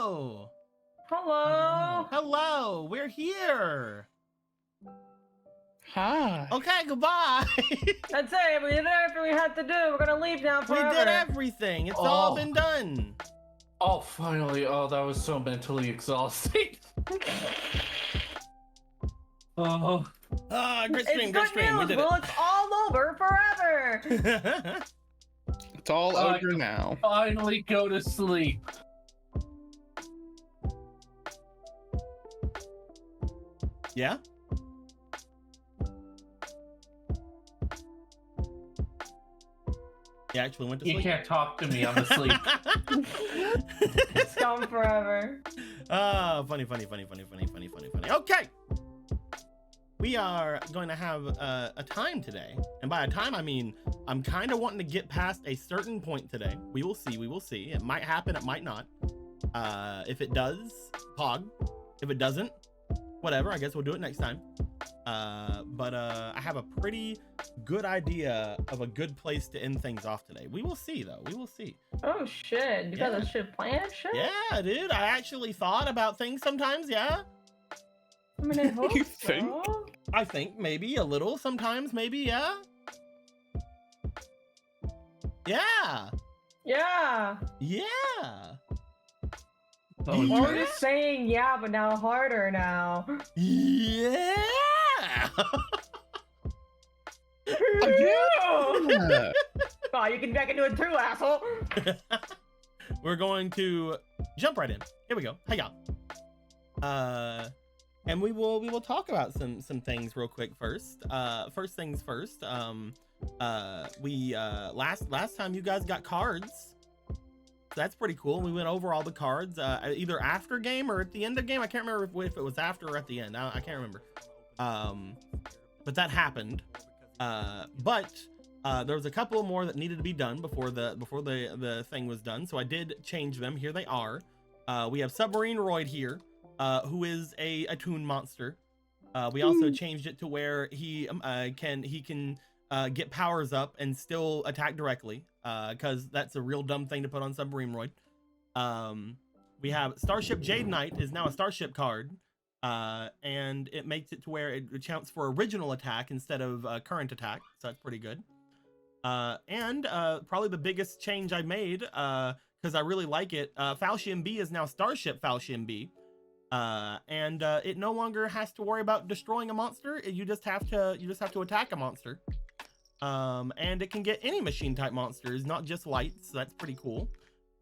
Hello. Hello. Hello. We're here. Hi. Okay, goodbye. That's it. We did everything we had to do. We're gonna leave now We forever. did everything. It's all been done. Oh, finally. Oh, that was so mentally exhausting. Oh. Great stream, great It's good stream. We news. did Well, it's all over forever. it. It's all over now. Finally go to sleep. Yeah? You actually went to sleep? You can't talk to me. I'm asleep. It's gone forever. Funny. Okay. We are going to have a time today. And by a time, I mean, I'm kind of wanting to get past a certain point today. We will see. It might happen, it might not. If it does, pog. If it doesn't, whatever, I guess we'll do it next time. But I have a pretty good idea of a good place to end things off today. We will see, though. We will see. Oh, shit. You got a shit plan, shit? Yeah, dude. I actually thought about things sometimes, yeah. I mean, I hope You so. think? I think maybe a little sometimes, maybe, yeah. Yeah. Yeah. Oh, Well, we're yeah? just saying yeah, but now harder now. Yeah. Yeah. Oh, you can back into it too, asshole. We're going to jump right in. Here we go. Hey y'all. And we will talk about some things real quick first. First things first. We last time you guys got cards. So that's pretty cool. We went over all the cards, either after game or at the end of game. I can't remember if it was after or at the end. I can't remember. But that happened. But there was a couple more that needed to be done before the thing was done. So I did change them. Here they are. We have Submarine Royd here, who is a toon monster. We also changed it to where he can get powers up and still attack directly, because that's a real dumb thing to put on Submarine Royd. We have Starship Jade Knight is now a Starship card, and it makes it to where it counts for original attack instead of current attack, so that's pretty good. And probably the biggest change I made, because I really like it, Falchion B is now Starship Falchion B. And it no longer has to worry about destroying a monster. You just have to attack a monster. And it can get any machine type monsters, not just lights, so that's pretty cool.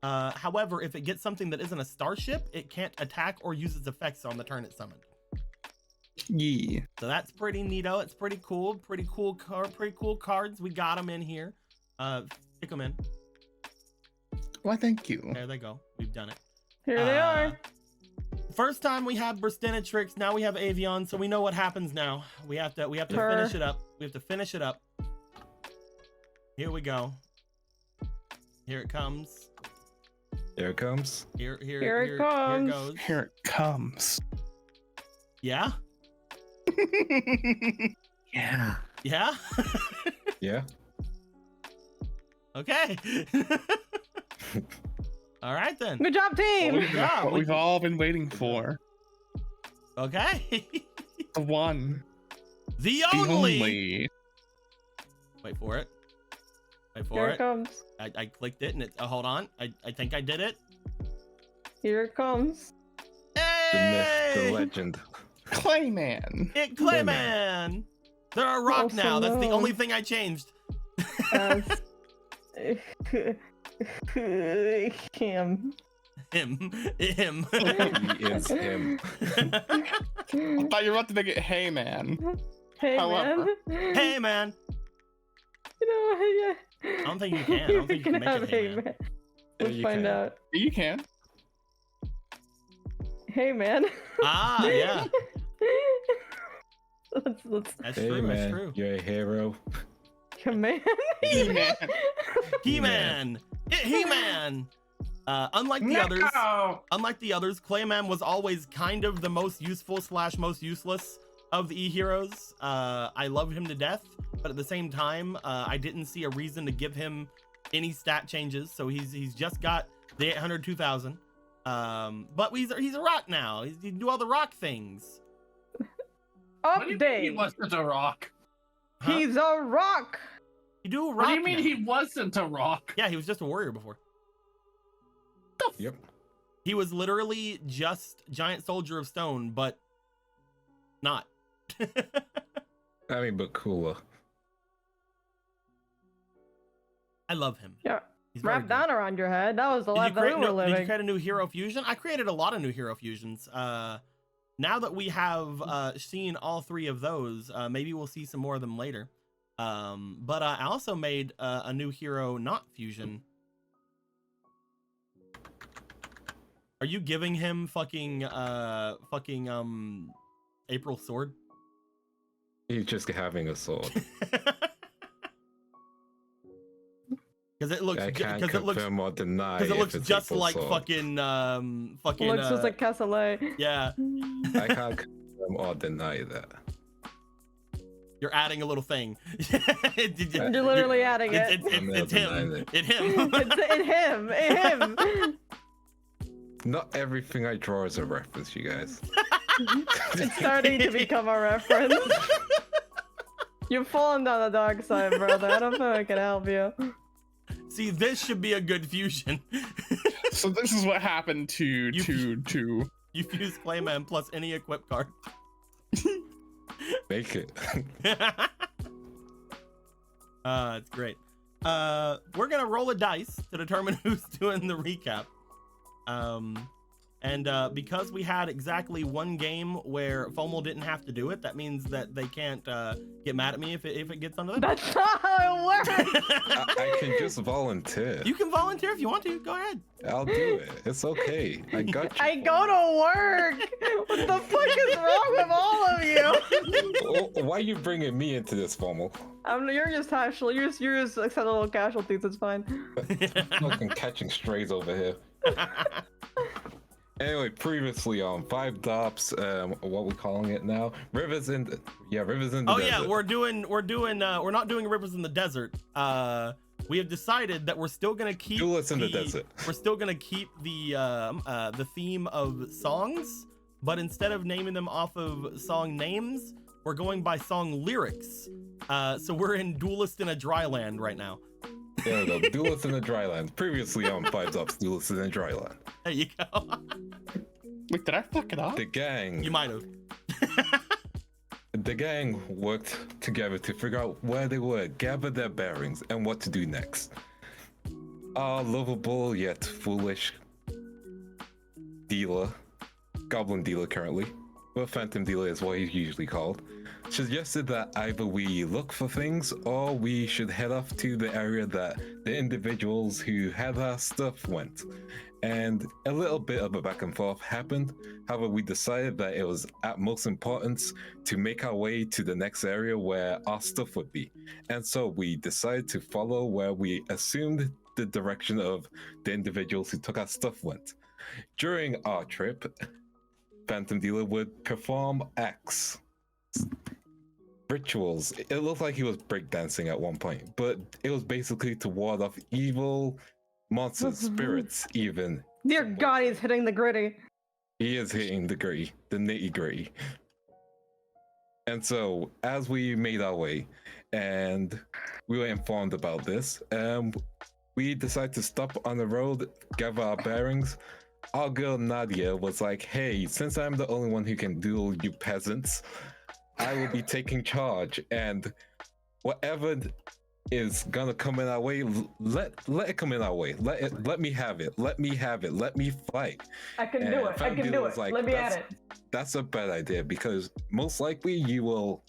However, if it gets something that isn't a starship, it can't attack or use its effects on the turn it's summoned. Yeah. So that's pretty neato. It's pretty cool. Pretty cool cards. We got them in here. Stick them in. Why, thank you. There they go. We've done it. Here they are. First time we have Burstinatrix, now we have Avion, so we know what happens now. We have to finish it up. We have to finish it up. Here we go. Here it comes. There it comes. Here it it comes. goes. Here it comes. Yeah? Yeah. Yeah? Yeah. Okay. All right then. Good job, team. Good job. What we've all been waiting for. Okay. The one. The The only. only. Wait for it. Wait for Here it. it comes. I clicked it and it. Hold on. I think I did it. Here it comes. The myth, the Hey! legend. Clayman. It Clayman. They're a rock Also now. That's the known only thing I changed. As him. Him. He is him. I thought you were about to make it hey man. Hey, However. man. Hey man. You know, yeah. I don't think you can. I don't think you can make have it hey man. man. Yeah, Let's you find can. out. You can. Hey, man. Ah, yeah. Let's That's Hey true. man, That's true. you're a hero. command. He-Man. He-Man. He-Man. Unlike the others, Clayman was always kind of the most useful / most useless of the E-heroes. I love him to death, but at the same time, I didn't see a reason to give him any stat changes. So he's just got the 802,000. But he's a rock now. He can do all the rock things. What do you mean he Update. wasn't a rock? Huh? He's a rock. You do a rock. What do you mean now. he wasn't a rock? Yeah, he was just a warrior before. Yep. He was literally just giant soldier of stone, but not. I mean, but cooler. I love him. Yeah. He's very Wrap good. down around your head. That was the Did you life that we create were Did you living. create a new hero fusion? I created a lot of new hero fusions. Now that we have seen all three of those, maybe we'll see some more of them later. But I also made a new hero not fusion. Are you giving him fucking April sword? He's just having a sword. Because it looks I can't because it looks confirm or deny. because it if looks it's just April like sword. fucking Looks just like Cassoulet. yeah. I can't confirm or deny that. You're adding a little thing. You're literally adding it. I'm not It's him. denying it. It's him. It's him. Him. Not everything I draw is a reference, you guys. It's starting to become a reference. You've fallen down the dark side, brother. I don't think I can help you. See, this should be a good fusion. So this is what happened to You you fuse Clayman plus any equip card. Make it. It's great. We're gonna roll a dice to determine who's doing the recap. And because we had exactly one game where FOMO didn't have to do it, that means that they can't get mad at me if it gets under them. That's not how it works. I can just volunteer. You can volunteer if you want to. Go ahead. I'll do it. It's okay. I got you. I go to work. What the fuck is wrong with all of you? Why are you bringing me into this, Fomo? You're just casual. You're just accept little casualties. It's fine. Fucking catching strays over here. Anyway, previously on 5DARPS, what we calling it now? Rivers in the Desert. Oh yeah, we're not doing Rivers in the Desert. We have decided that we're still gonna keep Duelists in the Desert. We're still gonna keep the theme of songs, but instead of naming them off of song names, we're going by song lyrics. So we're in Duelist in a Dry Land right now. There we go. Duelists in the Dryland. Previously on 5DARPS, Duelists in the Dryland. There you go. Wait, did I fuck it up? The gang. You might have. The gang worked together to figure out where they were, gather their bearings, and what to do next. Our lovable yet foolish dealer, goblin dealer currently, well, phantom dealer is what he's usually called, suggested that either we look for things or we should head off to the area that the individuals who had our stuff went. And a little bit of a back and forth happened. However, we decided that it was at most importance to make our way to the next area where our stuff would be. And so we decided to follow where we assumed the direction of the individuals who took our stuff went. During our trip, Phantom Dealer would perform acts, rituals. It looked like he was breakdancing at one point, but it was basically to ward off evil monsters, spirits, even. Dear God, he's hitting the gritty. He is hitting the gritty, the nitty gritty. And so, as we made our way, and we were informed about this, we decided to stop on the road, gather our bearings. Our girl Nadia was like, hey, since I'm the only one who can duel you peasants, I will be taking charge, and whatever is gonna come in our way, let it come in our way. Let me have it. Let me have it. Let me fight. I can do it. I can do it. Like, Let me at it. That's a bad idea, because most likely you will,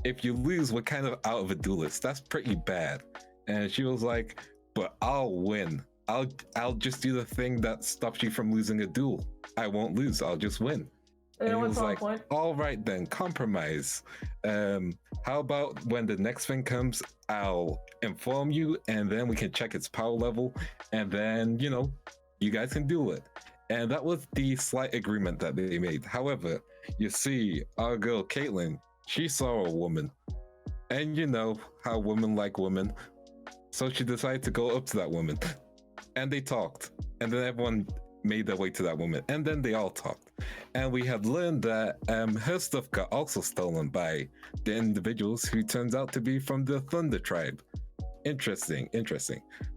if you lose, we're kind of out of a duelist. That's pretty bad. And she was like, but I'll win. I'll just do the thing that stops you from losing a duel. I won't lose. I'll just win. And he was like, all right then, compromise. How about when the next thing comes, I'll inform you, and then we can check its power level, and then, you guys can do it. And that was the slight agreement that they made. However, you see, our girl Caitlin, she saw a woman. And you know how women like women. So she decided to go up to that woman. And they talked. And then everyone made their way to that woman, and then they all talked. And we had learned that her stuff got also stolen by the individuals who turns out to be from the Thunder Tribe. Interesting.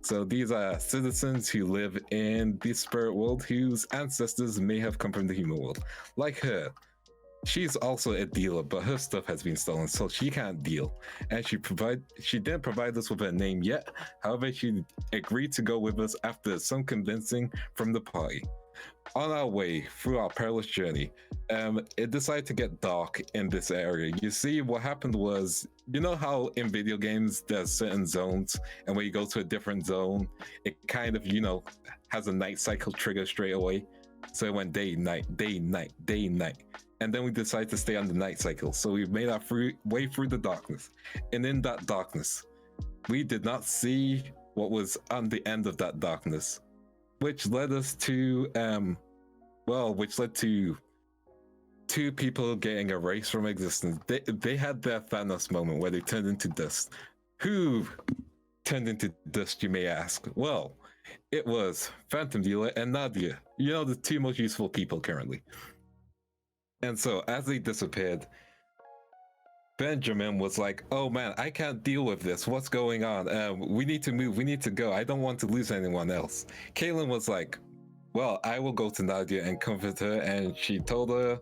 So these are citizens who live in the spirit world whose ancestors may have come from the human world. Like her, she's also a dealer, but her stuff has been stolen, so she can't deal. And she didn't provide us with a name yet. However, she agreed to go with us after some convincing from the party. On our way through our perilous journey, it decided to get dark in this area. You see, what happened was, you know how in video games there's certain zones, and when you go to a different zone, it kind of, has a night cycle trigger straight away. So it went day, night, day, night, day, night. And then we decided to stay on the night cycle. So we made our way through the darkness. And in that darkness, we did not see what was on the end of that darkness, which led us to, which led to two people getting erased from existence. They had their Thanos moment where they turned into dust. Who turned into dust, you may ask? Well, it was Phantom Dealer and Nadia, the two most useful people currently. And so as they disappeared, Benjamin was like, oh man, I can't deal with this. What's going on? We need to move. We need to go. I don't want to lose anyone else. Caitlin was like, well, I will go to Nadia and comfort her. And she told her,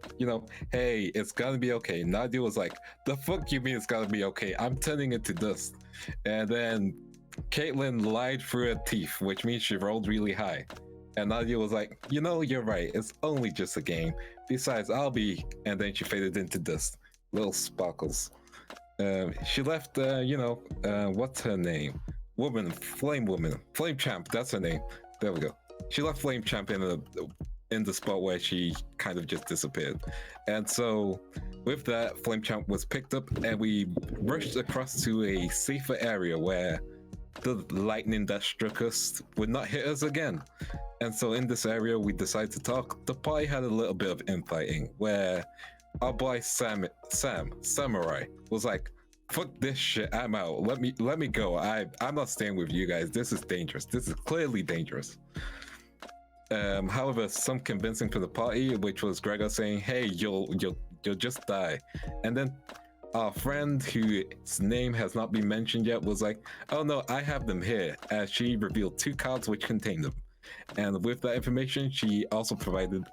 hey, it's gonna be okay. Nadia was like, the fuck you mean it's gonna be okay? I'm turning into dust. And then Caitlin lied through her teeth, which means she rolled really high. And Nadia was like, you're right. It's only just a game. Besides, I'll be... And then she faded into dust. Little sparkles. She left, what's her name? Flame Champ, that's her name. There we go. She left Flame Champ in the spot where she kind of just disappeared. And so with that, Flame Champ was picked up and we rushed across to a safer area where the lightning that struck us would not hit us again. And so in this area, we decided to talk. The party had a little bit of infighting where our boy Samurai was like, fuck this shit, I'm out. Let me go. I'm not staying with you guys. This is dangerous. This is clearly dangerous. However, some convincing from the party, which was Gregor saying, hey, you'll just die. And then our friend, whose name has not been mentioned yet, was like, oh no, I have them here, as she revealed 2 cards which contained them. And with that information, she also provided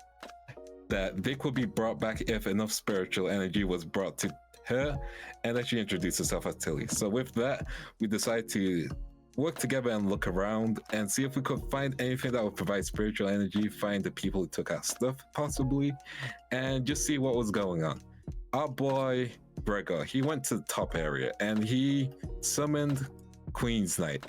that Vic would be brought back if enough spiritual energy was brought to her, and then she introduced herself as Tilly. So with that, we decided to work together and look around and see if we could find anything that would provide spiritual energy, find the people who took our stuff possibly, and just see what was going on. Our boy Gregor, he went to the top area and he summoned Queen's Knight.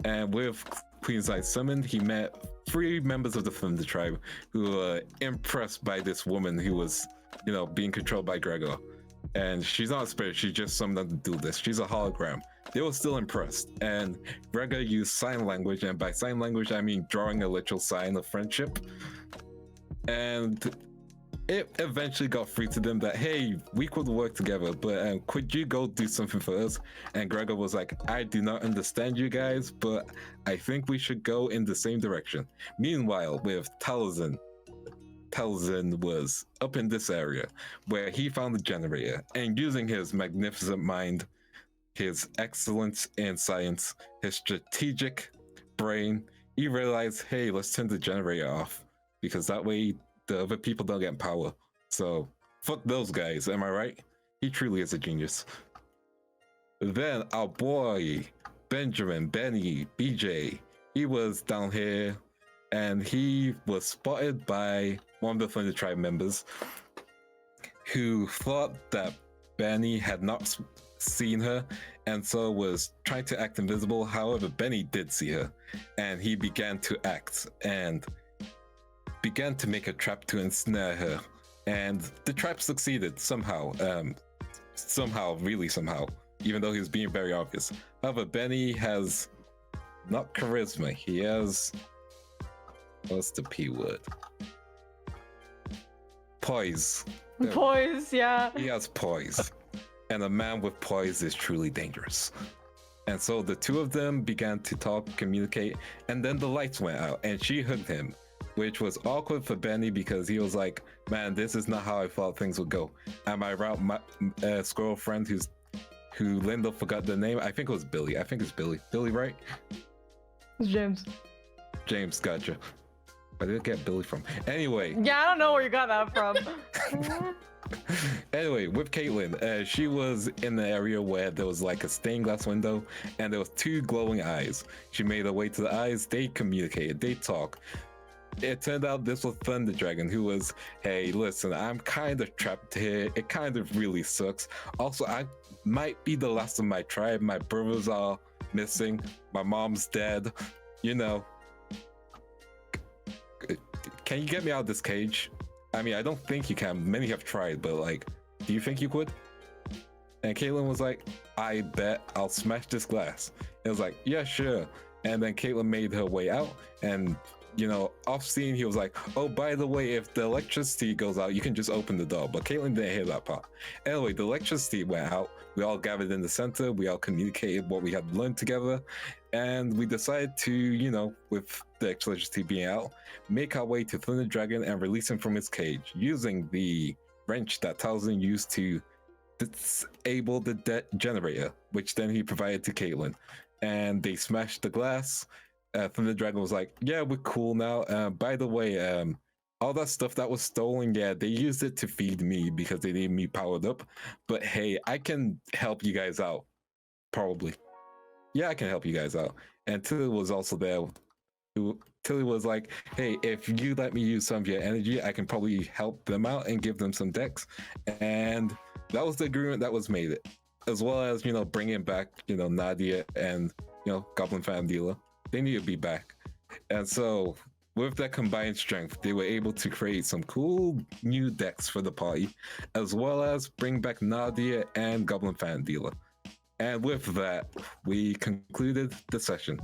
And with Queen's Knight summoned, he met 3 members of the Thunder Tribe who were impressed by this woman who was, being controlled by Gregor. And she's not a spirit, she just summoned them to do this. She's a hologram. They were still impressed. And Gregor used sign language, and by sign language, I mean drawing a literal sign of friendship. And it eventually got free to them that, hey, we could work together, but could you go do something for us? And Gregor was like, I do not understand you guys, but I think we should go in the same direction. Meanwhile, with Taliesin was up in this area where he found the generator, and using his magnificent mind, his excellence in science, his strategic brain, he realized, hey, let's turn the generator off, because that way the other people don't get power. So fuck those guys, am I right? He truly is a genius. Then our boy Benjamin, Benny, BJ, he was down here and he was spotted by one of the Thunder Tribe members who thought that Benny had not seen her and so was trying to act invisible. However, Benny did see her and he began to act and began to make a trap to ensnare her, and the trap succeeded somehow, really somehow, even though he was being very obvious. However, Benny has not charisma, he has, what's the P word? Poise. Poise, yeah. He has poise, and a man with poise is truly dangerous. And so the two of them began to talk, communicate, and then the lights went out and she hugged him. which was awkward for Benny because he was like, man, this is not how I thought things would go. And my route squirrel friend who Linda forgot the name, I think it was Billy. I think it's Billy. Billy, right? It's James. James, gotcha. Where did I get Billy from? Anyway. Yeah, I don't know where you got that from. Anyway, with Caitlin, she was in the area where there was like a stained glass window and there was 2 glowing eyes. She made her way to the eyes, they communicated, they talked. It turned out this was Thunder Dragon, who was, hey, listen, I'm kind of trapped here. It kind of really sucks. Also, I might be the last of my tribe. My brothers are missing. My mom's dead. You know, can you get me out of this cage? I mean, I don't think you can. Many have tried, but like, do you think you could? And Caitlin was like, I bet I'll smash this glass. It was like, yeah, sure. And then Caitlin made her way out, and you know, off scene, he was like, oh, by the way, if the electricity goes out, you can just open the door. But Caitlin didn't hear that part. Anyway, the electricity went out. We all gathered in the center. We all communicated what we had learned together. And we decided to, you know, with the electricity being out, make our way to Thunder Dragon and release him from his cage using the wrench that Talzin used to disable the generator, which then he provided to Caitlin. And they smashed the glass. Thunder Dragon was like, yeah, we're cool now. By the way, all that stuff that was stolen, yeah, they used it to feed me because they need me powered up. But hey, I can help you guys out. Probably. Yeah, I can help you guys out. And Tilly was also there. Tilly was like, hey, if you let me use some of your energy, I can probably help them out and give them some decks. And that was the agreement that was made. As well as, you know, bringing back, you know, Nadia and, you know, Goblin Fan Dealer. They need to be back. And so with that combined strength, they were able to create some cool new decks for the party, as well as bring back Nadia and Goblin Fan Dealer. And with that, we concluded the session.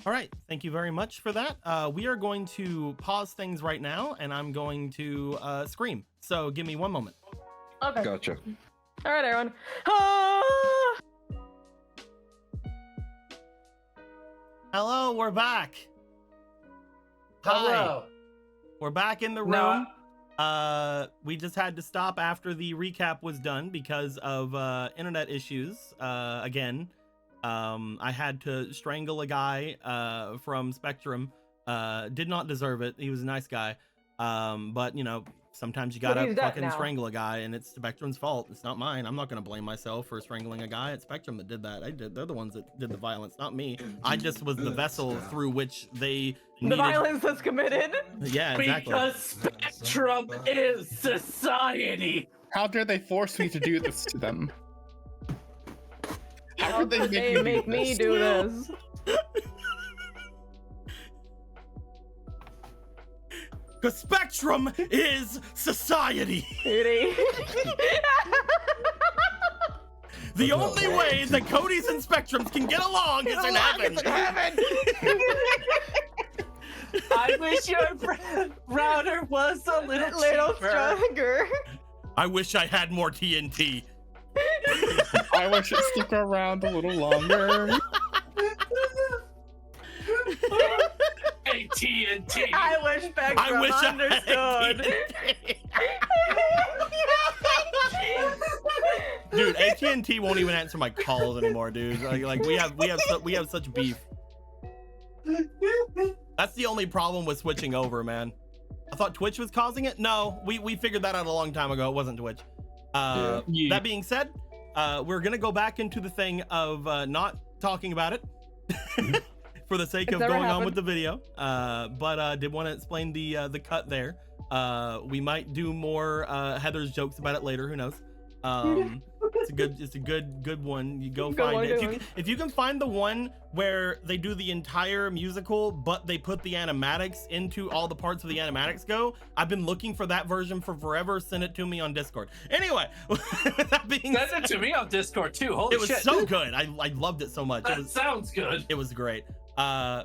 All right, thank you very much for that. We are going to pause things right now, and I'm going to scream. So give me 1 moment. Okay. Gotcha. All right, everyone. Ah! Hello, we're back. Hello. Hi. We're back in the room. We just had to stop after the recap was done because of internet issues. Again, I had to strangle a guy from Spectrum. Did not deserve it. He was a nice guy. But you know, sometimes you gotta fucking strangle a guy, and it's Spectrum's fault. It's not mine. I'm not gonna blame myself for strangling a guy. It's Spectrum that did that. They're the ones that did the violence, not me. I just was the vessel through which they needed... The violence was committed. Yeah, exactly. Because Spectrum is society. How dare they force me to do this to them? How could they make me do this? Because Spectrum is society. The only way that Cody's and Spectrums can get along is in heaven. I wish your router was a little stronger. I wish I had more TNT. I wish it stuck around a little longer. AT&T. I wish Spectrum understood. Dude, AT&T won't even answer my calls anymore, dude. Like we have such beef. That's the only problem with switching over, man. I thought Twitch was causing it. No, we figured that out a long time ago. It wasn't Twitch. That being said, we're gonna go back into the thing of not talking about it. For the sake of going on with the video, but did want to explain the cut there. We might do more Heather's jokes about it later. Who knows? It's a good one. You go find it. If you can find the one where they do the entire musical, but they put the animatics into all the parts of the animatics go. I've been looking for that version for forever. Send it to me on Discord. Anyway, that being said, send it to me on Discord too. Holy shit! It was so good. I loved it so much. That sounds good. It was great.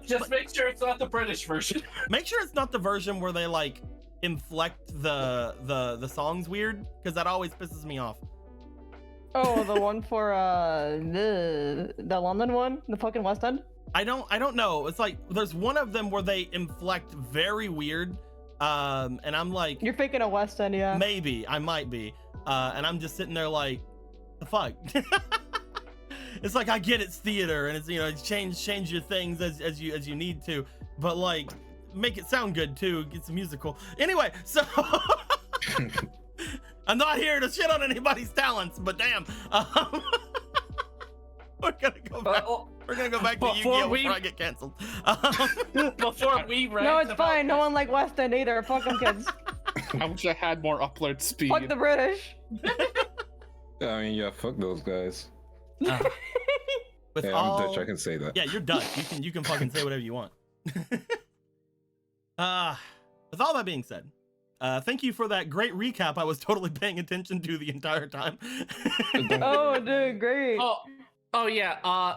Just make sure it's not the British version. Make sure it's not the version where they like inflect the songs weird, because that always pisses me off. Oh, the one for the London one, the fucking West End. I don't know. It's like there's one of them where they inflect very weird, and I'm like, You're thinking of West End, yeah? maybe I might be, and I'm just sitting there like, the fuck. It's like, I get it's theater and it's, you know, change your things as you need to, but like make it sound good too. It's a musical anyway. So I'm not here to shit on anybody's talents, but damn, we're gonna go back. We're gonna go back to Yu-Gi-Oh before I get canceled. Before we rant No, it's about fine. No one like West End either. Fuck them kids. I wish I had more upload speed. Fuck the British. I mean, yeah, fuck those guys. With Yeah, all, I'm Dutch. I can say that. yeah, you're Dutch. You can fucking say whatever you want. With all that being said, thank you for that great recap. I was totally paying attention to the entire time. Oh, dude, great. Oh yeah.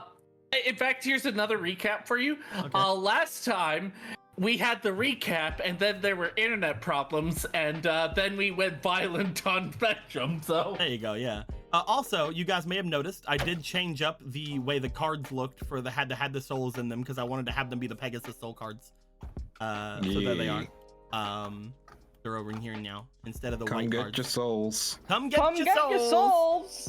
In fact, here's another recap for you. Okay. Last time we had the recap, and then there were internet problems, and then we went violent on Spectrum. So There you go. Yeah. Also, you guys may have noticed I did change up the way the cards looked for the had the souls in them because I wanted to have them be the Pegasus soul cards. So there they are. They're over in here now instead of the Come white get cards. your souls. Come get your souls.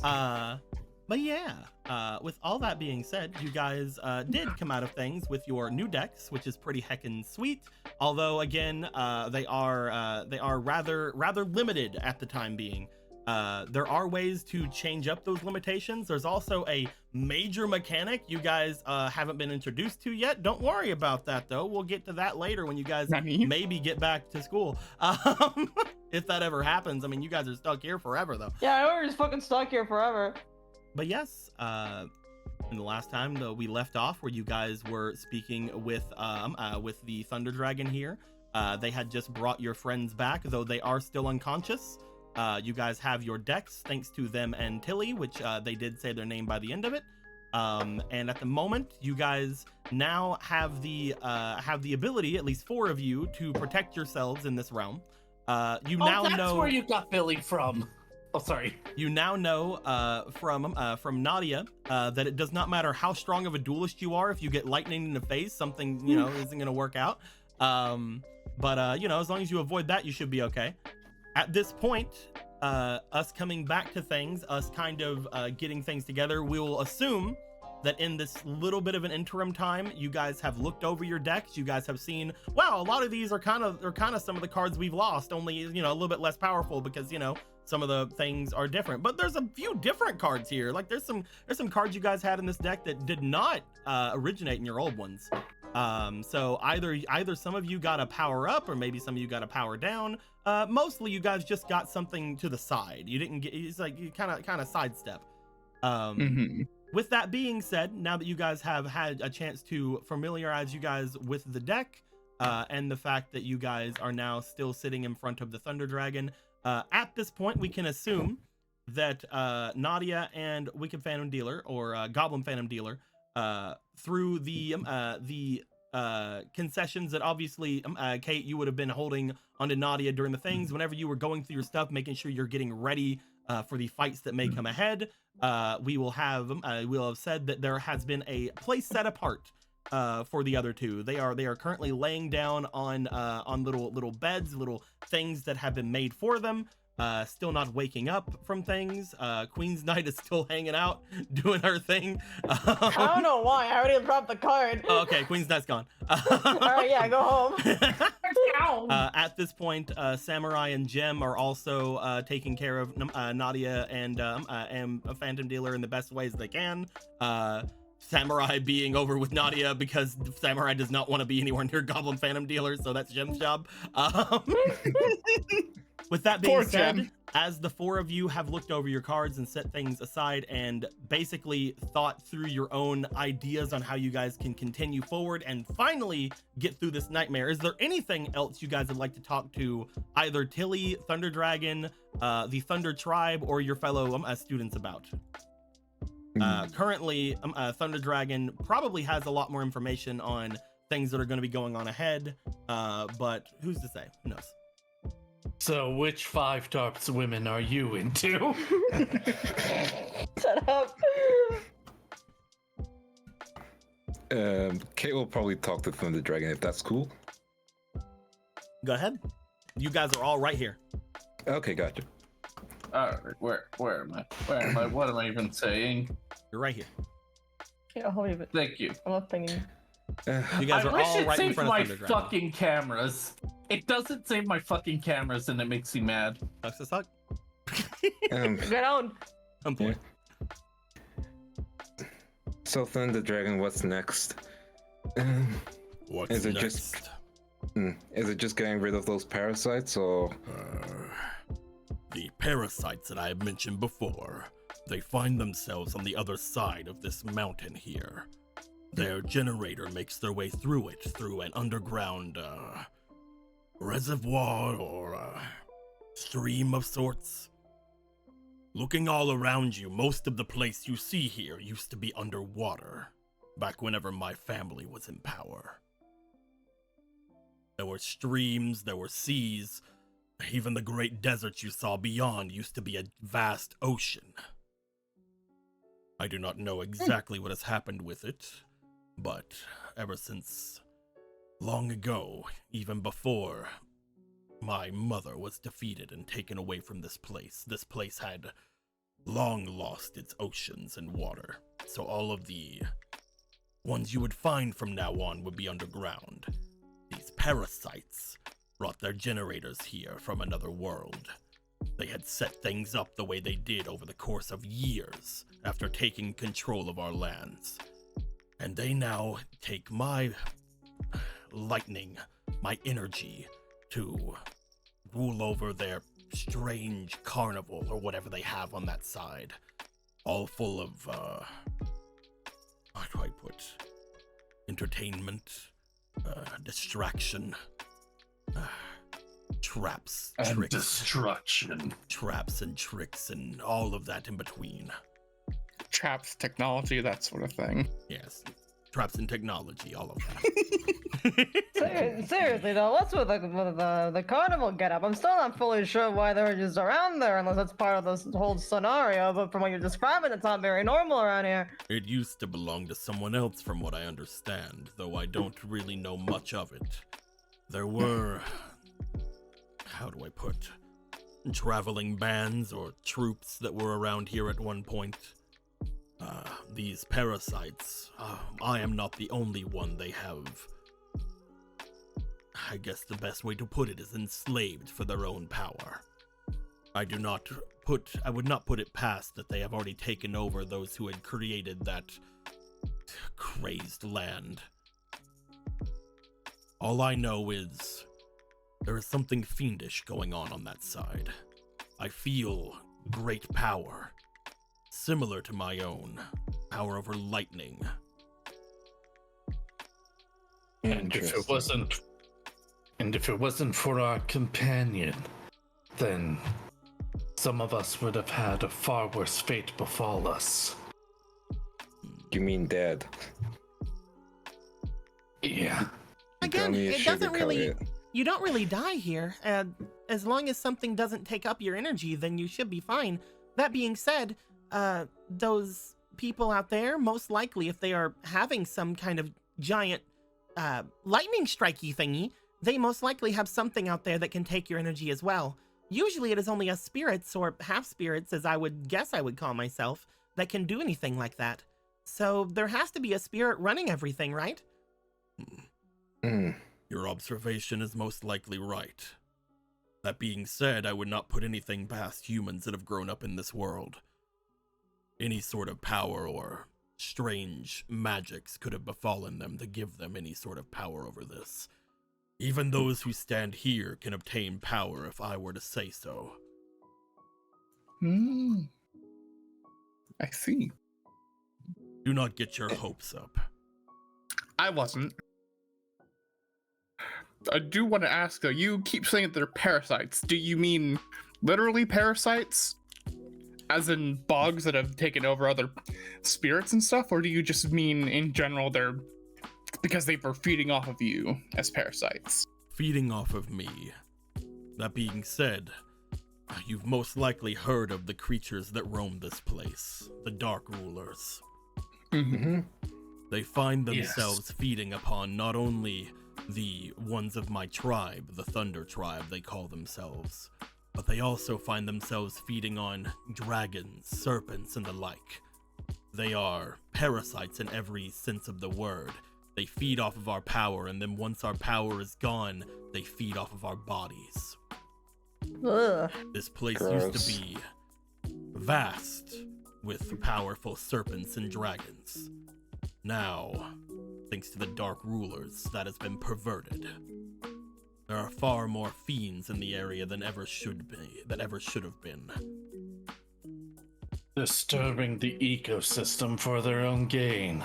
But yeah, with all that being said, you guys did come out of things with your new decks, which is pretty heckin' sweet. Although again, they are rather limited at the time being. There are ways to change up those limitations. There's also a major mechanic you guys haven't been introduced to yet. Don't worry about that though. We'll get to that later when you guys maybe get back to school. If that ever happens. I mean, you guys are stuck here forever though. Yeah, we're just fucking stuck here forever. But yes, in the last time that we left off, where you guys were speaking with the Thunder Dragon here, they had just brought your friends back, though they are still unconscious. You guys have your decks, thanks to them and Tilly, which they did say their name by the end of it. And at the moment, you guys now have the ability, at least 4 of you, to protect yourselves in this realm. You now that's know where you got Billy from. Oh, sorry. You now know from Nadia that it does not matter how strong of a duelist you are. If you get lightning in the face, something isn't gonna work out. But as long as you avoid that, you should be okay. At this point, us coming back to things, us kind of getting things together, we will assume that in this little bit of an interim time, you guys have looked over your decks. You guys have seen, wow, a lot of these are kind of some of the cards we've lost, only a little bit less powerful because some of the things are different. But there's a few different cards here. Like there's some cards you guys had in this deck that did not originate in your old ones. So either some of you got a power up, or maybe some of you got a power down. Mostly you guys just got something to the side. You didn't get, it's like you kind of sidestep. With that being said, now that you guys have had a chance to familiarize you guys with the deck, and the fact that you guys are now still sitting in front of the Thunder Dragon, at this point we can assume that Nadia and Wicked Phantom Dealer, or Goblin Phantom Dealer, through the concessions that obviously Kate, you would have been holding onto Nadia during the things, whenever you were going through your stuff, making sure you're getting ready for the fights that may come ahead. We'll have said that there has been a place set apart for the other two. They are currently laying down on little beds, little things that have been made for them. Still not waking up from things. Queen's Knight is still hanging out, doing her thing. I don't know why. I already dropped the card. Oh, okay, Queen's Knight's gone. All right, yeah, go home. At this point, Samurai and Gem are also taking care of Nadia and Phantom Dealer in the best ways they can. Samurai being over with Nadia because Samurai does not want to be anywhere near Goblin Phantom Dealer, so that's Gem's job. With that being said, as the 4 of you have looked over your cards and set things aside and basically thought through your own ideas on how you guys can continue forward and finally get through this nightmare, is there anything else you guys would like to talk to either Tilly, Thunder Dragon, the Thunder Tribe, or your fellow students about? Currently, Thunder Dragon probably has a lot more information on things that are going to be going on ahead, but who's to say? Who knows? So, which 5DARPS women are you into? Shut up. Kate will probably talk to Thunder Dragon if that's cool. Go ahead. You guys are all right here. Okay, gotcha. All right, where am I? Where am I? What am I even saying? You're right here. Yeah, I'll leave it. Thank you. I'm not thinking. You guys I are wish all it right in saved front my of Thunder Dragon. fucking cameras. It doesn't save my fucking cameras, and it makes me mad. Sucks to suck. Get on. Some point. So Thunder Dragon, what's next? What's Is it next? Is it just getting rid of those parasites, or? The parasites that I have mentioned before, they find themselves on the other side of this mountain here. Their generator makes their way through it, through an underground, reservoir or stream of sorts. Looking all around you, most of the place you see here used to be underwater, back whenever my family was in power. There were streams, there were seas, even the great deserts you saw beyond used to be a vast ocean. I do not know exactly what has happened with it, but ever since long ago, even before my mother was defeated and taken away from this place had long lost its oceans and water. So all of the ones you would find from now on would be underground. These parasites brought their generators here from another world. They had set things up the way they did over the course of years after taking control of our lands. And they now take my lightning, my energy, to rule over their strange carnival or whatever they have on that side. All full of, how do I put, entertainment, distraction, traps, And tricks, destruction. traps and tricks and all of that in between. Traps, technology, that sort of thing. Yes, traps and technology, all of that. Seriously though, what's with the carnival getup? I'm still not fully sure why they were just around there unless that's part of this whole scenario, but from what you're describing, it's not very normal around here. It used to belong to someone else from what I understand, though I don't really know much of it. There were, how do I put, traveling bands or troops that were around here at one point. These parasites, I am not the only one they have. I guess the best way to put it is enslaved for their own power. I would not put it past that they have already taken over those who had created that crazed land. All I know is there is something fiendish going on that side. I feel great power, similar to my own, power over lightning. And if it wasn't for our companion, then some of us would have had a far worse fate befall us. You mean Dad? Yeah. Again, Don't need to it doesn't sugarcoat really. it. You don't really die here. As long as something doesn't take up your energy, then you should be fine. That being said, those people out there, most likely, if they are having some kind of giant lightning strikey thingy, they most likely have something out there that can take your energy as well. Usually it is only us spirits, or half spirits, as I would guess I would call myself, that can do anything like that. So there has to be a spirit running everything, right? Your observation is most likely right. That being said, I would not put anything past humans that have grown up in this world. Any sort of power or strange magics could have befallen them to give them any sort of power over this. Even those who stand here can obtain power if I were to say so. I see. Do not get your hopes up. I wasn't. I do want to ask though, you keep saying that they're parasites. Do you mean literally parasites? As in bugs that have taken over other spirits and stuff? Or do you just mean in general they're because they were feeding off of you as parasites? Feeding off of me. That being said, you've most likely heard of the creatures that roam this place, the Dark Rulers. They find themselves feeding upon not only the ones of my tribe, the Thunder Tribe they call themselves, but they also find themselves feeding on dragons, serpents, and the like. They are parasites in every sense of the word. They feed off of our power, and then once our power is gone, they feed off of our bodies. Ugh. This place Gross. used to be vast with powerful serpents and dragons. Now, thanks to the Dark Rulers, that has been perverted. There are far more fiends in the area than ever should have been. Disturbing the ecosystem for their own gain.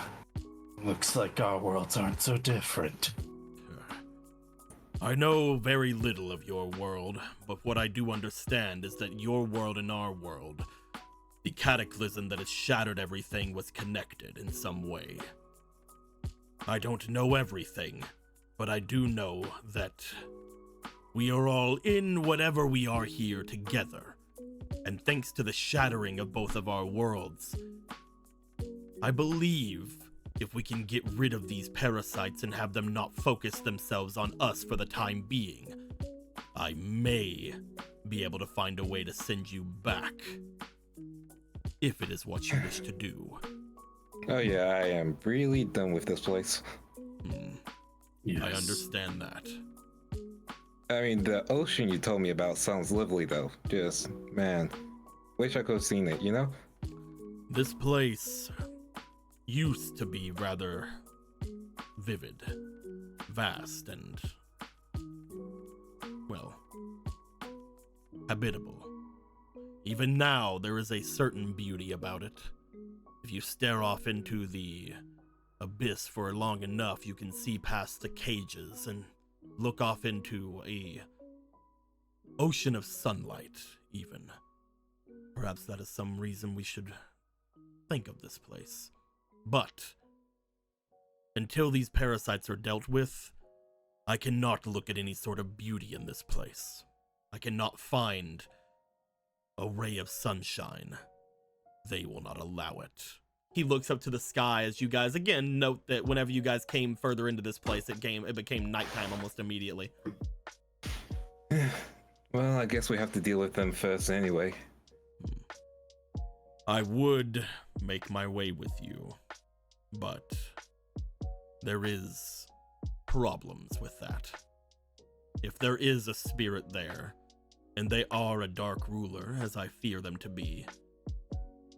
Looks like our worlds aren't so different. I know very little of your world, but what I do understand is that your world and our world, the cataclysm that has shattered everything, was connected in some way. I don't know everything, but I do know that we are all in whatever we are here together. And thanks to the shattering of both of our worlds, I believe if we can get rid of these parasites and have them not focus themselves on us for the time being, I may be able to find a way to send you back. If it is what you wish to do. Oh yeah, I am really done with this place. Yes. I understand that. I mean, the ocean you told me about sounds lovely though. Just, man, wish I could have seen it, you know? This place used to be rather vivid, vast, and, well, habitable. Even now, there is a certain beauty about it. If you stare off into the abyss for long enough, you can see past the cages and look off into a ocean of sunlight, even. Perhaps that is some reason we should think of this place. But until these parasites are dealt with, I cannot look at any sort of beauty in this place. I cannot find a ray of sunshine. They will not allow it. He looks up to the sky as you guys again note that whenever you guys came further into this place, it became nighttime almost immediately. Well, I guess we have to deal with them first anyway. I would make my way with you, but there is problems with that. If there is a spirit there, and they are a dark ruler, as I fear them to be,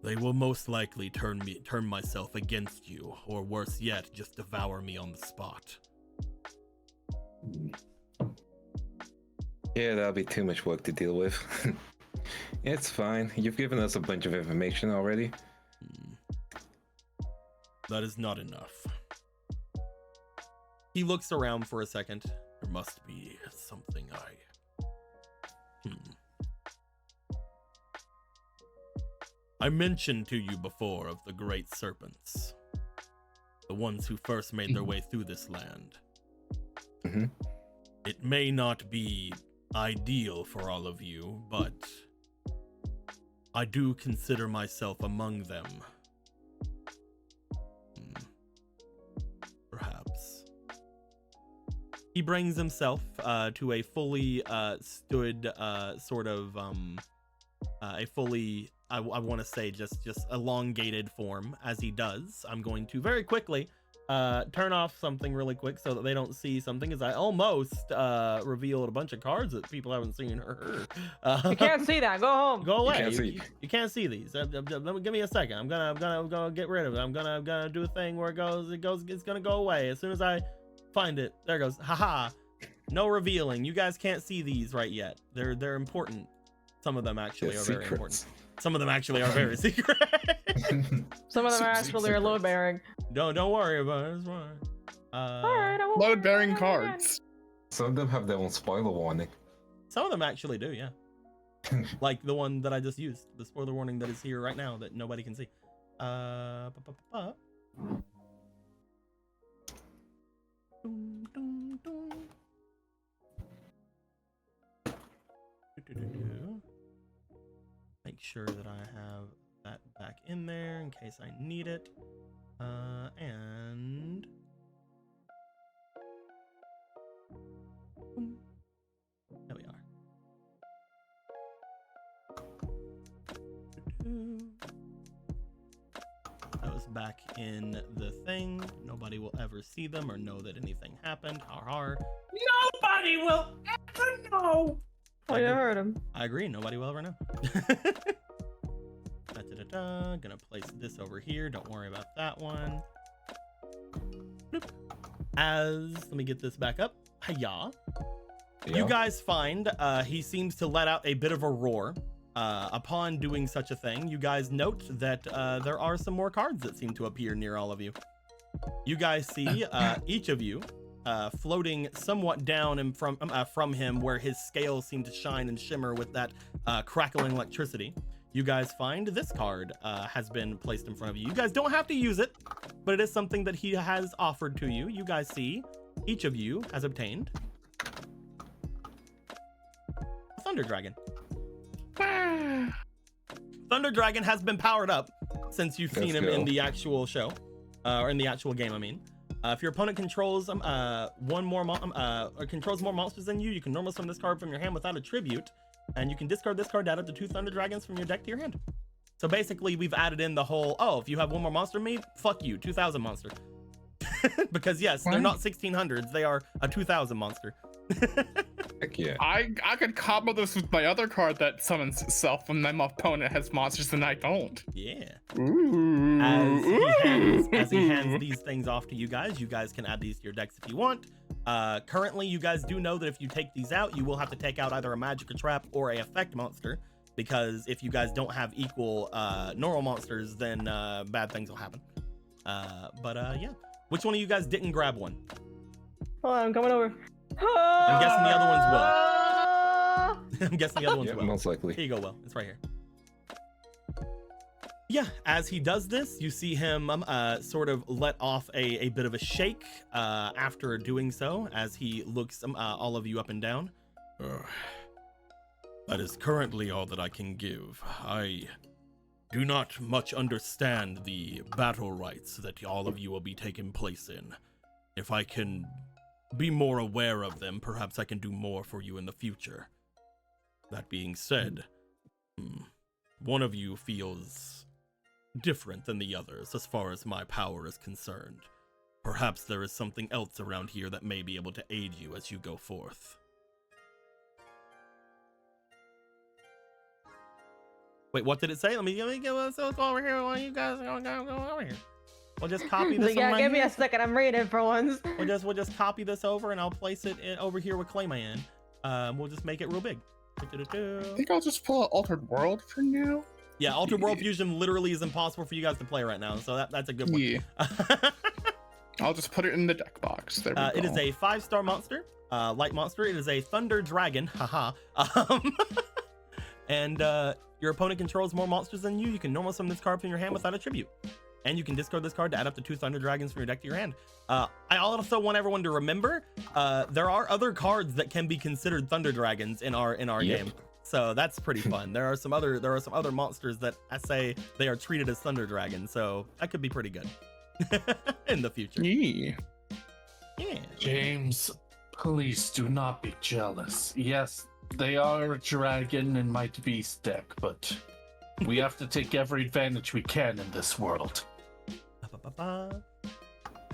they will most likely turn myself against you, or worse yet, just devour me on the spot. Yeah, that'll be too much work to deal with. It's fine. You've given us a bunch of information already. That is not enough. He looks around for a second. There must be something I mentioned to you before of the great serpents. The ones who first made their way through this land. Mm-hmm. It may not be ideal for all of you, but I do consider myself among them. Perhaps. He brings himself to a fully stood sort of a fully I want to say just elongated form. As he does, I'm going to very quickly turn off something really quick so that they don't see something, as I almost revealed a bunch of cards that people haven't seen or heard. You can't see that. Go home. Go away. You can't see these. Give me a second. I'm gonna get rid of it. I'm gonna do a thing where it's gonna go away as soon as I find it. There it goes. Haha. No revealing. You guys can't see these right yet. They're important. Some of them actually are very important. Some of them actually are very secret. Some of them are actually load bearing. Don't worry about it. It's fine. Alright, I won't Load bearing worry about it again. cards. Some of them have their own spoiler warning. Some of them actually do, yeah. Like the one that I just used, the spoiler warning that is here right now that nobody can see. Make sure that I have that back in there in case I need it. And boom. There we are. Those back in the thing. Nobody will ever see them or know that anything happened. Har har. Nobody will ever know. Oh, you heard him. I agree. Nobody will ever know. Gonna place this over here. Don't worry about that one. Bloop. Let me get this back up. Hiya. You guys find he seems to let out a bit of a roar. Upon doing such a thing, you guys note that there are some more cards that seem to appear near all of you. You guys see each of you floating somewhat down and from him, where his scales seem to shine and shimmer with that crackling electricity. You guys find this card has been placed in front of you. You guys don't have to use it, but it is something that he has offered to you. You guys see each of you has obtained a Thunder Dragon. Thunder Dragon has been powered up since you've seen him in the actual show, or in the actual game, I mean. If your opponent controls controls more monsters than you, you can normally summon this card from your hand without a tribute, and you can discard this card to add up to 2 Thunder Dragons from your deck to your hand. So basically, we've added in the whole, oh, if you have one more monster than me, fuck you, 2,000 monster. Because yes, they're not 1600s, they are a 2,000 monster. Heck yeah. I could combo this with my other card that summons itself when my opponent has monsters and I don't. Yeah. Ooh. As he hands these things off to you guys can add these to your decks if you want. Currently, you guys do know that if you take these out, you will have to take out either a magic or trap or a effect monster, because if you guys don't have equal normal monsters, then bad things will happen. Yeah. Which one of you guys didn't grab one? Hold on, I'm coming over. I'm guessing the other ones will. I'm guessing the other ones will. Most likely. Here you go, Will. It's right here. Yeah, as he does this, you see him sort of let off a bit of a shake after doing so, as he looks all of you up and down. That is currently all that I can give. I do not much understand the battle rights that all of you will be taking place in. If I can be more aware of them, perhaps I can do more for you in the future. That being said, one of you feels different than the others as far as my power is concerned. Perhaps there is something else around here that may be able to aid you as you go forth. Wait, what did it say? Let me go over here while you guys go over here. We'll just copy this. Yeah, give me a second. I'm reading for once. We'll just copy this over, and I'll place it over here with Clayman. We'll just make it real big. I think I'll just pull out Altered World for now. Yeah, Altered World Fusion literally is impossible for you guys to play right now, so that's a good one. Yeah. I'll just put it in the deck box. There we go. It is a 5-star monster, light monster. It is a Thunder Dragon. Haha. And your opponent controls more monsters than you. You can normally summon this card from your hand without a tribute. And you can discard this card to add up to 2 Thunder Dragons from your deck to your hand. I also want everyone to remember, there are other cards that can be considered Thunder Dragons in our game. So that's pretty fun. There are some other monsters that I say they are treated as Thunder Dragons. So that could be pretty good in the future. Yeah. James, please do not be jealous. Yes, they are a dragon and might be deck, but we have to take every advantage we can in this world.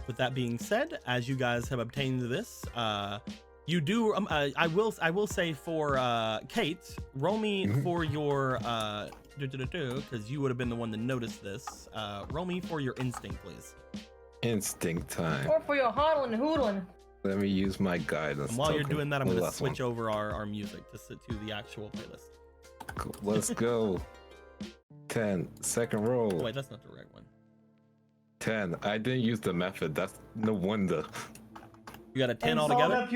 With that being said, as you guys have obtained this, you do. I will say for Kate, roll me for your because you would have been the one to notice this. Roll me for your instinct, please. Instinct time. Or for your hodling and hoodling. Let me use my guidance. And while you're doing that, I'm going to switch over our music to the actual playlist. Cool. Let's go. 10. Second roll. Oh, wait, that's not the right one. 10. I didn't use the method. That's no wonder. You got a 10 altogether?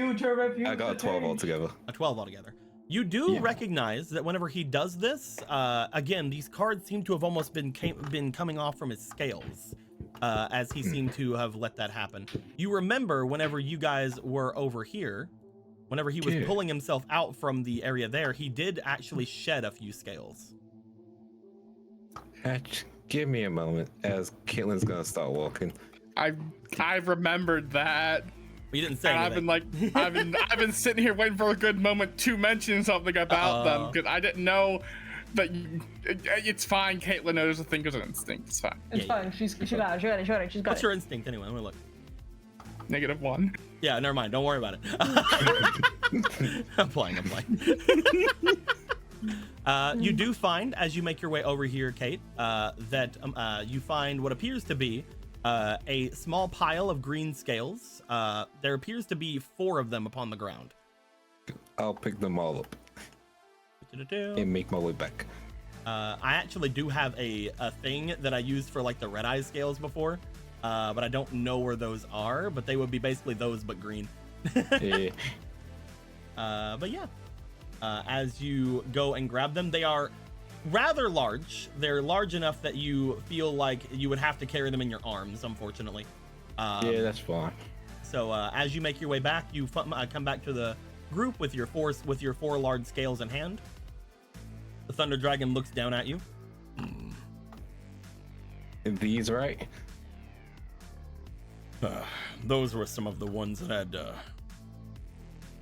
I got a 12 altogether. A 12 altogether. You do recognize that whenever he does this, again, these cards seem to have almost been coming off from his scales, as he seemed to have let that happen. You remember whenever you guys were over here, whenever he was pulling himself out from the area there, he did actually shed a few scales. Give me a moment as Caitlin's gonna start walking. I've remembered that. You didn't say And anything. I've been sitting here waiting for a good moment to mention something about them because I didn't know that it's fine. Caitlin knows the thinker's instinct. It's fine. It's fine. She got it. She's got What's it. your instinct anyway? Let me look. -1. Yeah, never mind. Don't worry about it. I'm playing. You do find, as you make your way over here, Kate, that you find what appears to be a small pile of green scales. There appears to be 4 of them upon the ground. I'll pick them all up and make my way back. I actually do have a thing that I used for like the red eye scales before, but I don't know where those are, but they would be basically those but green. Yeah. But yeah, as you go and grab them, they are rather large. They're large enough that you feel like you would have to carry them in your arms, unfortunately. Yeah, that's fine. So as you make your way back, you come back to the group with your 4 large scales in hand. The Thunder Dragon looks down at you. These right? Those were some of the ones that had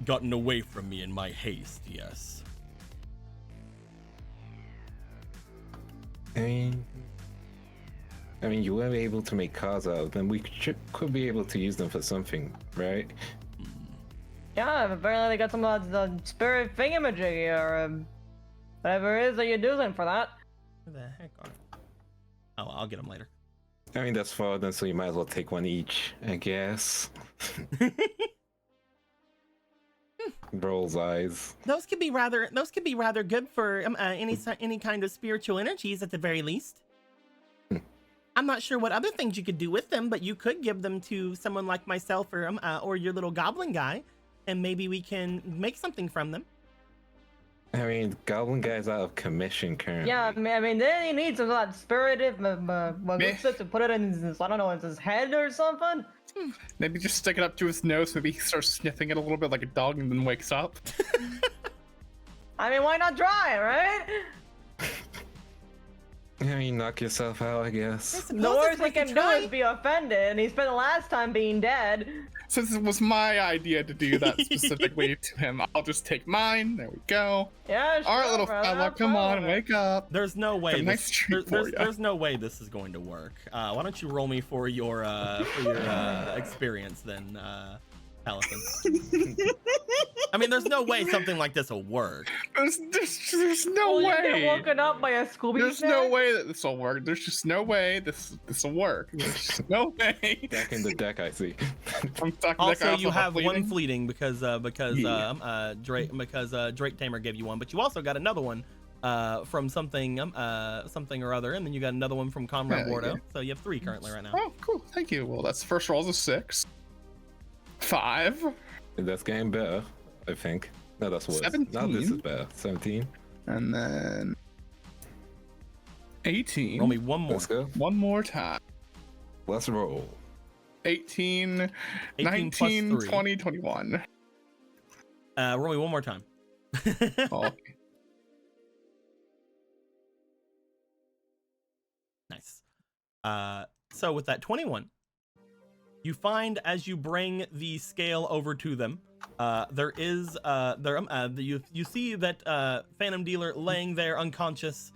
gotten away from me in my haste, yes. I mean, you were able to make cards out of them. We could be able to use them for something, right? Yeah, apparently they got some of the spirit thingamajig or whatever it is that you're using for that. Where the heck are they? Oh, I'll get them later. I mean, that's far then, so you might as well take one each, I guess. Rolls eyes. Those could be rather good for any kind of spiritual energies at the very least. I'm not sure what other things you could do with them, but you could give them to someone like myself or your little goblin guy, and maybe we can make something from them. I mean, Goblin Guy's out of commission currently. Yeah, I mean, then he needs some like spirited, to put it in his, I don't know, in his head or something. Maybe just stick it up to his nose. Maybe he starts sniffing it a little bit like a dog and then wakes up. I mean, why not try it, right? I mean, knock yourself out, I guess. The worst he can do is be offended, and he spent the last time being dead. Since it was my idea to do that specifically to him, I'll just take mine. There we go. Yeah, sure, all right, little bro, fella, come on, wake up. There's no way. Nice treat for you. There's no way this is going to work. Why don't you roll me for your experience then, Allison? I mean, there's no way something like this will work. There's no way. You get woken up by a Scooby. There's no way that this will work. There's just no way this will work. There's just no way. Back in the deck, I see. Also, you have one fleeting because Drake Tamer gave you one, but you also got another one from something or other, and then you got another one from Comrade Wardo. Yeah. So you have 3 currently right now. Oh, cool. Thank you. Well, that's first roll's a 6. 5. That's getting better, I think. No, that's worse. 17. Now this is better. 17. And then 18. Roll me one more. Let's go. One more time. Let's roll. 18 19, 20, 21. Roll me one more time. Oh. Nice. So with that 21, you find as you bring the scale over to them, you see that Phantom Dealer laying there unconscious.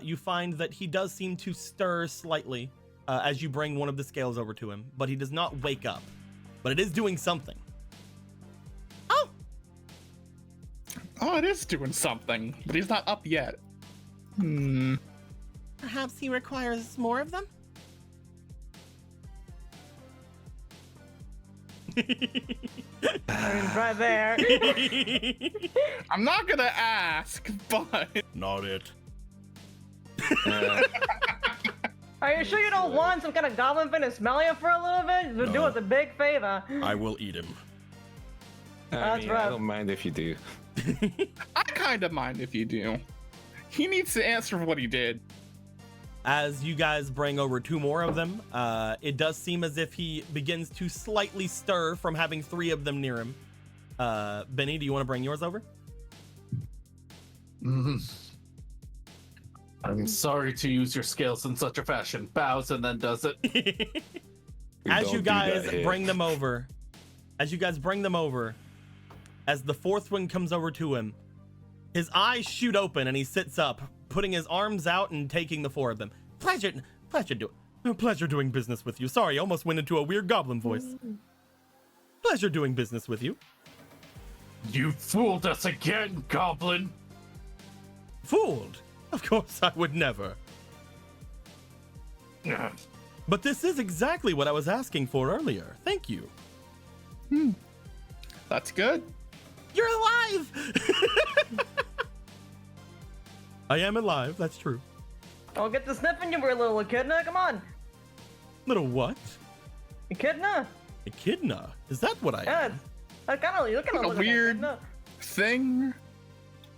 You find that he does seem to stir slightly as you bring one of the scales over to him, but he does not wake up. But it is doing something. Oh, it is doing something, but he's not up yet. Perhaps he requires more of them? I mean, right there. I'm not gonna ask, but Not it. Are you sure you don't want some kind of goblin fin to smell you for a little bit? Just do us a big favor. I will eat him. That's rough. I don't mind if you do. I kind of mind if you do. He needs to answer for what he did. As you guys bring over 2 more of them, it does seem as if he begins to slightly stir from having 3 of them near him. Benny, do you want to bring yours over? I'm sorry to use your scales in such a fashion. Bows and then does it. As you guys bring them over, as the fourth one comes over to him, his eyes shoot open and he sits up, putting his arms out and taking the 4 of them. Pleasure doing business with you. Sorry, almost went into a weird goblin voice. Pleasure doing business with you. You fooled us again, goblin. Fooled? Of course I would never. But this is exactly what I was asking for earlier. Thank you. That's good. You're alive! I am alive, that's true. I'll get to sniffing you, we're little echidna. Come on. Little what? Echidna? Echidna? Is that what I am? I kind of look Like a weird thing.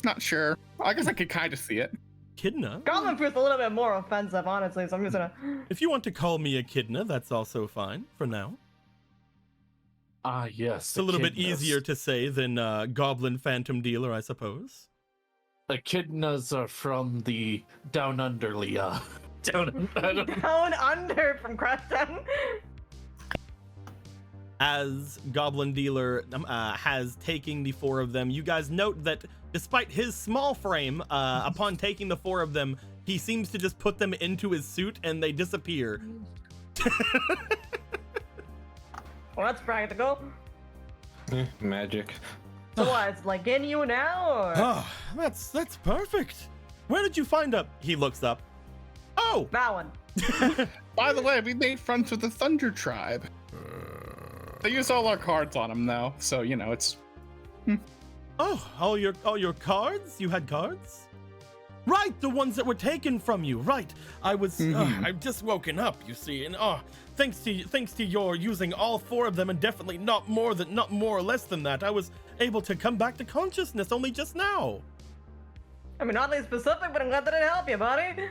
Not sure. I guess I could kind of see it. Echidna? Goblin food's a little bit more offensive, honestly, so I'm just gonna... If you want to call me Echidna, that's also fine for now. Ah, yes. It's a little bit easier to say than Goblin Phantom Dealer, I suppose. Echidnas are from the down underly, down under from Crafton. As Goblin Dealer has taken the 4 of them, you guys note that despite his small frame, upon taking the 4 of them, he seems to just put them into his suit and they disappear. Well, that's practical. Magic. So what, it's like in you now, or? Oh, that's perfect. Where did you find up? He looks up. Oh! That one. By the way, we made friends with the Thunder Tribe. They used all our cards on them, though, so you know it's. Oh, all your cards? You had cards? Right, the ones that were taken from you. Right, I was. I've just woken up, you see, and thanks to your using all 4 of them, and definitely not more or less than that, I was able to come back to consciousness only just now. I mean, oddly specific, but I'm glad that it helped you, buddy.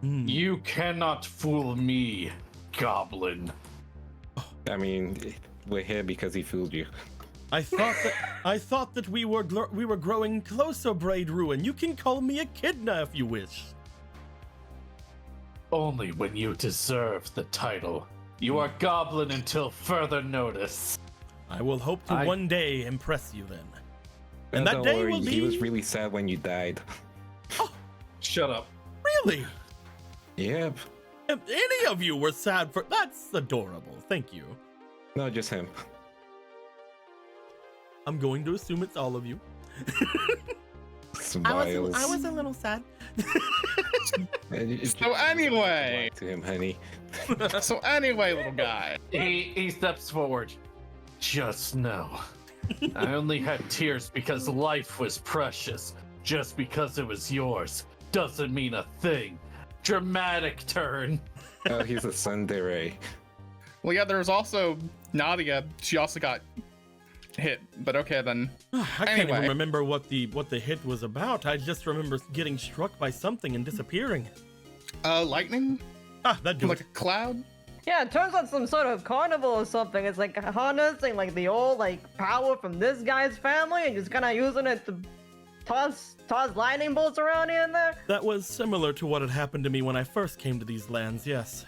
You cannot fool me, goblin. I mean, we're here because he fooled you. I thought that we were growing closer, Braid Ruin. You can call me Echidna if you wish. Only when you deserve the title. You are goblin until further notice. I will hope to one day impress you then. And that Don't day worry, will be... He was really sad when you died. Oh, shut up. Really? Yep. If any of you were sad for... That's adorable. Thank you. No, just him. I'm going to assume it's all of you. Smiles. I was a little sad. So anyway. To him, honey. So anyway, little guy. He steps forward. Just know, I only had tears because life was precious. Just because it was yours doesn't mean a thing. Dramatic turn. Oh, he's a tsundere. Well, yeah, there was also Nadia. She also got hit, but okay then. I can't even remember what the hit was about. I just remember getting struck by something and disappearing. Lightning? That do Like it. a cloud? Yeah, it turns out some sort of carnival or something. It's like harnessing like the old like power from this guy's family and just kind of using it to toss lightning bolts around here and there. That was similar to what had happened to me when I first came to these lands. Yes.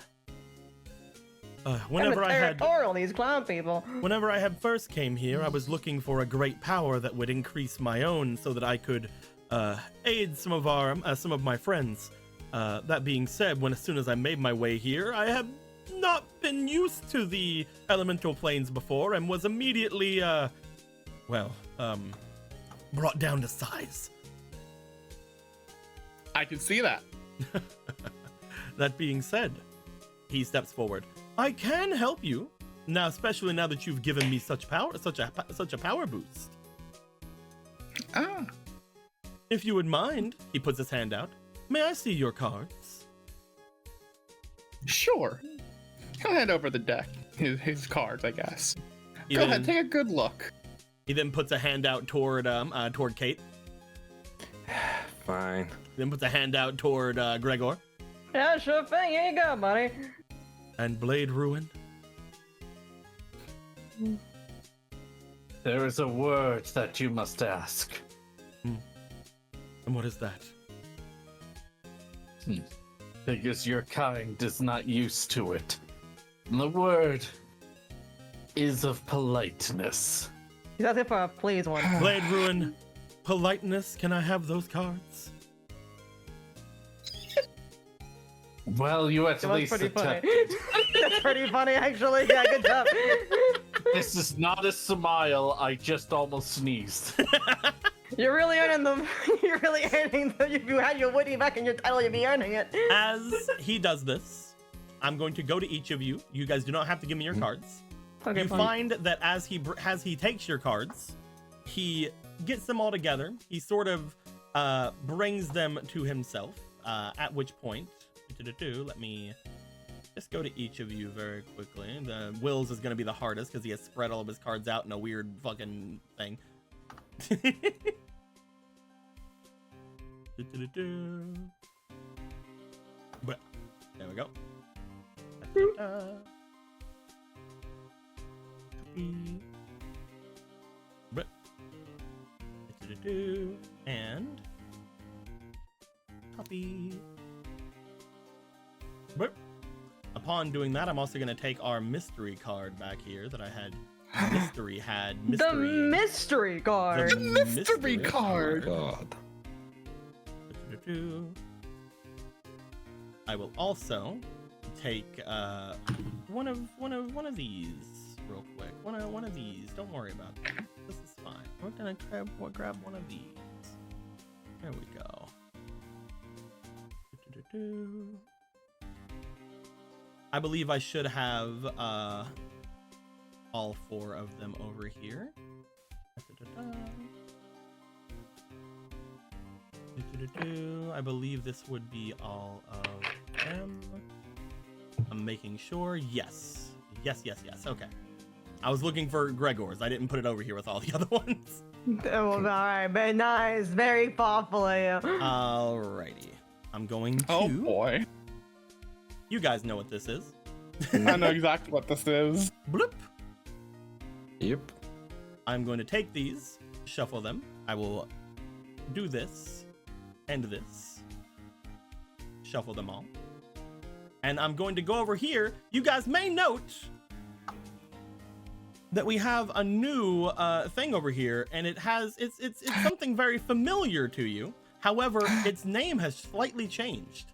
Whenever these clown people. Whenever I had first came here, I was looking for a great power that would increase my own, so that I could aid some of my friends. That being said, as soon as I made my way here, I have not been used to the elemental planes before, and was immediately, brought down to size. I can see that. That being said, he steps forward. I can help you now, especially now that you've given me such power, such a power boost. Ah. If you would mind, he puts his hand out. May I see your cards? Sure. He'll hand over the deck, his cards, I guess. Go ahead, take a good look. He then puts a hand out toward Kate. Fine. Then puts a hand out toward Gregor. Yeah, sure thing. Here you go, buddy. And Blade Ruin. There is a word that you must ask. And what is that? Because your kind is not used to it. And the word is of politeness. He's asking for a please one. Blade Ruin, politeness, can I have those cards? Well, you at That was least pretty funny. attempted. That's pretty funny, actually. Yeah, good job. This is not a smile, I just almost sneezed. You're really earning them. You're really earning them. If you had your Woody back in your title, you'd be earning it. As he does this, I'm going to go to each of you. You guys do not have to give me your cards. Okay, You fine. find that as he takes your cards, he gets them all together. He sort of brings them to himself. At which point, let me just go to each of you very quickly. The Will's is going to be the hardest because he has spread all of his cards out in a weird fucking thing. But there we go. But and copy. But upon doing that, I'm also going to take our mystery card back here that I had. Mystery had mystery. The mystery card. The mystery card. God. I will also take one of these real quick. One of these. Don't worry about that. This is fine. We're gonna grab one of these. There we go. I believe I should have all four of them over here. I believe this would be all of them. I'm making sure. Yes. Yes. Okay. I was looking for Gregor's. I didn't put it over here with all the other ones. Oh, all right, very nice. Very thoughtful of you. Alrighty. I'm going to... Oh boy. You guys know what this is. I know exactly what this is. Bloop. Yep. I'm going to take these, shuffle them. I will do this and this. Shuffle them all. And I'm going to go over here. You guys may note that we have a new thing over here, and it's something very familiar to you. However, its name has slightly changed.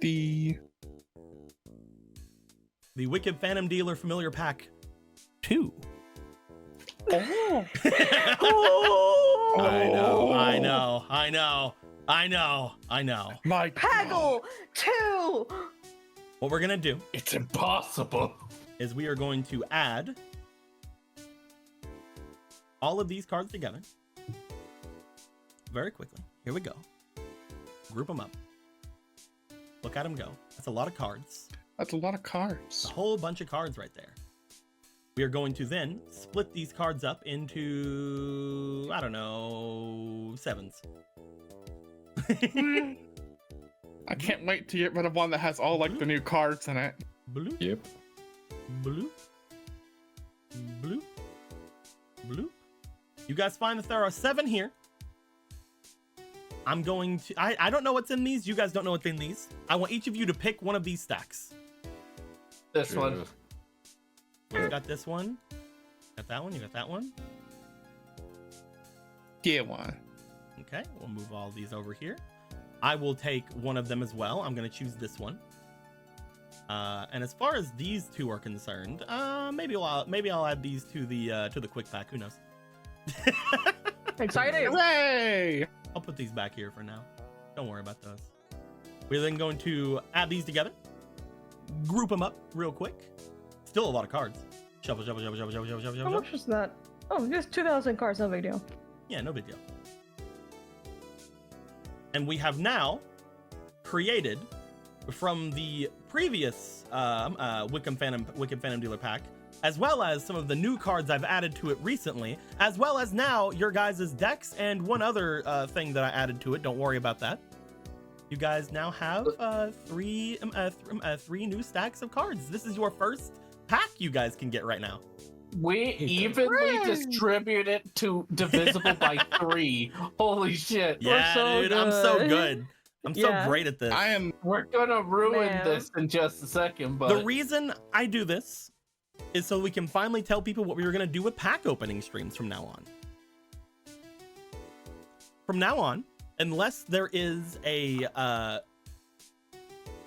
The Wicked Phantom Dealer Familiar Pack 2. Oh. I know. My Peggle 2. What we're gonna do It's impossible. is we are going to add all of these cards together very quickly. Here we go. Group them up. Look at them go. That's a lot of cards. That's a lot of cards. A whole bunch of cards right there. We are going to then split these cards up into, I don't know, sevens. I can't wait to get rid of one that has all like the new cards in it. Bloop, Yep. bloop, bloop, bloop. You guys find that there are 7 here. I'm going to, I don't know what's in these. You guys don't know what's in these. I want each of you to pick one of these stacks. This one. You got this one. Got that one. You got that one. Yeah, one. Okay, we'll move all these over here. I will take one of them as well. I'm going to choose this one. And as far as these two are concerned, maybe I'll add these to the quick pack. Who knows? Exciting. Hooray! I'll put these back here for now. Don't worry about those. We're then going to add these together, group them up real quick. Still a lot of cards. Shuffle. How much is that? Oh, just 2,000 cards. No big deal. Yeah, no big deal. And we have now created from the previous Wicked Phantom Dealer pack, as well as some of the new cards I've added to it recently, as well as now your guys' decks and one other thing that I added to it. Don't worry about that. You guys now have three new stacks of cards. This is your first pack you guys can get right now. We evenly distribute it to divisible by 3. Holy shit. Yeah, so dude, I'm so good. I'm so great at this. We're gonna ruin this in just a second, but the reason I do this is so we can finally tell people what we were gonna do with pack opening streams from now on. From now on, unless there is a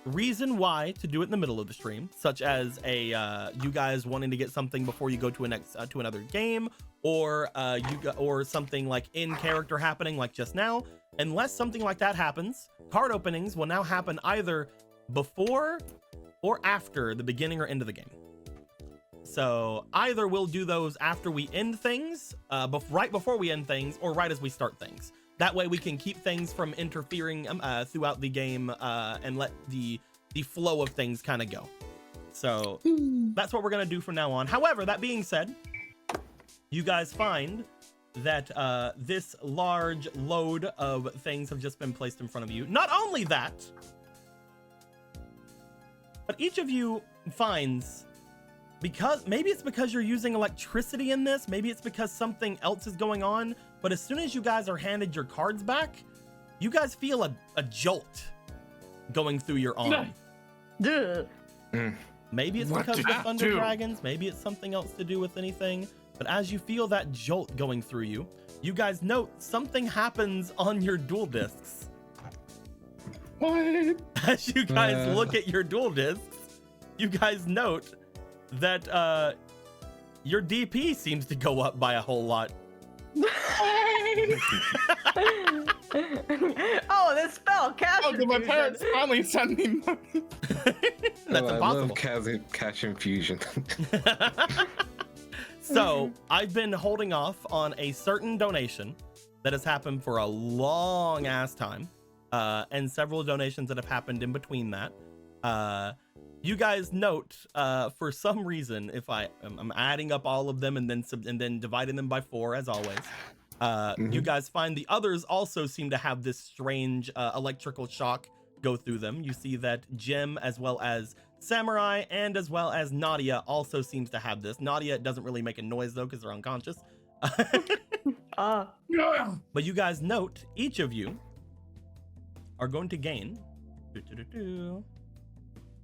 reason why to do it in the middle of the stream, such as you guys wanting to get something before you go to another game, or or something like in character happening like just now. Unless something like that happens, card openings will now happen either before or after the beginning or end of the game. So either we'll do those after we end things, right before we end things, or right as we start things. That way we can keep things from interfering throughout the game and let the flow of things kind of go. So that's what we're going to do from now on. However, that being said, you guys find that this large load of things have just been placed in front of you. Not only that, but each of you finds, because maybe it's because you're using electricity in this, maybe it's because something else is going on, but as soon as you guys are handed your cards back, you guys feel a jolt going through your arm. Dude. Maybe it's because of the Thunder Dragons, maybe it's something else to do with anything, but as you feel that jolt going through you, you guys note something happens on your duel discs. What? As you guys look at your duel discs, you guys note that your DP seems to go up by a whole lot. Oh, this spell, cash did my infusion. parents finally send me money? That's impossible. I love cash infusion. So I've been holding off on a certain donation that has happened for a long ass time, and several donations that have happened in between that. You guys note, for some reason, if I'm adding up all of them and then dividing them by 4 as always, you guys find the others also seem to have this strange electrical shock go through them. You see that Jim, as well as Samurai, and as well as Nadia also seems to have this. Nadia doesn't really make a noise though because they're unconscious. But you guys note, each of you are going to gain. Let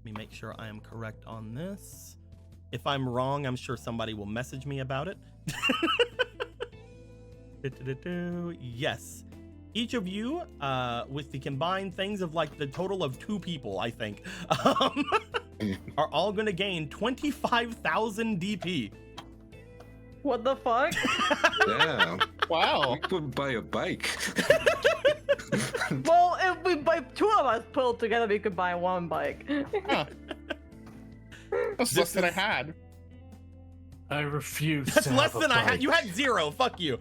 me make sure I am correct on this. If I'm wrong, I'm sure somebody will message me about it. Yes. Each of you, with the combined things of like the total of 2 people, I think, are all going to gain 25,000 DP. What the fuck? Yeah. Wow. We could buy a bike. Well, if we buy 2 of us pulled together, we could buy 1 bike. Huh. That's less than I had. I refuse. That's to less have than a I had. bike. You had 0. Fuck you.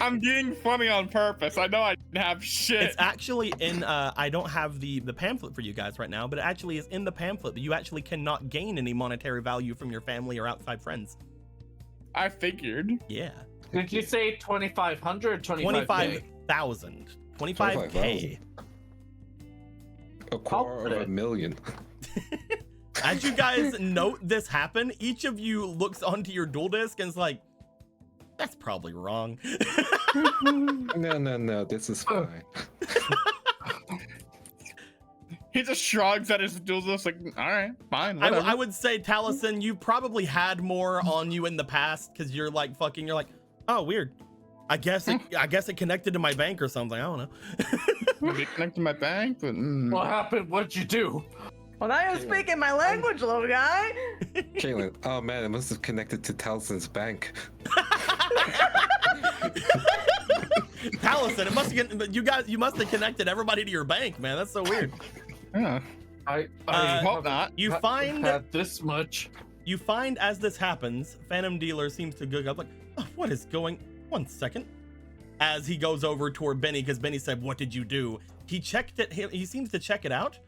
I'm being funny on purpose. I know I didn't have shit. It's actually in, I don't have the pamphlet for you guys right now, but it actually is in the pamphlet that you actually cannot gain any monetary value from your family or outside friends. I figured. Yeah. Did you say 2,500 or 25,000. 25K. A $250,000. As you guys note this happen, each of you looks onto your duel disc and is like, that's probably wrong. No, this is fine. He just shrugs at his duel disc like, all right, fine, whatever. I would say, Taliesin, you probably had more on you in the past because you're like, oh, weird. I guess it connected to my bank or something. I don't know. Did it connect to my bank? But, What happened? What'd you do? Well, now you're speaking my language, little guy. Caitlin, oh man, it must have connected to Talison's bank. Taliesin, it must have you must have connected everybody to your bank, man. That's so weird. Yeah. I hope not. You find had this much. You find as this happens, Phantom Dealer seems to go up like, oh, what is going? 1 second. As he goes over toward Benny, because Benny said, "What did you do?" He checked it. He seems to check it out.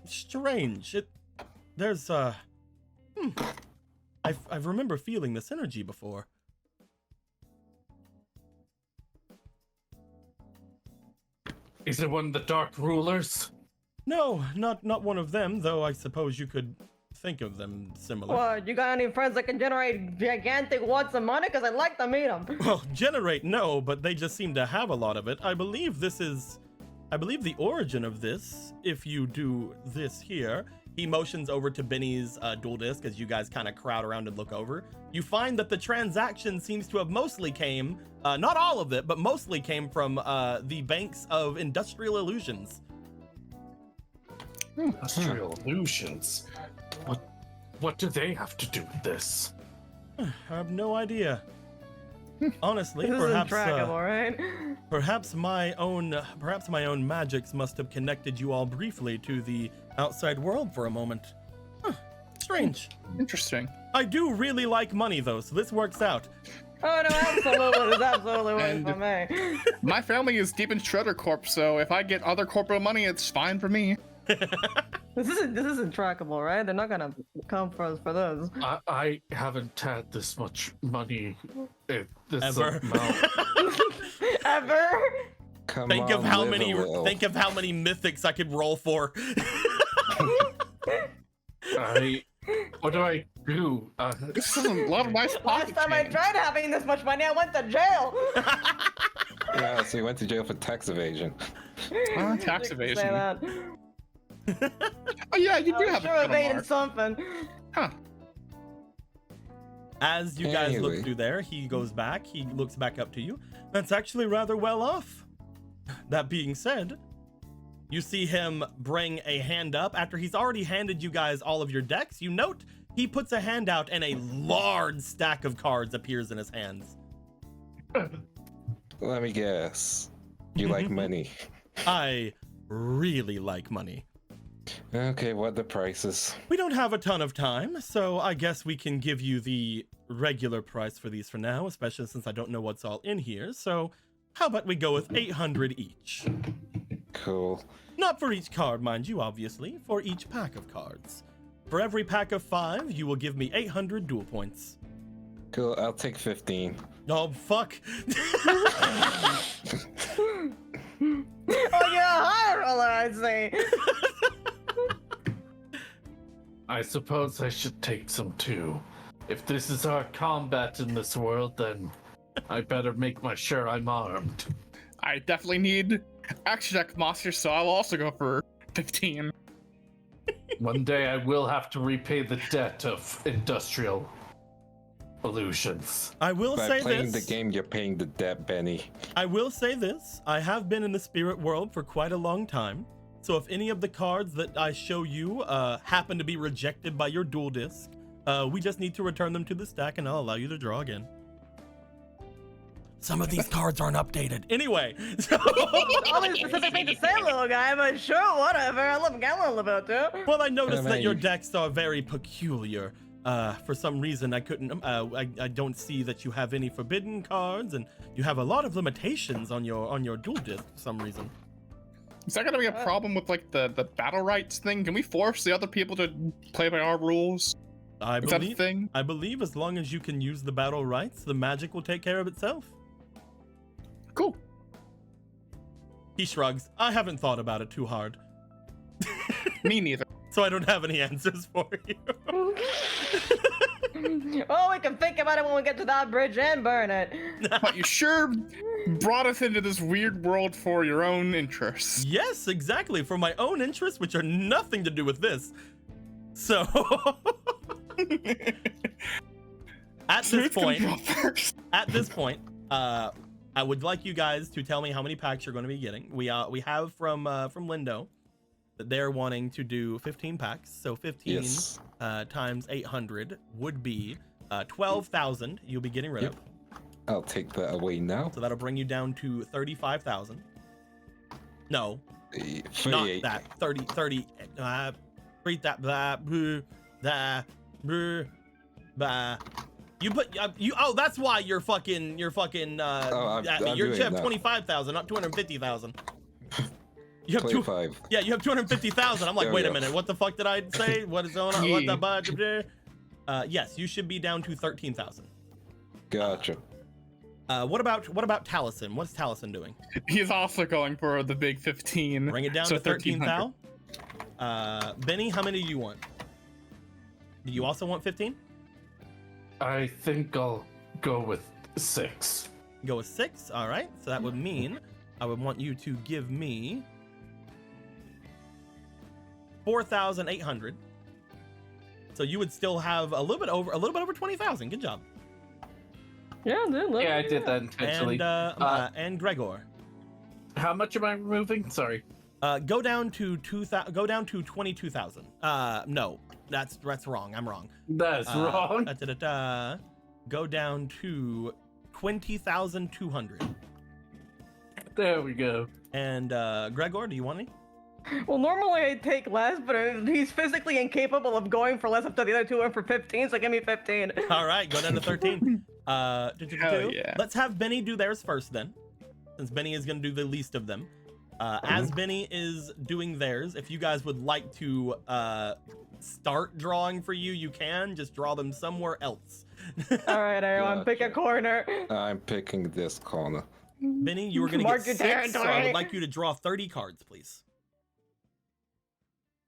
Strange. There's I remember feeling this energy before. Is it one of the Dark Rulers? No, not one of them, though I suppose you could think of them similar. What, you got any friends that can generate gigantic wads of money? Because I'd like to meet them. Well, generate, no, but they just seem to have a lot of it. I believe the origin of this, if you do this here, he motions over to Benny's dual disc as you guys kind of crowd around and look over. You find that the transaction seems to have mostly came, not all of it, but mostly came from the banks of Industrial Illusions. Industrial Illusions? What do they have to do with this? I have no idea. Honestly, This perhaps is trackable, right? perhaps my own magics must have connected you all briefly to the outside world for a moment. Strange. Interesting. I do really like money though, so this works out. Oh no, absolutely, this absolutely works for me. My family is deep in Shredder Corp, so if I get other corporate money, it's fine for me. This isn't trackable, right? They're not gonna come for us for this. I haven't had this much money. This Ever. amount. Ever? Come Think of on, how live a many little. mythics I could roll for. What do I do? This is a lot of nice pocket Last time I change. tried having this much money, I went to jail. Yeah, so you went to jail for tax evasion. Tax You can say evasion. that. Oh yeah, you do I'm have sure a good evaded mark. something. Huh. As you guys look Anyway. through there, he goes back, he looks back up to you. That's actually rather well off. That being said, you see him bring a hand up after he's already handed you guys all of your decks. You note he puts a hand out and a large stack of cards appears in his hands. Let me guess. You like money. I really like money. Okay, what are the prices? We don't have a ton of time, so I guess we can give you the regular price for these for now, especially since I don't know what's all in here. So how about we go with 800 each? Cool. Not for each card, mind you, obviously, for each pack of cards. For every pack of 5, you will give me 800 duel points. Cool, I'll take 15. Oh, fuck. Oh, you're a high roller, I'd say. I suppose I should take some too. If this is our combat in this world, then I better make sure I'm armed. I definitely need action deck monsters, so I'll also go for 15. One day I will have to repay the debt of Industrial Illusions. I will By say playing this. the game, you're paying the debt, Benny. I will say this. I have been in the spirit world for quite a long time. So if any of the cards that I show you happen to be rejected by your dual disc, we just need to return them to the stack and I'll allow you to draw again. Some of these cards aren't updated. Anyway, so... Only specifically to say, little guy, but sure, whatever. I love gambling a little bit too. Well, I noticed that your Amazing. decks are very peculiar. For some reason, I couldn't. I don't see that you have any forbidden cards, and you have a lot of limitations on your dual disc for some reason. Is that gonna be a problem with like the battle rights thing? Can we force the other people to play by our rules? I Is that a believe. thing? I believe as long as you can use the battle rights, the magic will take care of itself. Cool. He shrugs. I haven't thought about it too hard, Me neither. so I don't have any answers for you. Oh, we can think about it when we get to that bridge and burn it. But you sure brought us into this weird world for your own interests. Yes, exactly. For my own interests, which are nothing to do with this. So, at this point, I would like you guys to tell me how many packs you're going to be getting. We have from Lindo that they're wanting to do 15 packs. So 15 Yes. times 800 would be 12,000 you'll be getting rid Yep. of. I'll take that away now. So that'll bring you down to 35,000. No, not 38. that. 30 read that blah, blah, blah, blah, blah. You put oh, that's why you're fucking I'm at me. doing You have that. 25,000, not 250,000. You have 25. Yeah, you have 250,000. I'm like, There wait we a go. minute, what the fuck did I say? What is going on? What the budget? Yes, you should be down to 13,000. Gotcha. What about Taliesin? What's Taliesin doing? He's also going for the big 15. Bring it down so to 13,000. 1,300. Benny, how many do you want? Do you also want 15? I think I'll go with 6. Go with 6. All right. So that would mean I would want you to give me 4,800. So you would still have a little bit over 20,000. Good job. Yeah, dude. Yeah, I did that intentionally. And Gregor. How much am I removing? Sorry. Go down to 22,000. No, that's wrong. I'm wrong. That's wrong. Go down to 20,200. There we go. And Gregor, do you want any? Well, normally I take less, but he's physically incapable of going for less after the other two went for 15, so give me 15. All right, go down to 13. Hell yeah. Let's have Benny do theirs first then, since Benny is going to do the least of them. As Benny is doing theirs, if you guys would like to start drawing for you, you can. Just draw them somewhere else. All right, everyone, pick a corner. I'm picking this corner. Benny, you were going to Mark get your 6, so I territory. would like you to draw 30 cards, please.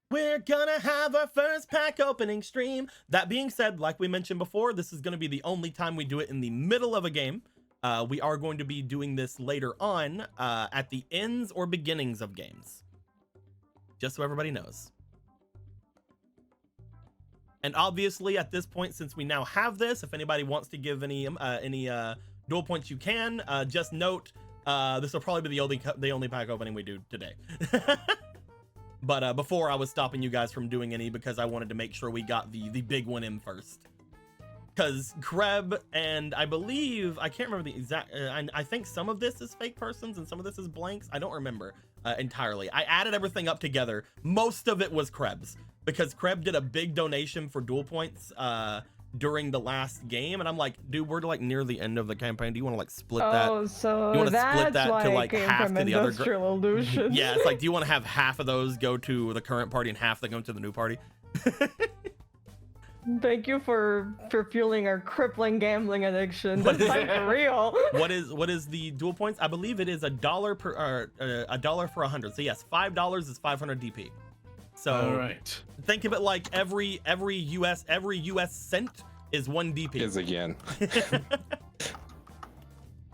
We're gonna have our first pack opening stream. That being said, like we mentioned before, this is gonna be the only time we do it in the middle of a game. We are going to be doing this later on at the ends or beginnings of games. Just so everybody knows. And obviously at this point, since we now have this, if anybody wants to give any duel points, you can. Just note, this will probably be the only pack opening we do today. But before I was stopping you guys from doing any because I wanted to make sure we got the big one in first. Because Kreb and I believe, I can't remember the exact, I think some of this is fake persons and some of this is blanks. I don't remember entirely. I added everything up together. Most of it was Kreb's because Kreb did a big donation for duel points during the last game. And I'm like, dude, we're like near the end of the campaign. Do you want to like split that? Oh, so you want to that's split that why to it like came half from to the other? Industrial Illusions. Yeah, it's like, do you want to have half of those go to the current party and half that go to the new party? Thank you for fueling our crippling gambling addiction. This time for real. What is the duel points? I believe it is $1 per $1 for 100. So yes, $5 is 500 DP. So all right. Think of it like every US cent is 1 DP. Is again.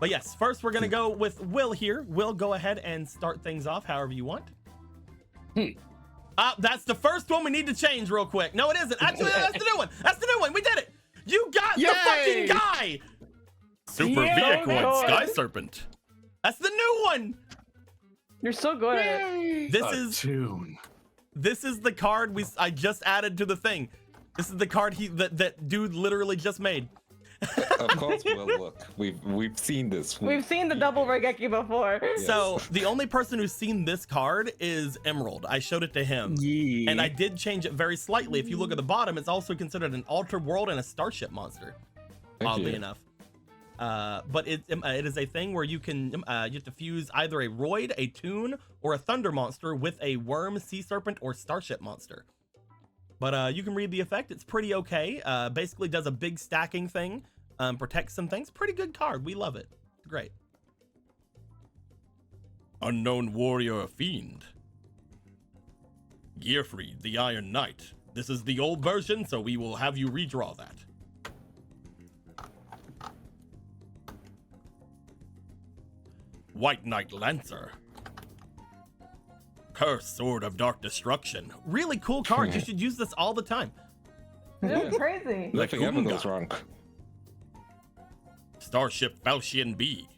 But yes, first we're gonna go with Will here. Will, go ahead and start things off however you want. That's the first one we need to change real quick. No, it isn't. Actually, that's the new one. That's the new one. We did it. You got the fucking guy. Super Vehicle and Sky Serpent. That's the new one. You're so good at it. This is the card I just added to the thing. This is the card that dude literally just made. Of course, Will. Look, we've seen this. We've seen the double Regeki before. Yes. So the only person who's seen this card is Emerald. I showed it to him, and I did change it very slightly. If you look at the bottom, it's also considered an altered world and a starship monster. Oddly enough, but it is a thing where you can you have to fuse either a Roid, a Toon, or a Thunder monster with a Worm, Sea Serpent, or Starship monster. But you can read the effect. It's pretty okay. Basically does a big stacking thing. Protects some things. Pretty good card. We love it. It's great. Unknown Warrior Fiend. Gearfried, the Iron Knight. This is the old version, so we will have you redraw that. White Knight Lancer. Cursed Sword of Dark Destruction. Really cool card. You should use this all the time. That's crazy. Nothing ever goes wrong. Starship Falchion B.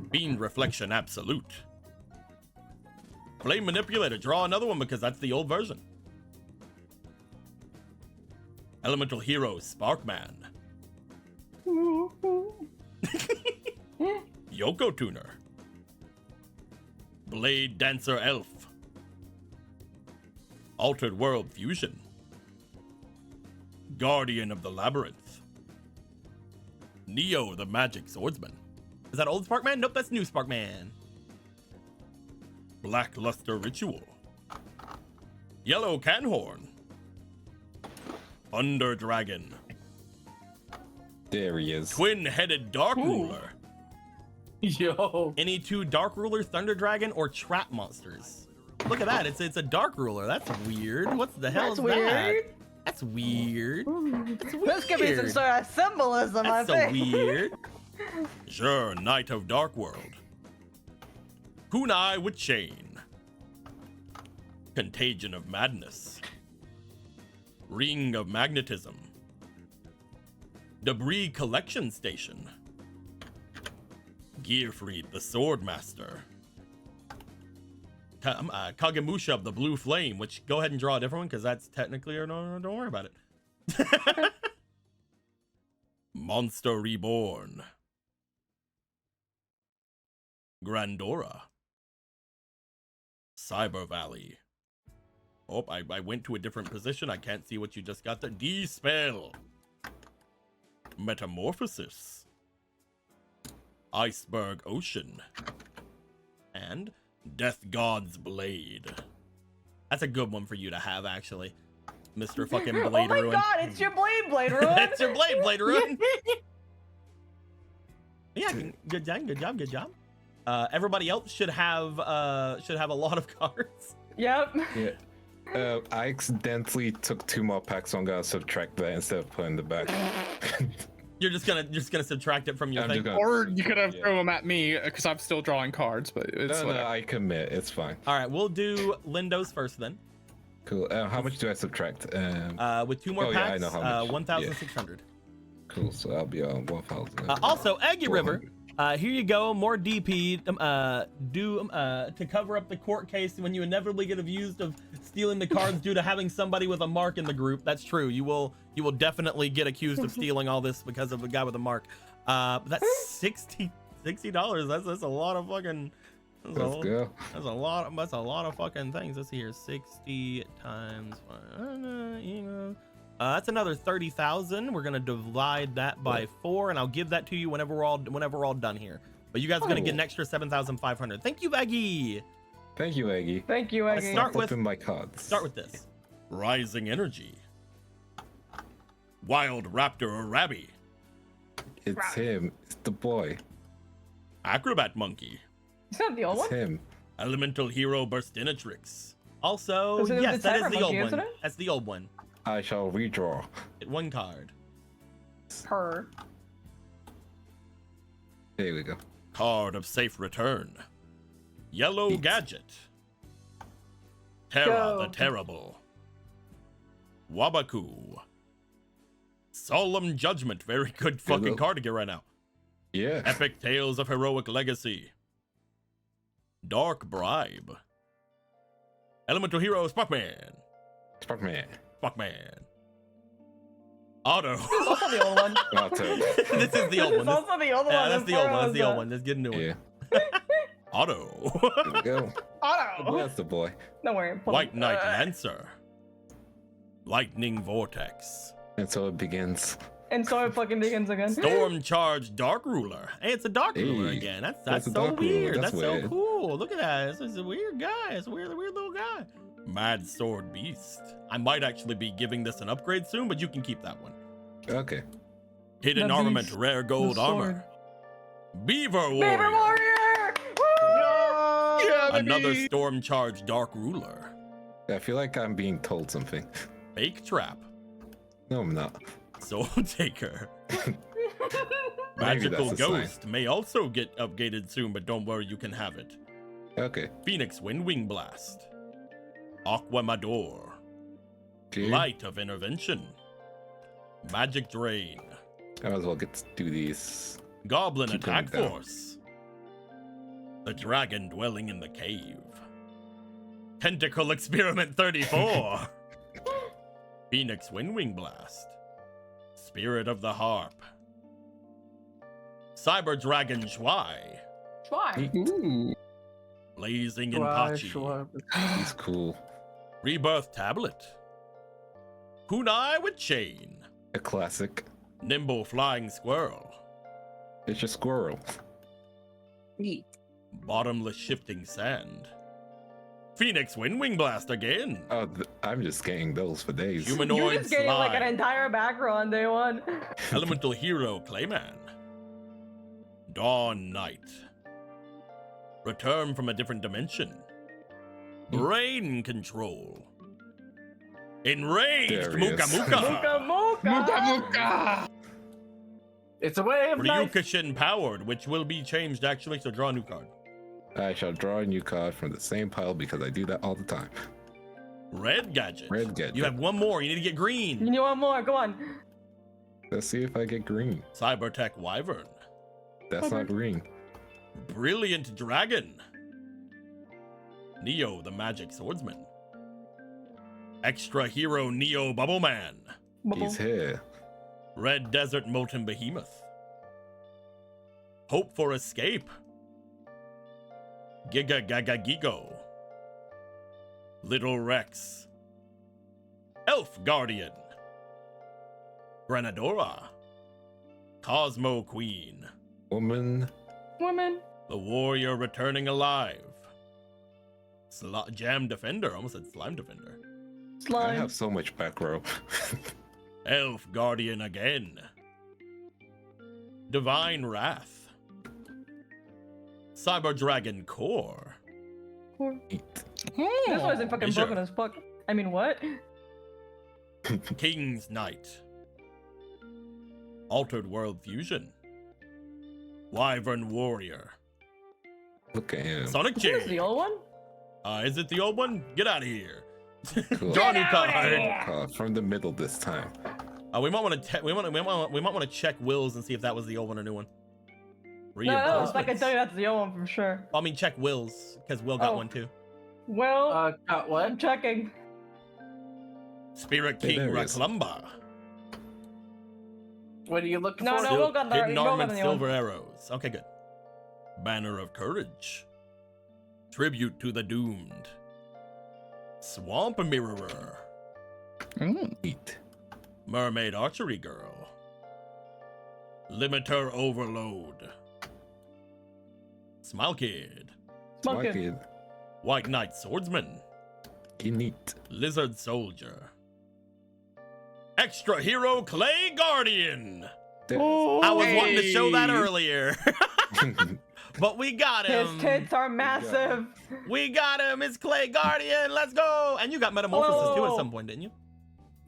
Beam Reflection Absolute. Flame Manipulator. Draw another one because that's the old version. Elemental Hero Sparkman. Yoko Tuner. Blade Dancer Elf. Altered World Fusion. Guardian of the Labyrinth. Neo the Magic Swordsman. Is that old Sparkman? Nope, that's new Sparkman. Blackluster Ritual. Yellow Canhorn. Thunder Dragon. There he is. Twin-headed Dark Ruler. Yo. Any 2 Dark Ruler, Thunder Dragon, or Trap monsters. Look at that. It's a Dark Ruler. That's weird. What the hell is weird. that? That's weird. That's weird. This could be some sort of symbolism, That's I so think. weird. Sure, Knight of Dark World. Kunai with Chain. Contagion of Madness. Ring of Magnetism. Debris Collection Station. Gearfried the Swordmaster. Kagemusha of the Blue Flame, which go ahead and draw a different one because that's technically, or no, don't worry about it. Monster Reborn. Grandora. Cyber Valley. Oh, I went to a different position. I can't see what you just got there. Dispel. Metamorphosis. Iceberg Ocean. And Death God's Blade. That's a good one for you to have, actually. Mr. fucking Blade Ruin. Oh my god, it's your Blade Ruin! It's your Blade Ruin! Yeah, good job. Everybody else should have a lot of cards. Yep. Yeah. I accidentally took 2 more packs, so I'm gonna subtract that instead of putting it back. You're just gonna subtract it from your thing. Or you could have thrown them at me because I'm still drawing cards, but it's No, I commit. It's fine. All right, we'll do Lindo's first then. Cool. How much do I subtract? With 2 more oh, yeah, I packs, know how much. 1,600. Cool. So I'll be on 1,000. Also, Aggie River. Here you go, more DP to cover up the court case when you inevitably get accused of stealing the cards due to having somebody with a mark in the group. That's true. You will definitely get accused of stealing all this because of a guy with a mark. That's $60. That's a lot of fucking. Let's go. That's a lot of fucking things. Let's see here. 60 times 5. That's another 30,000. We're gonna divide that by 4, and I'll give that to you whenever we're all done here. But you guys are gonna get an extra 7,500. Thank you, Aggie. Thank you, Aggie. Thank you, Aggie. Start with my cards. Start with this. Rising Energy. Wild Raptor or Rabby. It's him. It's the boy. Acrobat Monkey. Is that the old It's one? him. Elemental Hero Burstinatrix. Also, Is it yes, the that Cyber is the old Monkey, one. isn't it? That's the old one. I shall redraw. Get 1 card. Her. There we go. Card of Safe Return. Yellow Eat. Gadget. Terra Go. the Terrible. Wabaku. Solemn Judgment. Very good fucking Hello. card to get right now. Yeah. Epic Tales of Heroic Legacy. Dark Bribe. Elemental Hero Sparkman. Sparkman. Sparkman. Auto. It's also the old one. This is the old It's one. also the old one. That's the old one. That's the old one. Let's get a new one. Yeah. Auto. There we go. Auto. That's the boy. Don't worry. White Knight Lancer. Lightning Vortex. And so it begins. And so it fucking begins again. Storm Charge Dark Ruler. Hey, it's a Dark Ruler Hey, again. That's that's a so Dark Ruler. weird. That's That's so weird. cool. Look at that. This is a weird guy. It's a weird little guy. Mad Sword Beast. I might actually be giving this an upgrade soon, but you can keep that one. Okay. Hidden The Armament, beast. Rare Gold The Armor. Beaver Warrior. Baby Warrior! Woo! Yeah, Another baby. Storm Charge Dark Ruler. I feel like I'm being told something. Fake Trap. No, I'm not. Soul Taker. Maybe Magical that's a sign. Ghost may also get upgraded soon, but don't worry, you can have it. Okay. Phoenix Wind Wing Blast. Aquamador. Okay. Light of Intervention. Magic Drain. I might as well get to do these. Goblin Keep Attack going down. Force. The Dragon Dwelling in the Cave. Tentacle Experiment 34. Phoenix Wind Wing Blast. Spirit of the Harp. Cyber Dragon Shuai. Why? Ooh. Blazing Inpachi. He's cool. Rebirth Tablet. Kunai with Chain. A classic. Nimble Flying Squirrel. It's a squirrel. Bottomless Shifting Sand. Phoenix Wind Wing Blast again. Oh, I'm just getting those for days. You're Humanoid just getting like an Slime. entire back row on day one. Elemental Hero Clayman. Dawn Knight. Return from a different dimension. Brain Control. Enraged There he Muka is. Muka. Muka! It's a way of life. Ryukushin powered, which will be changed actually, so draw a new card. I shall draw a new card from the same pile because I do that all the time. Red Gadget. Red Gadget. You have one more. You need to get You green. need one more. Go on. Let's see if I get green. Cybertech Wyvern. That's not green. Brilliant Dragon. Neo the Magic Swordsman. Extra Hero Neo Bubble Man. He's here. Red Desert Molten Behemoth. Hope for Escape. Giga Gaga Gigo. Little Rex. Elf Guardian. Granadora. Cosmo Queen. Woman. The Warrior Returning Alive. Jam Defender. Almost said Slime Defender. I Slime. have so much back row. Elf Guardian again. Divine Wrath. Cyber Dragon Core. Eat. This wasn't fucking Sure. broken as fuck. I mean, what? King's Knight. Altered World Fusion. Wyvern Warrior. Look at him. Sonic Is this the J. old one? Is it the old one? Get out of here. Cool. Draw a new Get outta card. here. From the middle this time. We might want to we might want to check Will's and see if that was the old one or new one. No, I can Reinforcements. tell you that's the old one for sure. I mean, check Will's because Will got Oh. one too. Well, Got I'm what? checking. Spirit Hey, King there he is. Raklumba. What are you looking No, for? no, Will got the Hidden Will got Armored the new one. Silver Arrows. Okay, good. Banner of Courage. Tribute to the Doomed. Swamp Mirrorer. Eat. Mermaid Archery Girl. Limiter Overload. Smile Kid. Smoke it. Kid. White Knight Swordsman. Neat. Lizard Soldier. Extra Hero Clay Guardian. I was wanting to show that earlier. But we got His him. tits are massive. We got him. It's Clay Guardian. Let's go. And you got Metamorphosis too at Whoa. some point, didn't you?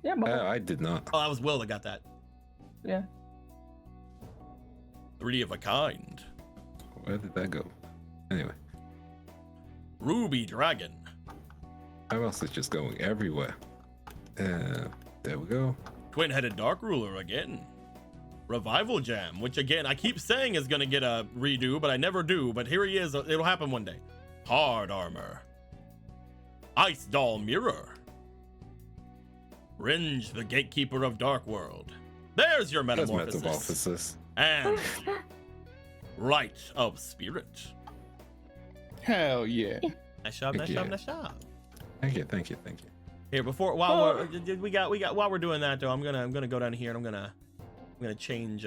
Yeah, but I did not. Oh, that was Will that got that. yeah. 3 of a kind. Where did that go? Anyway, Ruby Dragon. my mouse is just going everywhere. There we go. Twin-headed Dark Ruler again. Revival Jam, which again, I keep saying is gonna get a redo, but I never do. But here he is. It'll happen one day. Hard Armor. Ice Doll Mirror. Ringe, the Gatekeeper of Dark World. There's your There's Metamorphosis. metamorphosis. And Light of Spirit. Hell yeah. Nice job, nice Thank job, you. nice job. Thank you, thank you, thank you. Here, while we're doing that though, I'm gonna go down here and I'm gonna change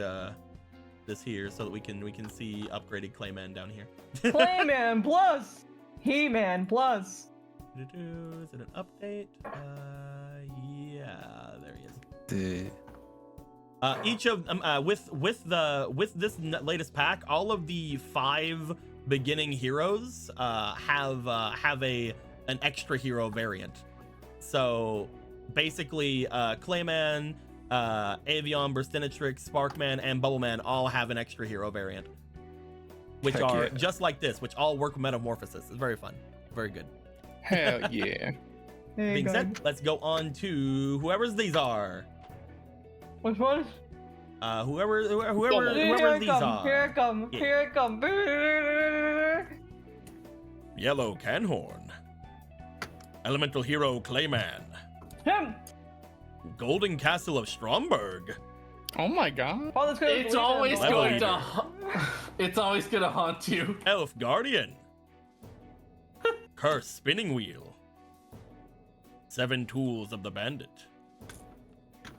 this here so that we can see upgraded Clayman down here. Clayman Plus. He-Man Plus. Is it an update? Yeah, there he is. Each of with this latest pack, all of the 5 beginning heroes have an extra hero variant. So basically, Clayman, Avion, Burstinatrix, Sparkman, and Bubbleman all have an extra hero variant, which Heck are yeah. just like this, which all work with Metamorphosis. It's very fun, very good. Hell yeah. There you Being go. said, let's go on to whoever's these are. Which one? Whoever Here these it come. are. Here it come. Yeah. Here it come. Yellow Canhorn. Elemental Hero Clayman. Him. Golden Castle of Stromberg. Oh my god. Oh, that's good. It's always Level going leader. to. It's always gonna haunt you. Elf Guardian. Curse Spinning Wheel. 7 Tools of the Bandit.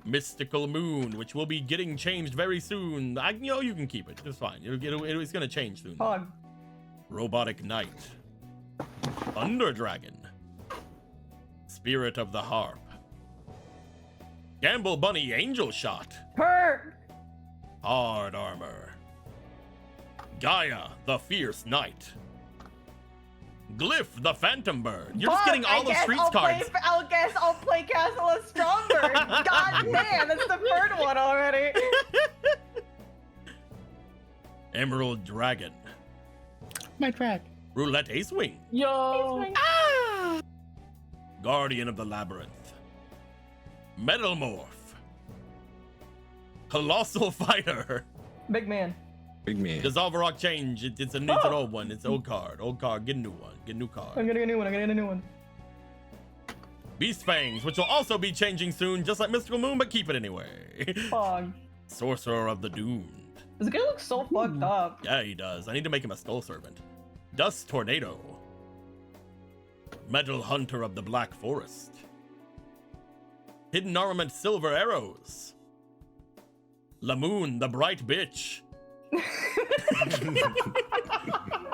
Mystical Moon, which will be getting changed very soon. You can keep it. It's fine. It's gonna change soon. Hog. Robotic Knight. Thunder Dragon. Spirit of the Harp. Gamble Bunny Angel Shot. Hurt. Hard Armor. Gaia, the Fierce Knight. Glyph the Phantom Bird. You're just getting all of Streets cards. I'll play Castle of Stromberg. God damn, that's the third one already. Emerald Dragon. My drag. Roulette Ace Wing. Yo. Guardian of the Labyrinth. Metal Morph. Colossal Fighter. Big man. Big man. Dissolve Rock Change. It's an old one. It's an old card. Old card. Get a new one. Get a new card. I'm getting a new one. Beast Fangs, which will also be changing soon, just like Mystical Moon, but keep it anyway. Fog. Sorcerer of the Doomed. This guy looks so fucked up. Yeah, he does. I need to make him a Skull Servant. Dust Tornado. Metal Hunter of the Black Forest. Hidden Armament Silver Arrows. Lamoon the Bright Bitch.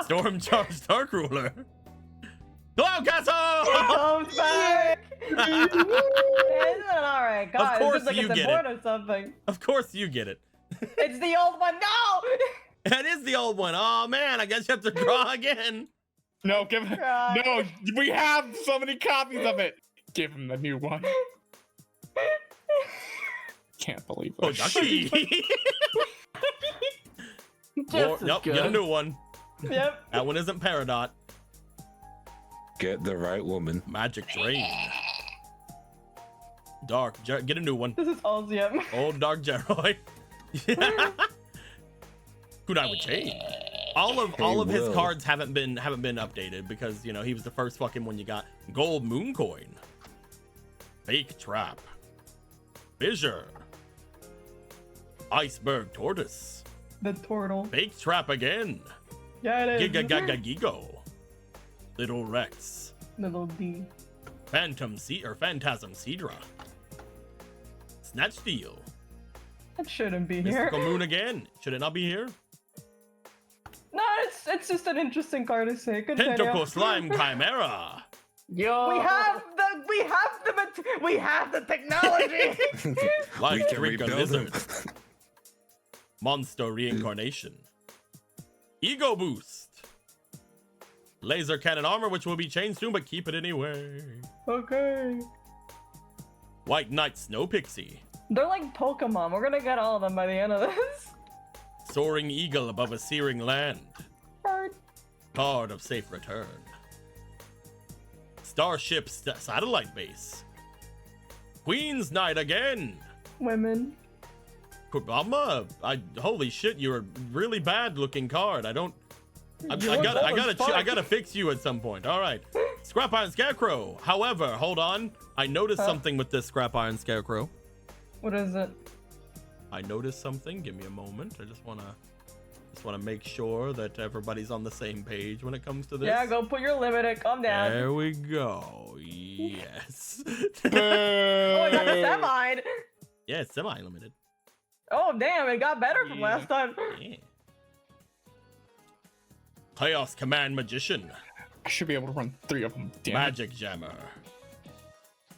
Storm Charged Dark Ruler. Cloud Castle! Comes back! Isn't it alright? God, Of course it's like you it's get important or something. Of course you get it. It's the old one. No! That is the old one. Oh man, I guess you have to draw again. No, give him. Right. No, we have so many copies of it. Give him the new one. Can't believe Oh, it. Ducky. Nope, get a new one. Yep. That one isn't Peridot. Get the right woman. Magic Drain. Get a new one. This is Alzium. Old Dark Jeroid. Kunai would change. All of his will. cards haven't been updated because you know he was the first fucking one you got. Gold Moon Coin. Fake Trap. Fissure. Iceberg Tortoise. The turtle. Fake Trap again. Yeah, it is. Giga. Little Rex. Little D. Phantasm Cedra. Snatch Steel. That shouldn't be here. Mystical Moon again. Should it not be here? No, it's just an interesting card to say. Continue. Tentacle Slime Chimera. Yo. We have the technology. Life We can Drinker rebuild him. Lizard. Monster Reincarnation. Ego Boost. Laser Cannon Armor, which will be changed soon, but keep it anyway. Okay. White Knight Snow Pixie. They're like Pokemon. We're gonna get all of them by the end of this. Soaring Eagle above a searing land. Bird. Card of Safe Return. Starship Satellite Base. Queen's Knight again. Women. Holy shit, you're a really bad looking card. I gotta fix you at some point. All right. Scrap Iron Scarecrow. However, hold on. I noticed something with this Scrap Iron Scarecrow. What is it? I noticed something. Give me a moment. I just wanna make sure that everybody's on the same page when it comes to this. Yeah, go put your limit. Calm down. There we go. Yes. Oh, I got semi-ed. Yeah, it's semi-limited. Oh, damn, it got better from last time. Yeah. Chaos Command Magician. I should be able to run 3 of them. Damn it. Magic Jammer.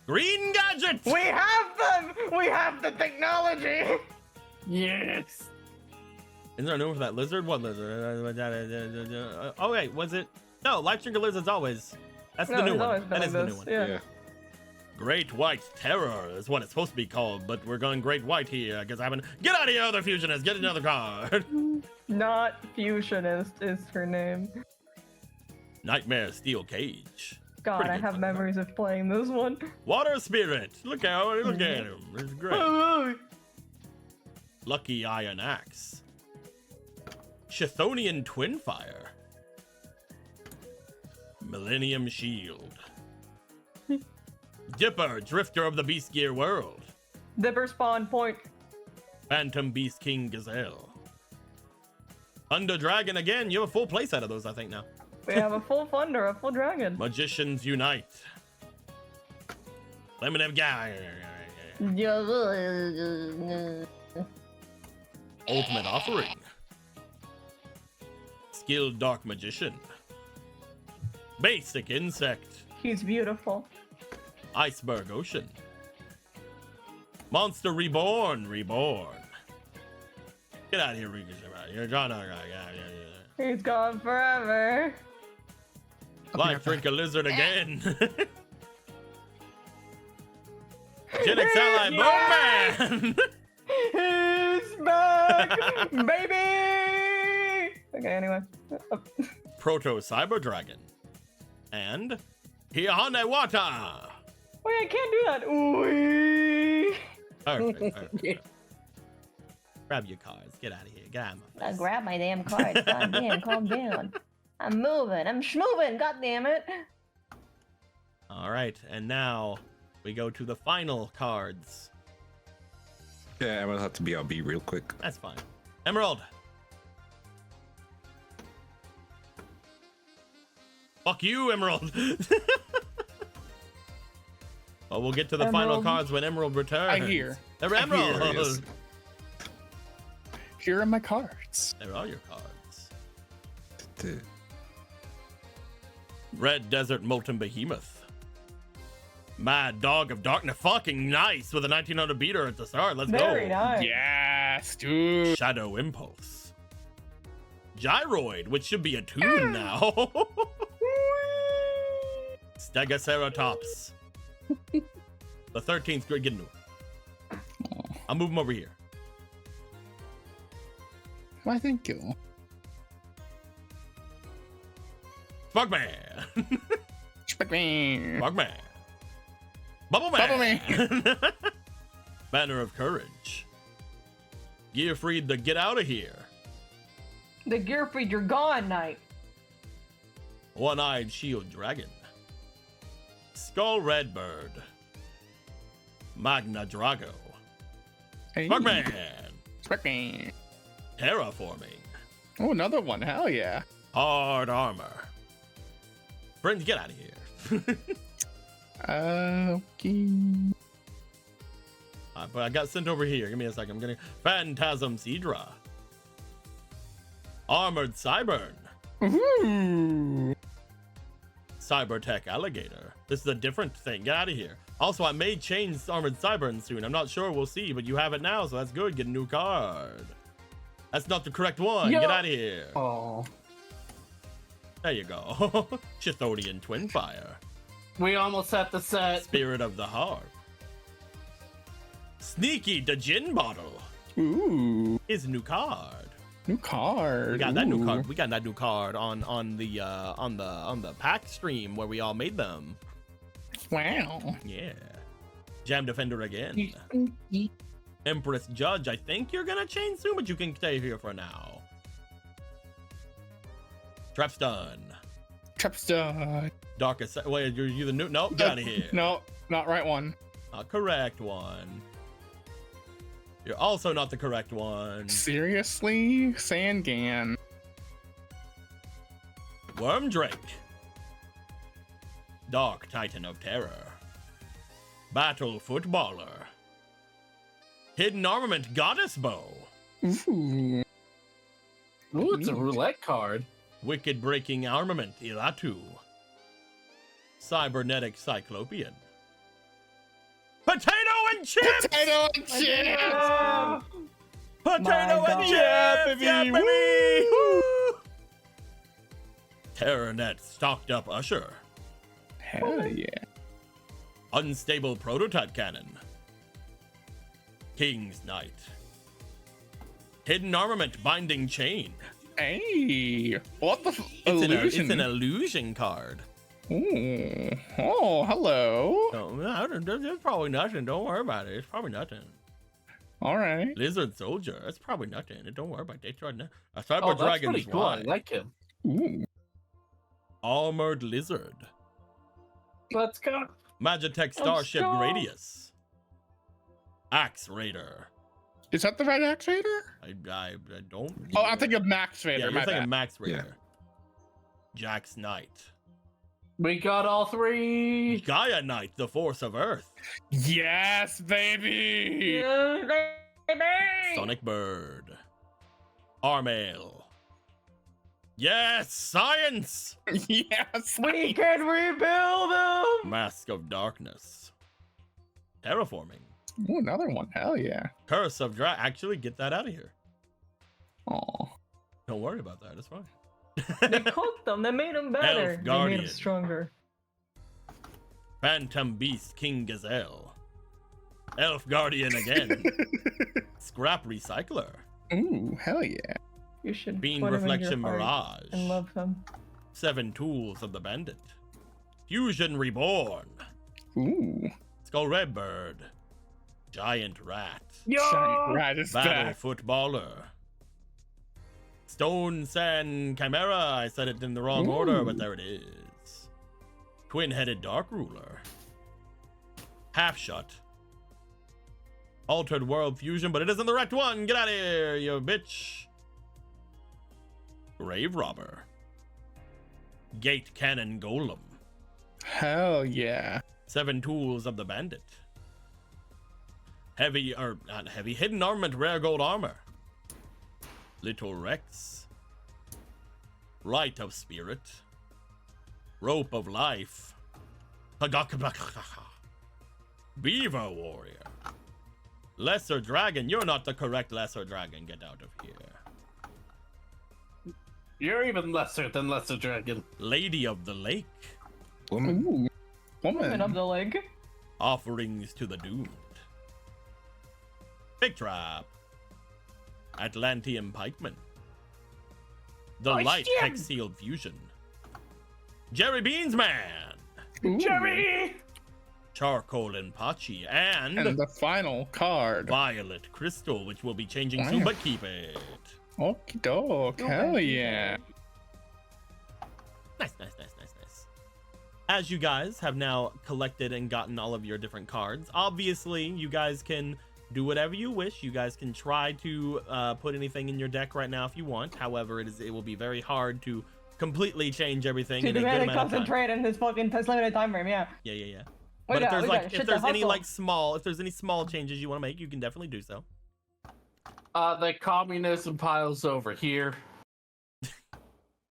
Green Gadget! We have them! We have the technology! Yes. Is there a new one for that lizard? What lizard? Oh wait, was it? No, Life Drinker Lizard's always. That's the new one. That is the new one. Yeah. Great White Terror is what it's supposed to be called, but we're going Great White here because I haven't. Get out of here, other fusionists! Get another card. Not Fusionist is her name. Nightmare Steel Cage. God, Pretty I good have fucking memories of playing this one. Water Spirit. Look at him. It's great. Lucky Iron Axe. Chthonian Twinfire. Millennium Shield. Dipper, Drifter of the Beast Gear World. Dipper spawn point. Phantom Beast King Gazelle. Under Dragon again. You have a full playset of those, I think, now. We have a full Thunder, a full Dragon. Magicians Unite. Limited Guy. Ultimate Offering. Skilled Dark Magician. Basic Insect. He's beautiful. Iceberg Ocean. Monster Reborn. Get out of here, Riga. You're gone. He's gone forever. Life drink a lizard again. Genix ally Boom Man. He's back, baby. Okay, anyway. Proto Cyber Dragon. And Hihane Wata. Wait, I can't do that. Ooh. Perfect. Grab your cards. Get out of here. Get out of my I face. grab my damn cards. God damn, calm down. I'm moving. I'm schmoving. God damn it. All right, and now we go to the final cards. Yeah, I'm gonna have to be real quick. That's fine. Emerald. Fuck you, Emerald. Well, we'll get to the final Emerald. cards when Emerald returns. I hear. They're Emerald. I hear, yes. Here are my cards. They're all your cards. Dude. Red Desert Molten Behemoth. Mad Dog of Darkness. Fucking nice with a 1900 beater at the start. Let's Very go. nice. Yes, dude. Shadow Impulse. Gyroid, which should be a tune now. Stegoceratops. The 13th grade Gnu. I'll move him over here. Why, thank you. Spugman. Spugman. Spugman. Bubble Man. Banner of Courage. Gearfried the Get Out of Here. The Gearfried, you're gone night. One-Eyed Shield Dragon. Skull Redbird. Magna Drago. Hey. Spugman. Spugman. Terraforming. Oh, another one. Hell yeah. Hard Armor. Friends, get out of here. Okay. But I got sent over here. Give me a second. I'm gonna Phantasm Cedra. Armored Cyburn. Ooh. Cybertech Alligator. This is a different thing. Get out of here. Also, I may change Armored Cyburn soon. I'm not sure. We'll see. But you have it now, so that's good. Get a new card. That's not the correct one. Yo. Get out of here. Oh, There you go. Chthonian Twinfire. we almost had the set. Spirit of the Harp. Sneaky the Gin Bottle. Ooh. Is a new card. New card. We got that new Ooh. card. We got that new card on the pack stream where we all made them. Wow. Yeah. Jam Defender again. Empress Judge. I think you're gonna change soon, but you can stay here for now. Trapstun. Trapstun. Darkest. Wait, you the new? Nope. Get out of here. No, not right one. Not correct one. You're also not the correct one. Seriously? Sangan. Wormdrake. Dark Titan of Terror. Battle Footballer. Hidden Armament Goddess Bow. Ooh. Ooh, it's a roulette card. Wicked Breaking Armament Ilatu. Cybernetic Cyclopean. Potato and chips! Potato and chips! Potato My and God. chips! Yeah, baby. Yeah, baby! Woo! Terranet Stocked Up Usher. Hell yeah. Unstable Prototype Cannon. King's Knight. Hidden Armament Binding Chain. Hey. What the It's illusion? an illusion card. Ooh. Oh, hello. There's probably nothing. Don't worry about it. It's probably nothing. All right. Lizard Soldier. That's probably nothing. Don't worry about it. A Cyber Oh, that's Dragon's pretty cool. I Ride. like him. Ooh. Armored Lizard. Let's go. Magitech Starship go. Gradius. Axe Raider. Is that the right Axe Raider? I don't. Oh, I'm thinking of Max Yeah, Raider. you're my thinking bad. Max Raider. Jax Knight. We got all three. Gaia Knight, the Force of Earth. Yes, baby. Yeah, baby. Sonic Bird. Armail. Yes, science! Yes. We can rebuild them. Mask of Darkness. Terraforming. Ooh, another one. Hell yeah. Curse of Actually, get that out of here. Oh. Don't worry about that. It's fine. They cooked them. They made them better. They made Guardian. them stronger. Phantom Beast King Gazelle. Elf Guardian again. Scrap Recycler. Ooh, hell yeah. You should Beam put him in your Reflection heart Mirage. and love him. 7 Tools of the Bandit. Fusion Reborn. Ooh. Skull Redbird. Giant Rat. Giant rat is Battle back. Footballer. Stone Sand Chimera. I said it in the wrong order, but there it is. Twin-Headed Dark Ruler. Half Shut. Altered World Fusion, but it isn't the right one. Get out of here, you bitch. Grave Robber. Gate Cannon Golem. Hell yeah. 7 Tools of the Bandit. Heavy, or not heavy, Hidden Armament Rare Gold Armor. Little Rex. Light of Spirit. Rope of Life. Beaver Warrior. Lesser Dragon. You're not the correct Lesser Dragon. Get out of here. You're even lesser than Lesser Dragon. Lady of the Lake. Woman. Ooh. Woman of Woman. the leg. Offerings to the Doomed. Big Trap. Atlantean Pikeman. The Light Hex Sealed Fusion. Jerry Beans Man. Ooh. Jerry! Charcoal and Pachi. And And the final card. Violet Crystal, which will be changing soon, Wow. but keep it. Okie doke. Hell yeah. Nice. As you guys have now collected and gotten all of your different cards, obviously you guys can do whatever you wish. You guys can try to put anything in your deck right now if you want. However, it will be very hard to completely change everything To in a good demand and amount of time. concentrate in this fucking limited time frame, yeah. Yeah. We But got- we got if shit to there's any hustle. like small, if there's any small changes you want to make, you can definitely do so. The communism pile's over here.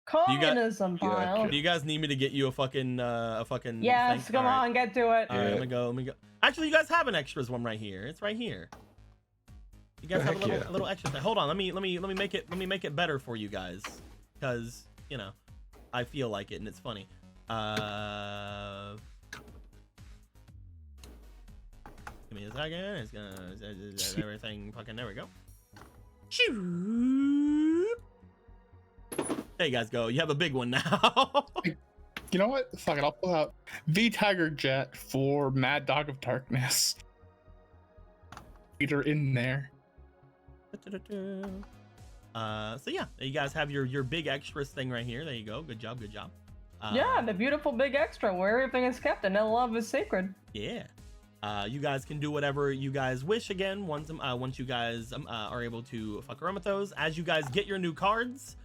Communism pile. Do you guys need me to get you a fucking Yes, thing? come All right. on, get to it. All right, let me go. Actually, you guys have an extras one right here. It's right here. You guys have Heck a little extra thing. Hold on, let me make it better for you guys, because you know, I feel like it and it's funny. Give me a second. It's gonna everything fucking. There we go. Shoot. There you guys go. You have a big one now. You know what? Fuck it. I'll pull out the Tiger Jet for Mad Dog of Darkness. Either in there. So yeah, you guys have your big extras thing right here. There you go. Good job. Yeah, the beautiful big extra where everything is kept and then love is sacred. Yeah. You guys can do whatever you guys wish again once you guys are able to fuck around with those. As you guys get your new cards,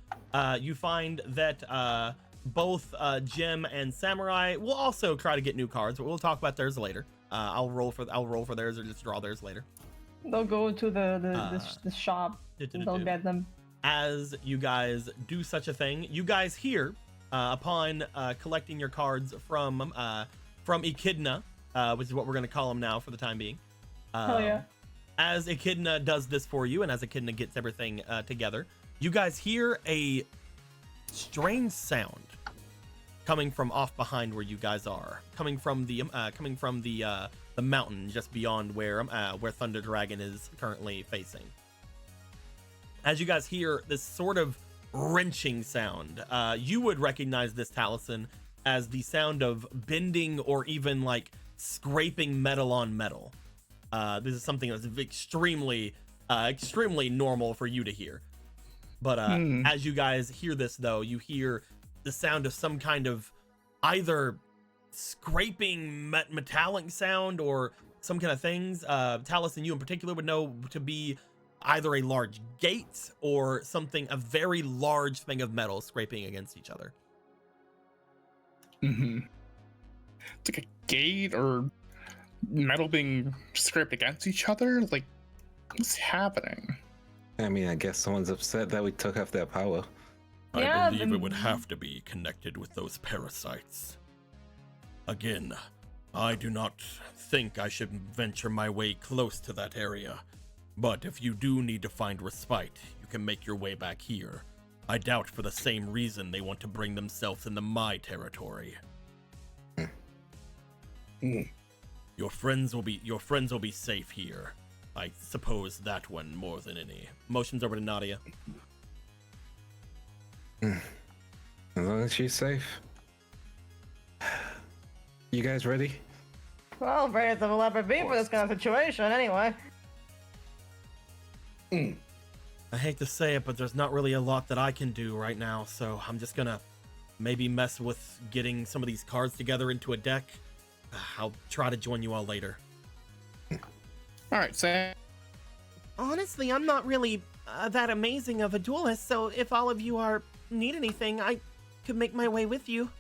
you find that both Gem and Samurai will also try to get new cards, but we'll talk about theirs later. I'll roll for theirs or just draw theirs later. They'll go to the shop. They'll get them. As you guys do such a thing, you guys hear upon collecting your cards from Echidna, which is what we're going to call him now for the time being. Hell yeah. As Echidna does this for you, and as Echidna gets everything together, you guys hear a strange sound coming from off behind where you guys are, coming from the mountain just beyond where Thunder Dragon is currently facing. As you guys hear this sort of wrenching sound, you would recognize this, Taliesin, as the sound of bending or even like scraping metal on metal. This is something that's extremely normal for you to hear. But as you guys hear this, though, you hear the sound of some kind of either scraping metallic sound or some kind of things. Taliesin, you in particular would know to be either a large gate or something, a very large thing of metal scraping against each other. Mm-hmm. It's like a gate or metal being scraped against each other. Like, what's happening? I mean, I guess someone's upset that we took off their power. Yeah, I believe it would have to be connected with those parasites. Again, I do not think I should venture my way close to that area. But if you do need to find respite, you can make your way back here. I doubt for the same reason they want to bring themselves into my territory. Your friends will be safe here. I suppose that one more than any. Motions over to Nadia. As long as she's safe. You guys ready? Well, ready to leopard be for this kind of situation, anyway. I hate to say it, but there's not really a lot that I can do right now, so I'm just gonna maybe mess with getting some of these cards together into a deck. I'll try to join you all later. All right, Sam. Honestly, I'm not really that amazing of a duelist, so if all of you need anything, I could make my way with you.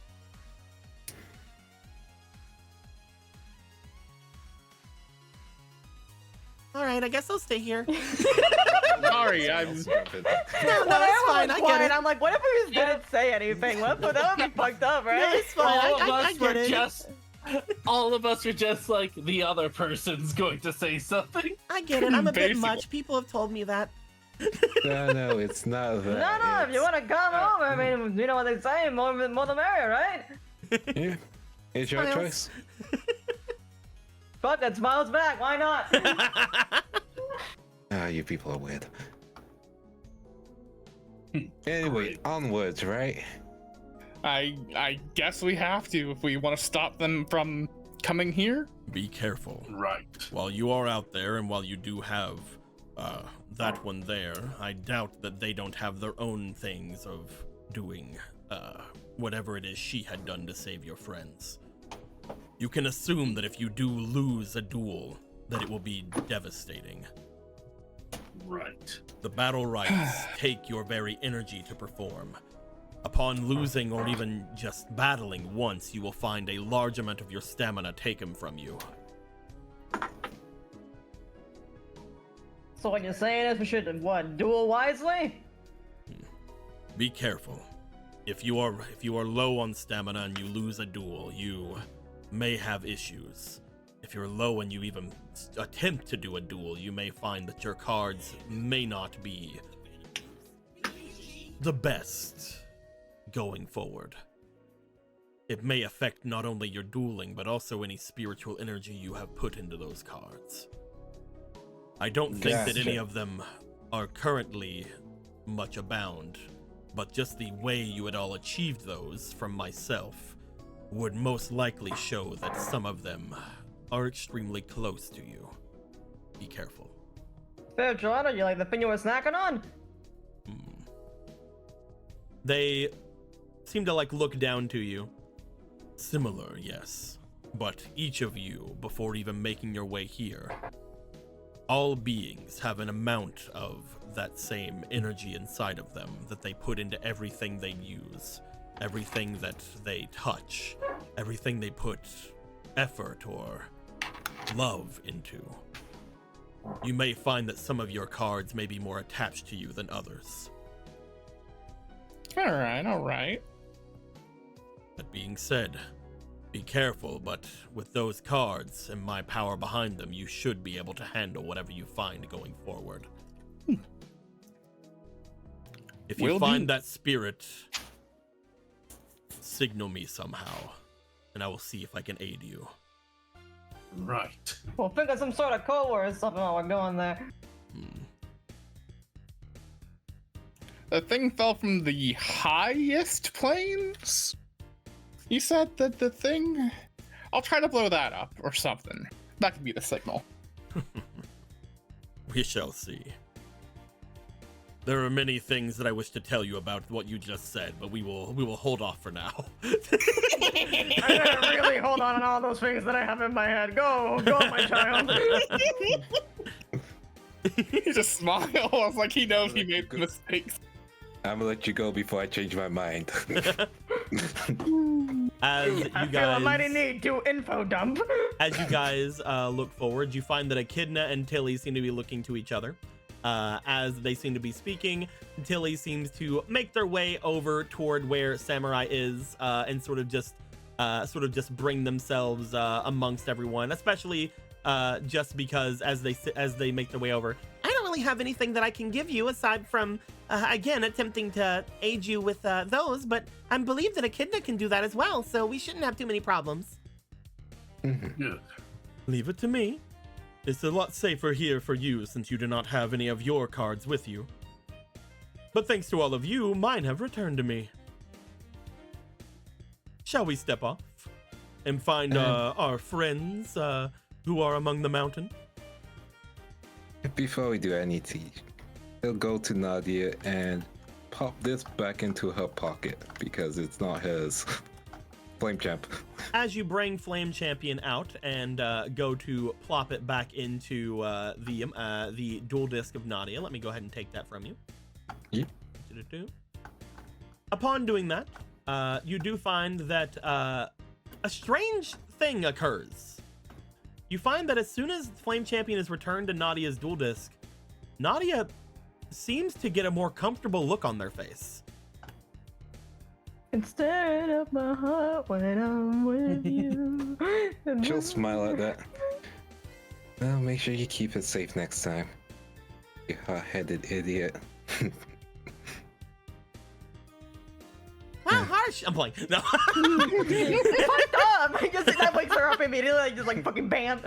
All right, I guess I'll stay here. Sorry, I'm. No, When it's fine. I get it. I'm like, what if we just didn't say anything? That would be fucked up, right? No, it's fine. I get it. All of us are just like, the other person's going to say something. I get it. I'm a bit Basically. much. People have told me that. No, it's not that. No, if you want to come over, I mean, you know what they say, more the merrier, right? Yeah, it's your Smiles. choice. Fuck it, smiles back, why not? Ah, you people are weird. Anyway, onwards, right? I guess we have to if we want to stop them from coming here. Be careful. Right. While you are out there, and while you do have that one there, I doubt that they don't have their own things of doing whatever it is she had done to save your friends. You can assume that if you do lose a duel, that it will be devastating. Right. The battle rights take your very energy to perform. Upon losing or even just battling once, you will find a large amount of your stamina taken from you. So what you're saying is we should, duel wisely? Be careful. If you are low on stamina and you lose a duel, you may have issues. If you're low and you even attempt to do a duel, you may find that your cards may not be the best going forward. It may affect not only your dueling, but also any spiritual energy you have put into those cards. I don't think that any of them are currently much abound, but just the way you had all achieved those from myself would most likely show that some of them are extremely close to you. Be careful. Fair, Joanna, you like the thing you were snacking on? They seem to look down to you. Similar, yes. But each of you, before even making your way here, all beings have an amount of that same energy inside of them that they put into everything they use, everything that they touch, everything they put effort or love into. You may find that some of your cards may be more attached to you than others. All right. That being said, be careful, but with those cards and my power behind them, you should be able to handle whatever you find going forward. If you find that spirit, signal me somehow, and I will see if I can aid you. Right. We'll think of some sort of code word or something while we're going there. The thing fell from the highest planes? You said that the thing... I'll try to blow that up or something. That could be the signal. We shall see. There are many things that I wish to tell you about what you just said, but we will hold off for now. I gotta really hold on all those things that I have in my head. Go, my child. He just smiles like he knows he made mistakes. I'm gonna let you go before I change my mind. As you I feel a mighty need to info dump. As you guys look forward, you find that Echidna and Tilly seem to be looking to each other. As they seem to be speaking, Tilly seems to make their way over toward where Samurai is, and sort of just bring themselves amongst everyone, especially just because as they make their way over, I don't really have anything that I can give you aside from again, attempting to aid you with those, but I believe that Echidna can do that as well, so we shouldn't have too many problems. Good. Leave it to me. It's a lot safer here for you since you do not have any of your cards with you. But thanks to all of you, mine have returned to me. Shall we step off and find our friends who are among the mountain? Before we do anything, he'll go to Nadia and pop this back into her pocket because it's not his. Flame Champ. As you bring Flame Champion out and go to plop it back into the dual disc of Nadia, let me go ahead and take that from you. Yep. Upon doing that, you do find that a strange thing occurs. You find that as soon as Flame Champion is returned to Nadia's dual disc, Nadia seems to get a more comfortable look on their face. Instead of my heart when I'm with you. She'll smile at that. Well, make sure you keep it safe next time. You hot-headed idiot. Wow, harsh! I'm playing. No. It's fucked up! I guess that wakes her up immediately, like, just like fucking bam.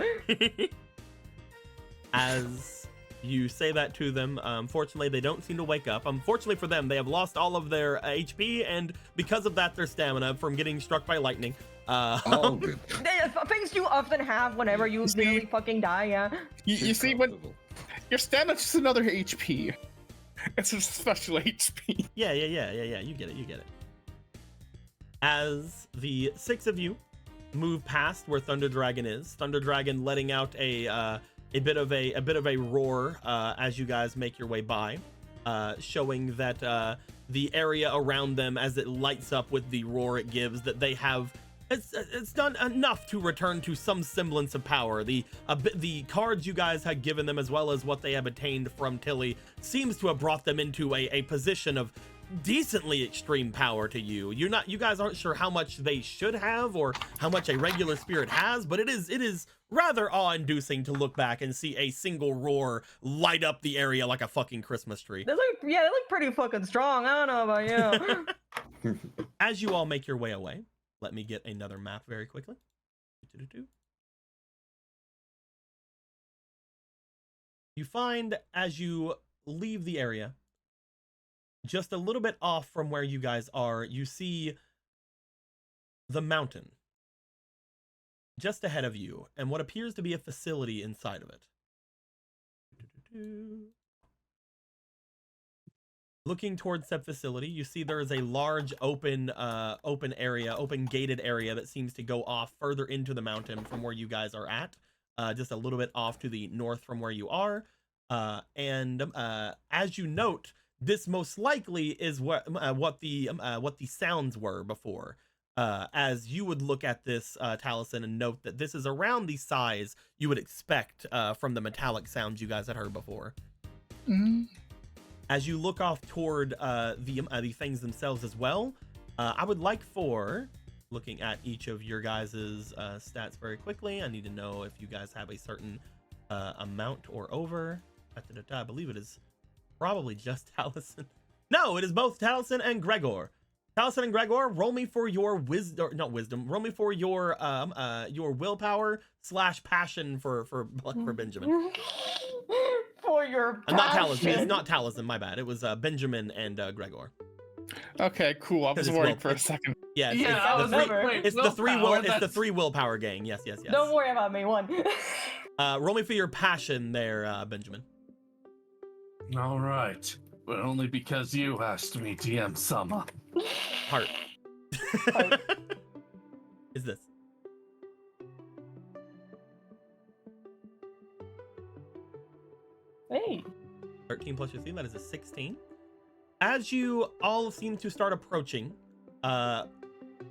As you say that to them, fortunately they don't seem to wake up. Unfortunately for them, they have lost all of their HP, and because of that, their stamina from getting struck by lightning. Oh, good. Things you often have whenever you really fucking die, yeah. You see, when your stamina's just another HP. It's a special HP. Yeah. You get it. As the 6 of you move past where Thunder Dragon is, Thunder Dragon letting out a bit of a roar as you guys make your way by, showing that the area around them, as it lights up with the roar it gives, that they have it's done enough to return to some semblance of power. The cards you guys had given them, as well as what they have attained from Tilly, seems to have brought them into a position of decently extreme power to you. You guys aren't sure how much they should have or how much a regular spirit has, but it is rather awe-inducing to look back and see a single roar light up the area like a fucking Christmas tree. They look pretty fucking strong. I don't know about you. As you all make your way away, let me get another map very quickly. You find, as you leave the area, just a little bit off from where you guys are, you see the mountain just ahead of you and what appears to be a facility inside of it. Looking towards that facility, you see there is a large open gated area that seems to go off further into the mountain from where you guys are at, just a little bit off to the north from where you are. As you note, this most likely is what the sounds were before. As you would look at this, Taliesin, and note that this is around the size you would expect from the metallic sounds you guys had heard before. Mm-hmm. As you look off toward the things themselves as well, I would like for, looking at each of your guys' stats very quickly, I need to know if you guys have a certain amount or over. I believe it is probably just Taliesin. No, it is both Taliesin and Gregor. Taliesin and Gregor, roll me for your roll me for your willpower / passion for Benjamin. For your passion. Not Taliesin. It's not Taliesin, my bad. It was Benjamin and Gregor. Okay, cool. I was worried for a second. Yeah, it's the 3 willpower gang. Yes. Don't worry about me, one. Roll me for your passion there, Benjamin. All right, but only because you asked me, DM Sama. Heart. Is this? Hey. 13 plus your 3, that is a 16. As you all seem to start approaching,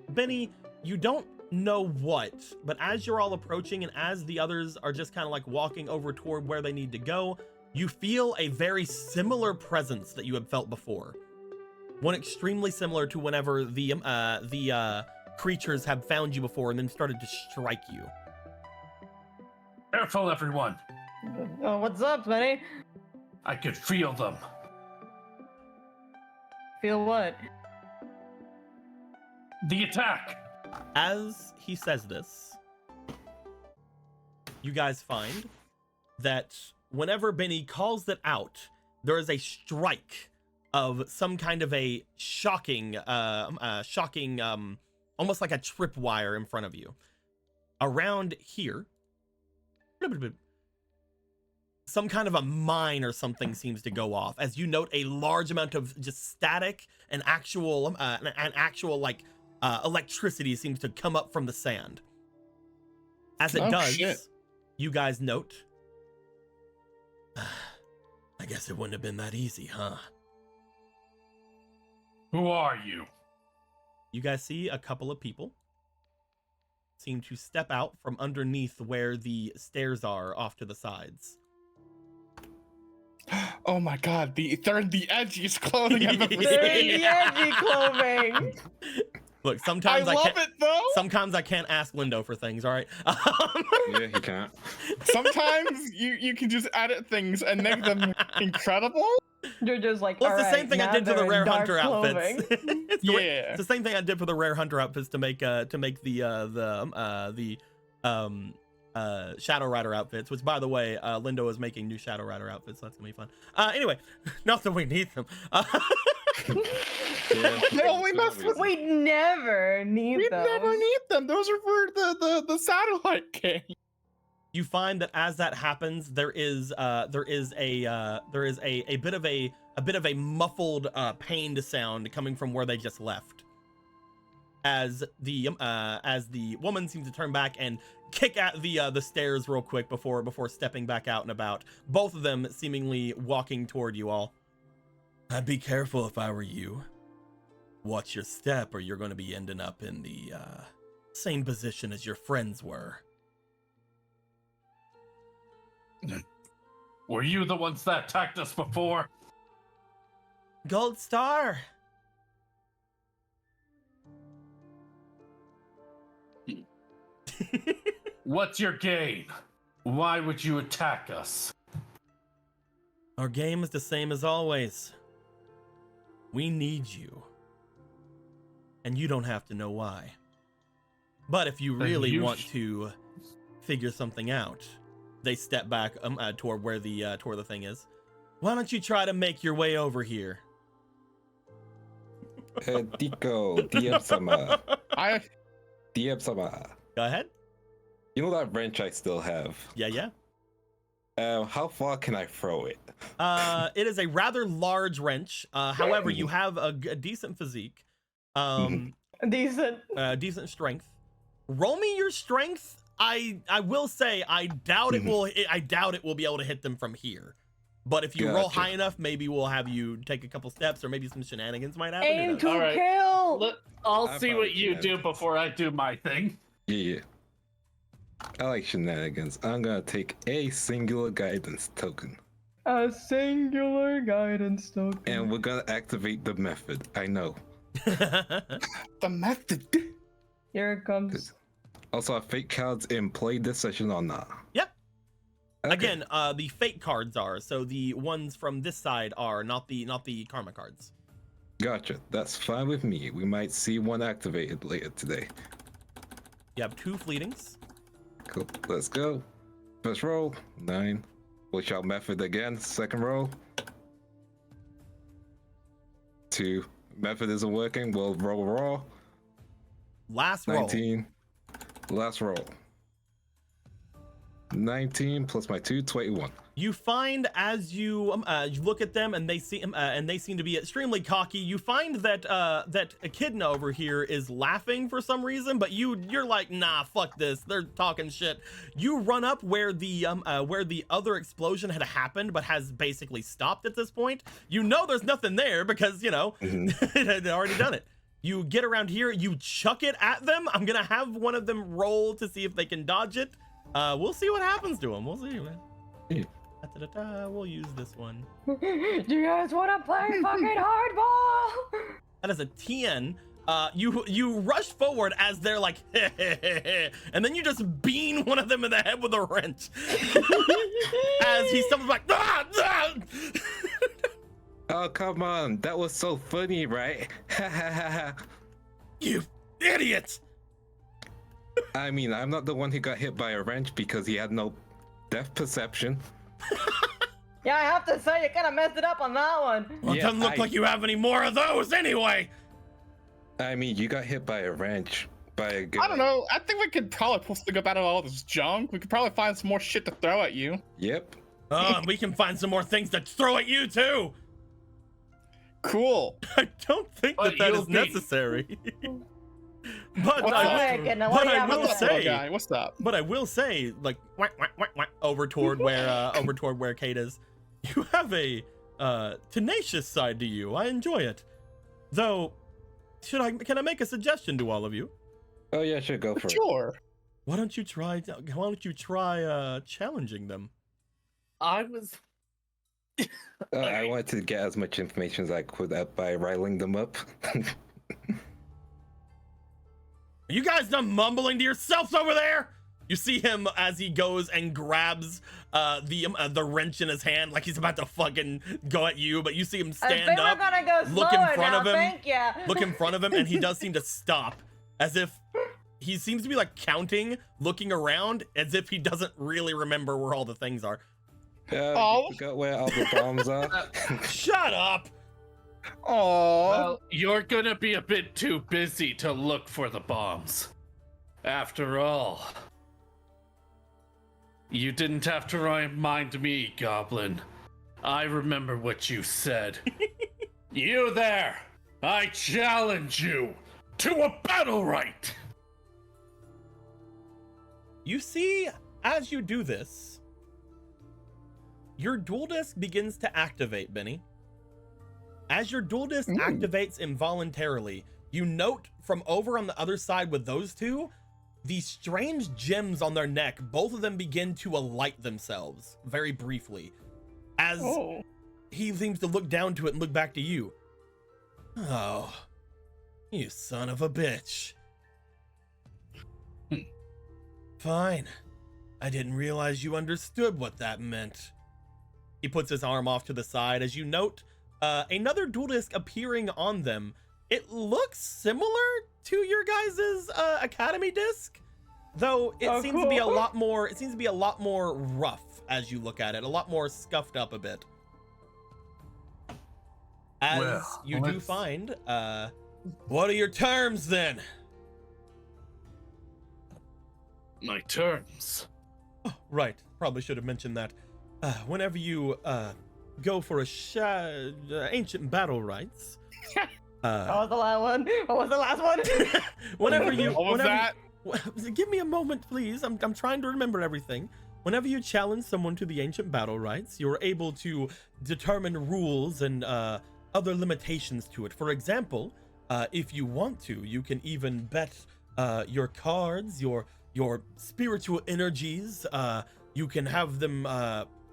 Benny, you don't know what, but as you're all approaching and as the others are just kind of like walking over toward where they need to go, you feel a very similar presence that you had felt before. One extremely similar to whenever the creatures have found you before and then started to strike you. Careful, everyone. Oh, what's up, Benny? I could feel them. Feel what? The attack. As he says this, you guys find that whenever Benny calls it out, there is a strike of some kind of a shocking, almost like a tripwire in front of you. Around here, some kind of a mine or something seems to go off as you note a large amount of just static and actual like electricity seems to come up from the sand. As it does, shit. You guys note, I guess it wouldn't have been that easy, huh? Who are you? You guys see a couple of people seem to step out from underneath where the stairs are off to the sides. Oh my god, they're in the edgiest clothing I've ever They're in seen. the edgy clothing. Look, sometimes I love can't, it though. Sometimes I can't ask Lindo for things, all right? Yeah, he can't. Sometimes you can just edit things and make them incredible. You're just like, Well, it's the "Alright, same thing I now did to the they're in rare dark hunter clothing." outfits. It's Yeah. the same thing I did for the rare hunter outfits to make the Shadow Rider outfits, which by the way, Lindo is making new Shadow Rider outfits, so that's gonna be fun. Anyway, not that we need them. They only mess with We never need We those. never need them. Those are for the satellite game. You find that as that happens, there is a bit of a muffled pained sound coming from where they just left. As the woman seems to turn back and kick at the stairs real quick before stepping back out and about. Both of them seemingly walking toward you all. I'd be careful if I were you. Watch your step, or you're going to be ending up in the same position as your friends were. Were you the ones that attacked us before? Gold Star. What's your gain? Why would you attack us? Our game is the same as always. We need you. And you don't have to know why. But if you Then really you want to figure something out, they step back toward where the thing is. Why don't you try to make your way over here? Diko, DM-sama. DM-sama. Go ahead. You know that wrench I still have? Yeah. How far can I throw it? It is a rather large wrench. However, you have a decent physique. Decent. Decent strength. Roll me your strength. I will say I doubt it will be able to hit them from here. But if you roll high enough, maybe we'll have you take a couple steps, or maybe some shenanigans might happen. Aim to All right. kill. I'll see what you do before I do my thing. Yeah. I like shenanigans. I'm gonna take a singular guidance token. A singular guidance token. And we're gonna activate the method. I know. The method. Here it comes. Also, are fake cards in play this session or not? Yep. Okay. Again, the fake cards are, so the ones from this side are not the karma cards. Gotcha. That's fine with me. We might see one activated later today. You have 2 fleetings. Cool. Let's go. First roll, 9. Watch out method again. Second roll. 2. Method isn't working. We'll roll raw. Last roll. 19. Last roll. 19 plus my 2, 21. You find as you look at them and they seem to be extremely cocky. You find that Echidna over here is laughing for some reason, but you're like, nah, fuck this. They're talking shit. You run up where the other explosion had happened, but has basically stopped at this point. You know there's nothing there because it had already done it. You get around here, you chuck it at them. I'm gonna have one of them roll to see if they can dodge it. We'll see what happens to them. We'll see, man. Yeah. We'll use this one. Do you guys want to play fucking hardball? That is a 10. You rush forward as they're like, and then you just bean one of them in the head with a wrench. As he stumbles back. Oh, come on. That was so funny, right? You idiot! I mean, I'm not the one who got hit by a wrench because he had no depth perception. Yeah, I have to say, you kind of messed it up on that one. Well, it doesn't look like you have any more of those anyway. I mean, you got hit by a wrench. By a girl. I don't know. I think we could probably think about all this junk. We could probably find some more shit to throw at you. Yep. Oh, and we can find some more things to throw at you too. Cool. I don't think that is necessary. But I will say, what's up? But I will say, like, over toward where Kate is, you have a tenacious side to you. I enjoy it. Though, can I make a suggestion to all of you? Oh yeah, sure, go for it. Sure. Why don't you try challenging them? I wanted to get as much information as I could by riling them up. Are you guys done mumbling to yourselves over there? You see him as he goes and grabs the wrench in his hand, like he's about to fucking go at you, but you see him stand up, look in front of him, look in front of him, and he does seem to stop, as if he seems to be like counting, looking around, as if he doesn't really remember where all the things are. You forgot where all the bombs are. Shut up! Oh. Well, you're gonna be a bit too busy to look for the bombs. After all, you didn't have to remind me, Goblin. I remember what you said. You there! I challenge you to a battle right! You see, as you do this, your dual disc begins to activate, Benny. As your dual disc activates involuntarily, you note from over on the other side with those two, these strange gems on their neck, both of them begin to alight themselves very briefly. As he seems to look down to it and look back to you. Oh, you son of a bitch. Fine. I didn't realize you understood what that meant. He puts his arm off to the side as you note another dual disc appearing on them. It looks similar to your guys' academy disc, though it seems to be a lot more. It seems to be a lot more rough as you look at it, a lot more scuffed up a bit. As you do find, what are your terms then? My terms. Oh, right. Probably should have mentioned that. Whenever you go for a ancient battle rites. What was the last one? What was the last one? Whenever you, What was that? Give me a moment, please. I'm trying to remember everything. Whenever you challenge someone to the ancient battle rites, you're able to determine rules and other limitations to it. For example, if you want to, you can even bet your cards, your spiritual energies. You can have them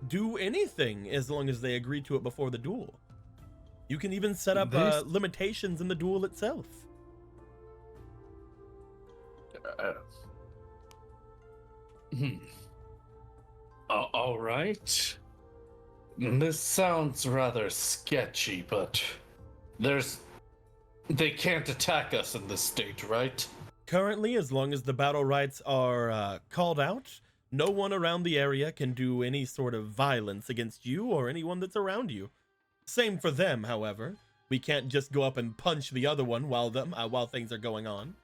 do anything as long as they agree to it before the duel. You can even set up limitations in the duel itself. All right. This sounds rather sketchy, but they can't attack us in this state, right? Currently, as long as the battle rites are called out, no one around the area can do any sort of violence against you or anyone that's around you. Same for them, however. We can't just go up and punch the other one while things are going on.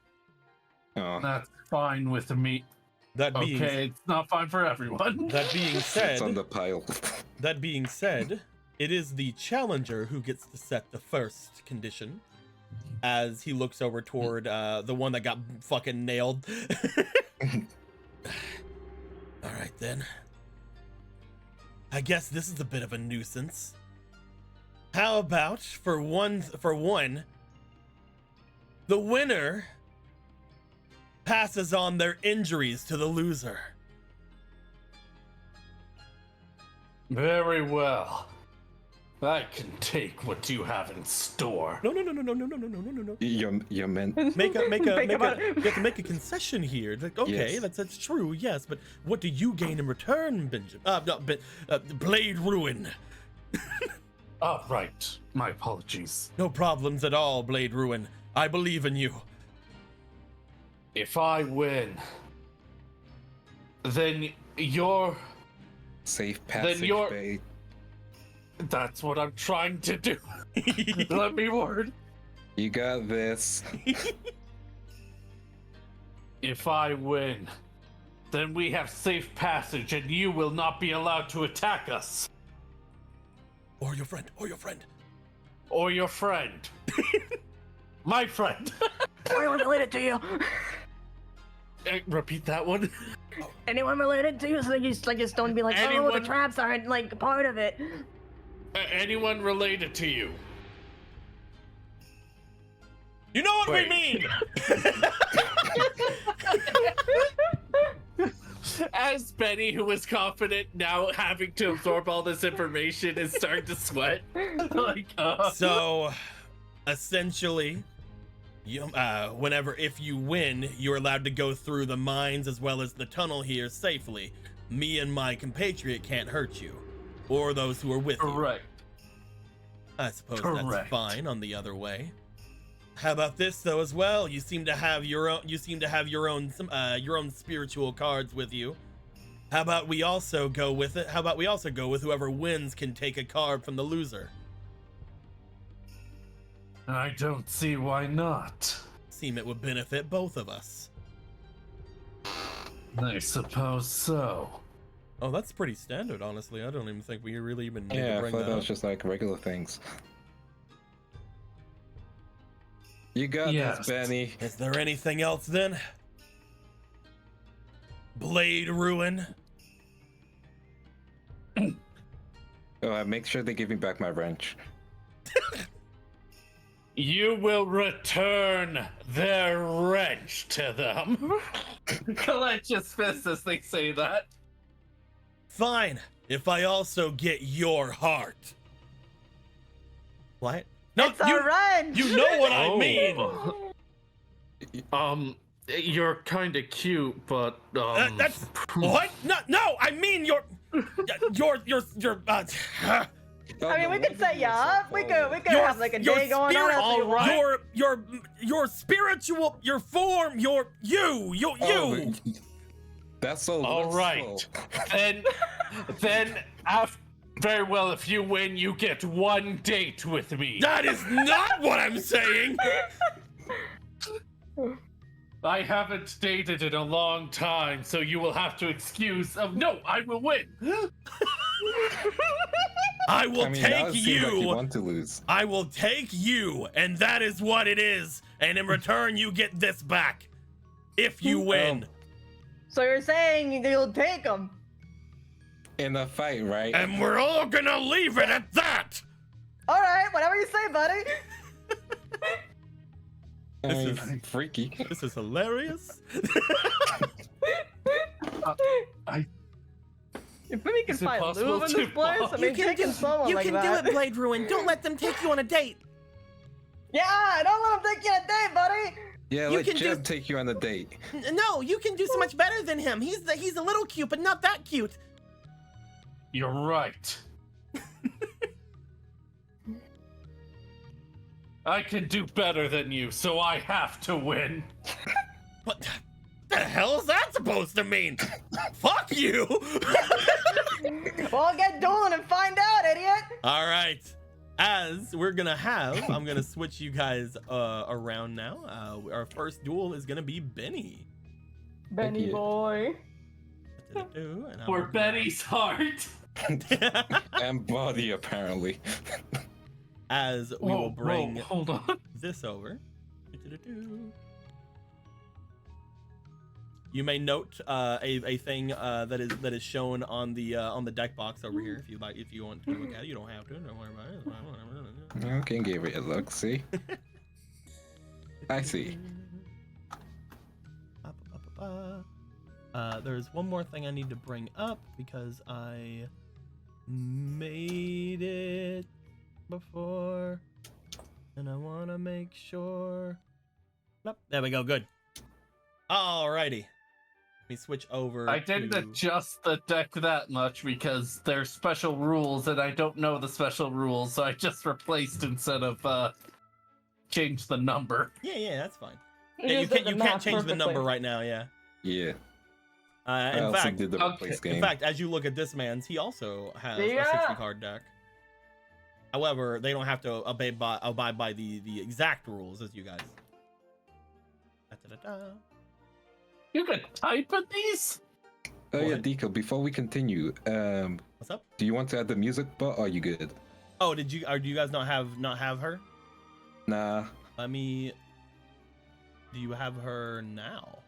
That's fine with me. It's not fine for everyone. That being said, it's on the pile. That being said, it is the challenger who gets to set the first condition. As he looks over toward the one that got fucking nailed. All right then. I guess this is a bit of a nuisance. How about for one, the winner passes on their injuries to the loser. Very well. I can take what you have in store. No. You're meant. You have to make a concession here. Like, okay, yes. That's true, yes, but what do you gain in return, Benjamin? Blade Ruin. Oh, right. My apologies. No problems at all, Blade Ruin. I believe in you. If I win, then you're... Safe passage, you're- babe. That's what I'm trying to do. Let me word. You got this. If I win, then we have safe passage and you will not be allowed to attack us. Or your friend, or your friend. Or your friend. My friend. Anyone related to you? Repeat that one. Anyone related to you? So you just don't be like, oh, the Anyone- traps aren't like part of it. Anyone related to you? You know what Wait. we mean! As Benny, who was confident, now having to absorb all this information, is starting to sweat. So, essentially, if you win, you're allowed to go through the mines as well as the tunnel here safely. Me and my compatriot can't hurt you, or those who are with you. Correct. I suppose Correct. that's fine on the other way. How about this though as well? You seem to have your own. Your own spiritual cards with you. How about we also go with it? How about we also go with whoever wins can take a card from the loser? I don't see why not. Seem it would benefit both of us. I suppose so. Oh, that's pretty standard, honestly. I don't even think we really even need Yeah, to I bring thought that that up. was just like regular things. You got Yes. this, Benny. Is there anything else then? Blade Ruin? Make sure they give me back my wrench. You will return their wrench to them. Clench his fist as they say that. Fine, if I also get your heart. What? No, It's a wrench! you know what I Oh. mean. You're kind of cute, but That's what? No, I mean your. I mean, we could set you up. We could have like a your day going on. spirit- After you won. your spiritual, your form, you. Oh, that's so. all that's right. so- Then after, very well. If you win, you get one date with me. That is not what I'm saying. I haven't dated in a long time, so you will have to excuse. Oh no, I will win. I will I mean, now take it seems like you you. want to lose. I will take you, and that is what it is. And in return, you get this back. If you win. So you're saying you'll take them? In a fight, right? And we're all gonna leave it at that. All right, whatever you say, buddy. I mean, This freaky. This is hilarious. If we can Is it find possible lube in to this place, I mean, taking someone like that. Blade Ruin. Don't let them take you on a date. Yeah, don't let him take you on a date, buddy. Yeah, You let can Jeb take you on a date. No, you can do so much better than him. He's a little cute, but not that cute. You're right. I can do better than you, so I have to win. What the hell is that supposed to mean? Fuck you. Well, get dueling and find out, idiot. All right. As we're gonna have, I'm gonna switch you guys around now. Our first duel is gonna be Benny. Benny you. boy. And For Betty's heart. And body, apparently. As we will bring Hold on. this over. You may note a thing that is shown on the deck box over here. If you want to look at it, you don't have to. Don't worry about it. Okay, give it a look. See, I see. There's one more thing I need to bring up because I made it before, and I want to make sure. Nope. There we go. Good. Alrighty. me switch over. I didn't adjust the deck that much because there's special rules and I don't know the special rules, so I just replaced instead of change the number. Yeah, that's fine. You Yeah, just did the you can't math change the number perfectly. right now. Yeah. Yeah. In also fact, did the replace game. in fact, as you look at this man's, he also has a Yeah. 60 card deck. However, they don't have to abide by the exact rules as you guys. Da-da-da-da. You could type in these? Oh yeah, What? Deco. Before we continue, What's up? do you want to add the music? But are you good? Oh, do you guys not have her? Nah. Let me. Do you have her now?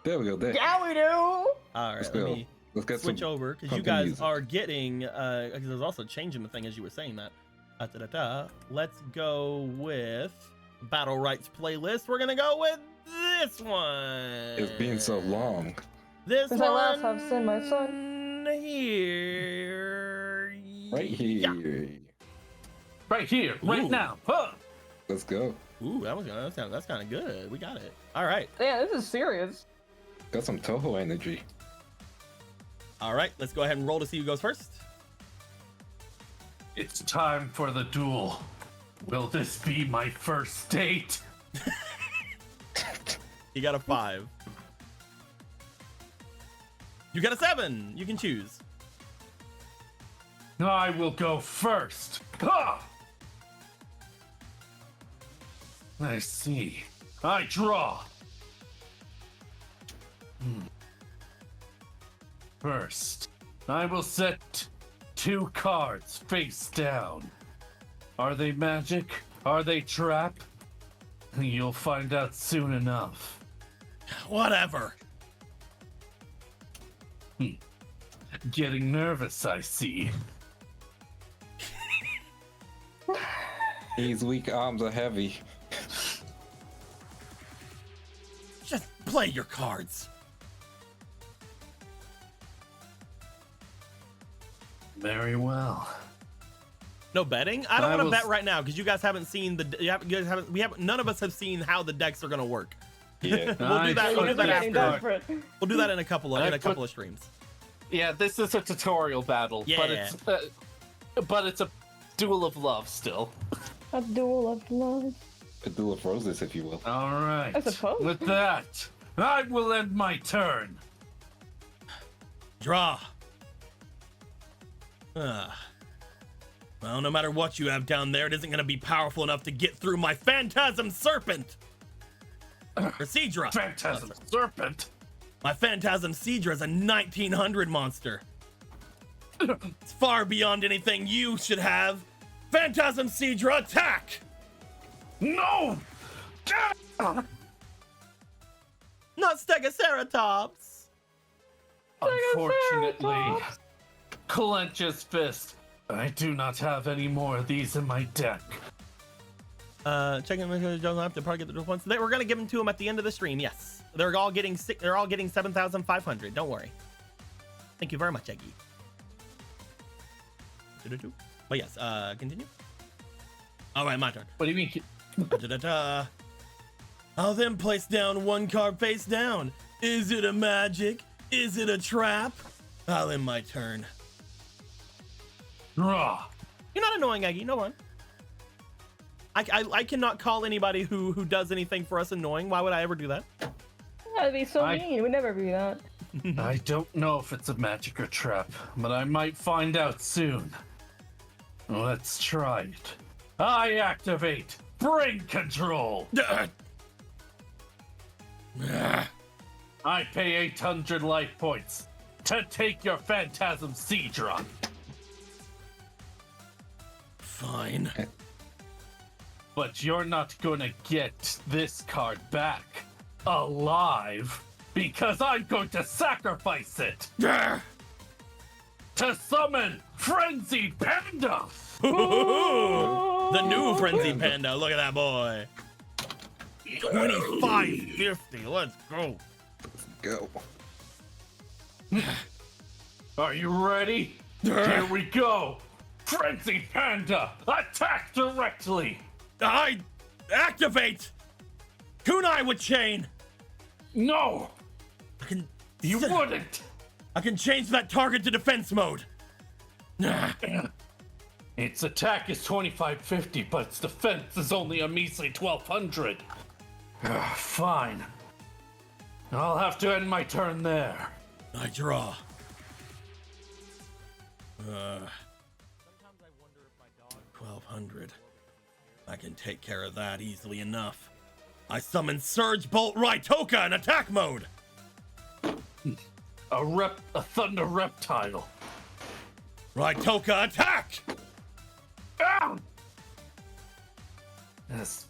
There we go. There. Yeah, we do. All right, Let's let go. me Let's get switch some over because you pumpkin guys music. are getting. Because there's also changing the thing as you were saying that. Let's go with Battle Rights playlist. We're gonna go with this one. It's been so long. This Since one I last have seen my son. here. Right here. Yeah. Right here, right Ooh. now. Huh. Let's go. Ooh, that's kind of good. We got it. All right. Yeah, this is serious. Got some Toho energy. All right. Let's go ahead and roll to see who goes first. It's time for the duel. Will this be my first date? You got a 5. You got a 7. You can choose. I will go first. Ha! I see. I draw. First, I will set 2 cards face down. Are they magic? Are they trap? You'll find out soon enough. Whatever. Getting nervous, I see. These weak arms are heavy. Just play your cards. Very well. No betting? I don't I want to will bet right now because you guys haven't seen none of us have seen how the decks are gonna work. Yeah. We'll do that. You We'll do guys that are getting after. desperate. We'll do that in a couple I of streams. Yeah, this is a tutorial battle, Yeah. but it's a duel of love still. A duel of love. A duel of roses, if you will. All right. I suppose. With that, I will end my turn. Draw. Well, no matter what you have down there, it isn't gonna be powerful enough to get through my Phantasm Serpent. Or Seadra. Phantasm Serpent. My Phantasm Seadra is a 1900 monster. It's far beyond anything you should have. Phantasm Seadra, attack! No! Not Stegoceratops. Unfortunately, clenches fist. I do not have any more of these in my deck. Check in with Joe have to probably get the points. We're gonna give them to him at the end of the stream. Yes, they're all getting 7,500. Don't worry. Thank you very much, Eggy. But yes, continue. All right, my turn. What do you mean? I'll then place down 1 card face down. Is it a magic? Is it a trap? I'll end my turn. Draw. You're not annoying, Eggy. No one. I cannot call anybody who does anything for us annoying. Why would I ever do that? That'd be so mean. We'd never do that. I don't know if it's a magic or trap, but I might find out soon. Let's try it. I activate Brain Control. I pay 800 life points to take your Phantasm Seadra. Fine. But you're not gonna get this card back alive because I'm going to sacrifice it to summon Frenzied Panda. The new Frenzied Panda. Look at that boy. 2550. Let's go. Go. Are you ready? Here we go. Frenzied Panda, attack directly. I activate Kunai with chain. No, You wouldn't! I can change that target to defense mode. Its attack is 2550, but its defense is only a measly 1200. Fine. I'll have to end my turn there. I draw. Sometimes I wonder if my dog 1200. I can take care of that easily enough. I summon Surge Bolt Raitoka in attack mode. A thunder reptile. Raitoka attack! Ah! Yes.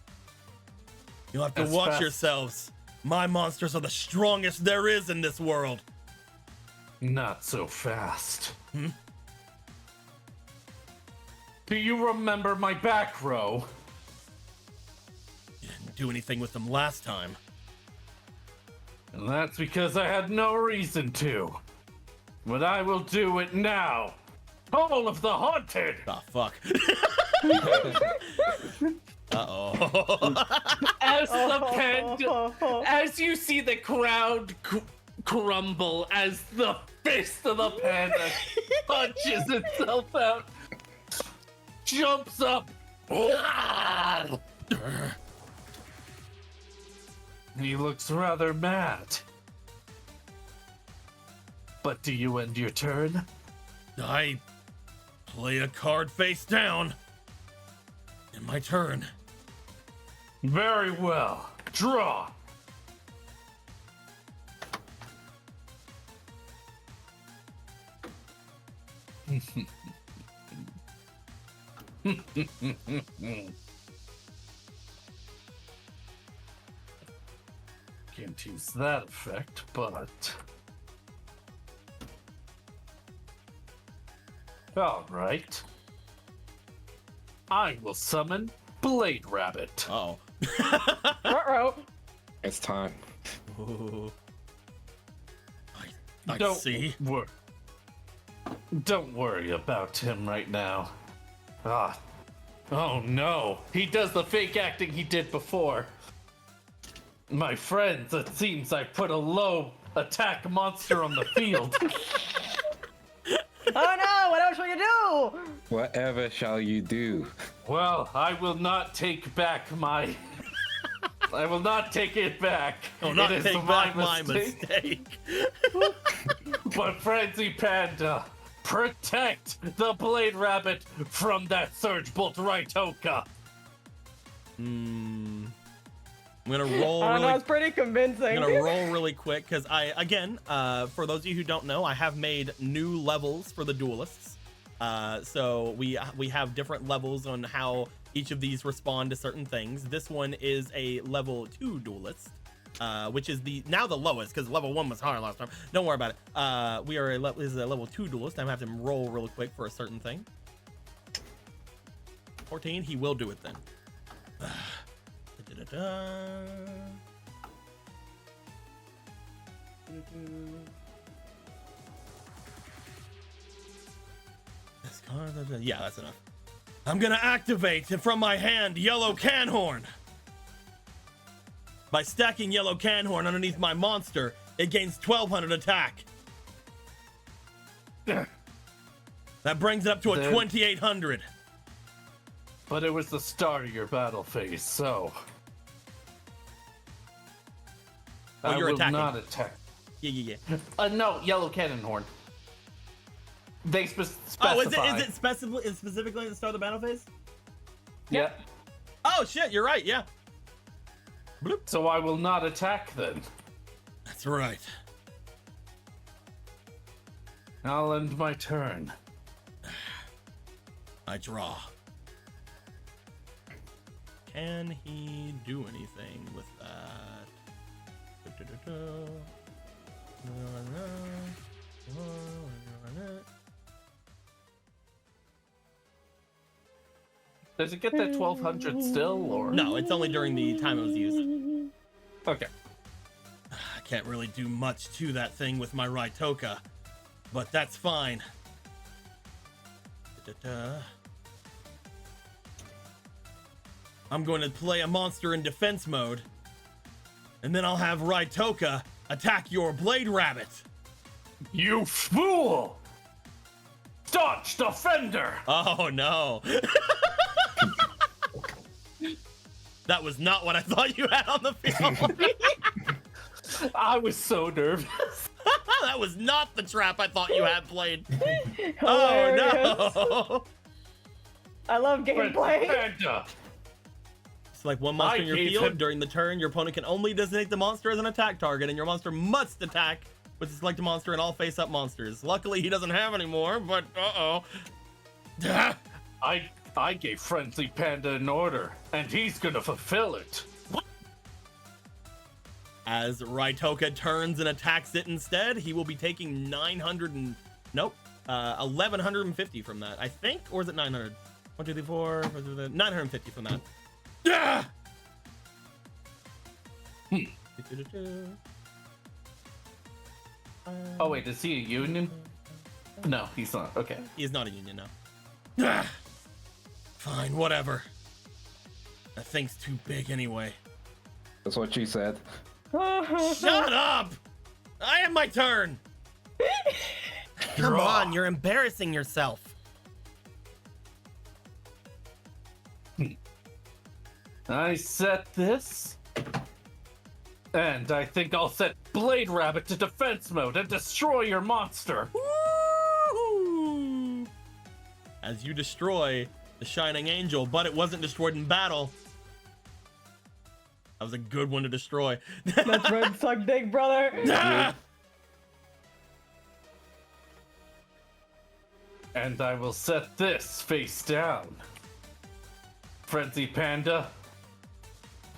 You'll have to That's watch fast. yourselves. My monsters are the strongest there is in this world. Not so fast. Do you remember my back row? You didn't do anything with them last time. And that's because I had no reason to. But I will do it now. Call of the Haunted! Ah, fuck. Uh-oh. As you see the crowd crumble as the fist of the panda punches itself out, jumps up. He looks rather mad. But do you end your turn? I play a card face down. In my turn. Very well. Draw. Can't use that effect, but... Alright. I will summon Blade Rabbit. Uh-oh. Ruh-roh. It's time. Ooh. I Don't see. Don't worry about him right now. Ah. Oh no. He does the fake acting he did before. My friends, it seems I put a low attack monster on the field. Oh no, what else will you do? Whatever shall you do? Well, I will not take back my... I will not take it back. Oh, not It is take back my mistake. But Frenzy Panda, protect the Blade Rabbit from that Surge Bolt Raitoka. I'm gonna roll I don't know, really it's pretty convincing. I'm gonna roll really quick because for those of you who don't know, I have made new levels for the Duelists. So we have different levels on how each of these respond to certain things. This one is a level 2 Duelist, which is now the lowest because level 1 was hard last time. Don't worry about it. We are a level 2 Duelist. I'm gonna have to roll really quick for a certain thing. 14. He will do it then. Yeah, that's enough. I'm gonna activate from my hand Yellow Canhorn. By stacking Yellow Canhorn underneath my monster, it gains 1200 attack. That brings it up to a 2800. But it was the start of your battle phase, so... Oh, you're I will attacking. not attack. Yeah. No, Yellow Cannon Horn. They specify. Oh, is it specifically at the start of the battle phase? Yeah. Oh shit, you're right. Yeah. Bloop. So I will not attack then. That's right. I'll end my turn. I draw. Can he do anything with that? Does it get that 1200 still, or? No, it's only during the time it was used. Okay. I can't really do much to that thing with my Raitoka, but that's fine. I'm going to play a monster in defense mode, and then I'll have Raitoka Attack your blade rabbit. You fool! Staunch defender! Oh no. That was not what I thought you had on the field. I was so nervous. That was not the trap I thought you had played. Hilarious. Oh no. I love gameplay. Panda. It's like one monster I in your gave field. him- During the turn, your opponent can only designate the monster as an attack target, and your monster must attack with the selected monster and all face-up monsters. Luckily, he doesn't have any more, but uh-oh. I gave Friendly Panda an order, and he's gonna fulfill it. As Raitoka turns and attacks it instead, he will be taking 1150 from that, I think, or is it 900? 1, 2, 3, 4, 950 from that. Yeah! Oh wait, is he a union? No, he's not. Okay. He's not a union now. Fine, whatever. That thing's too big anyway. That's what she said. Shut up! I have my turn! Come on, you're embarrassing yourself. I set this. And I think I'll set Blade Rabbit to defense mode and destroy your monster. Woo! As you destroy the Shining Angel, but it wasn't destroyed in battle. That was a good one to destroy. That's right, suck dick, brother. Ah! And I will set this face down. Frenzy Panda.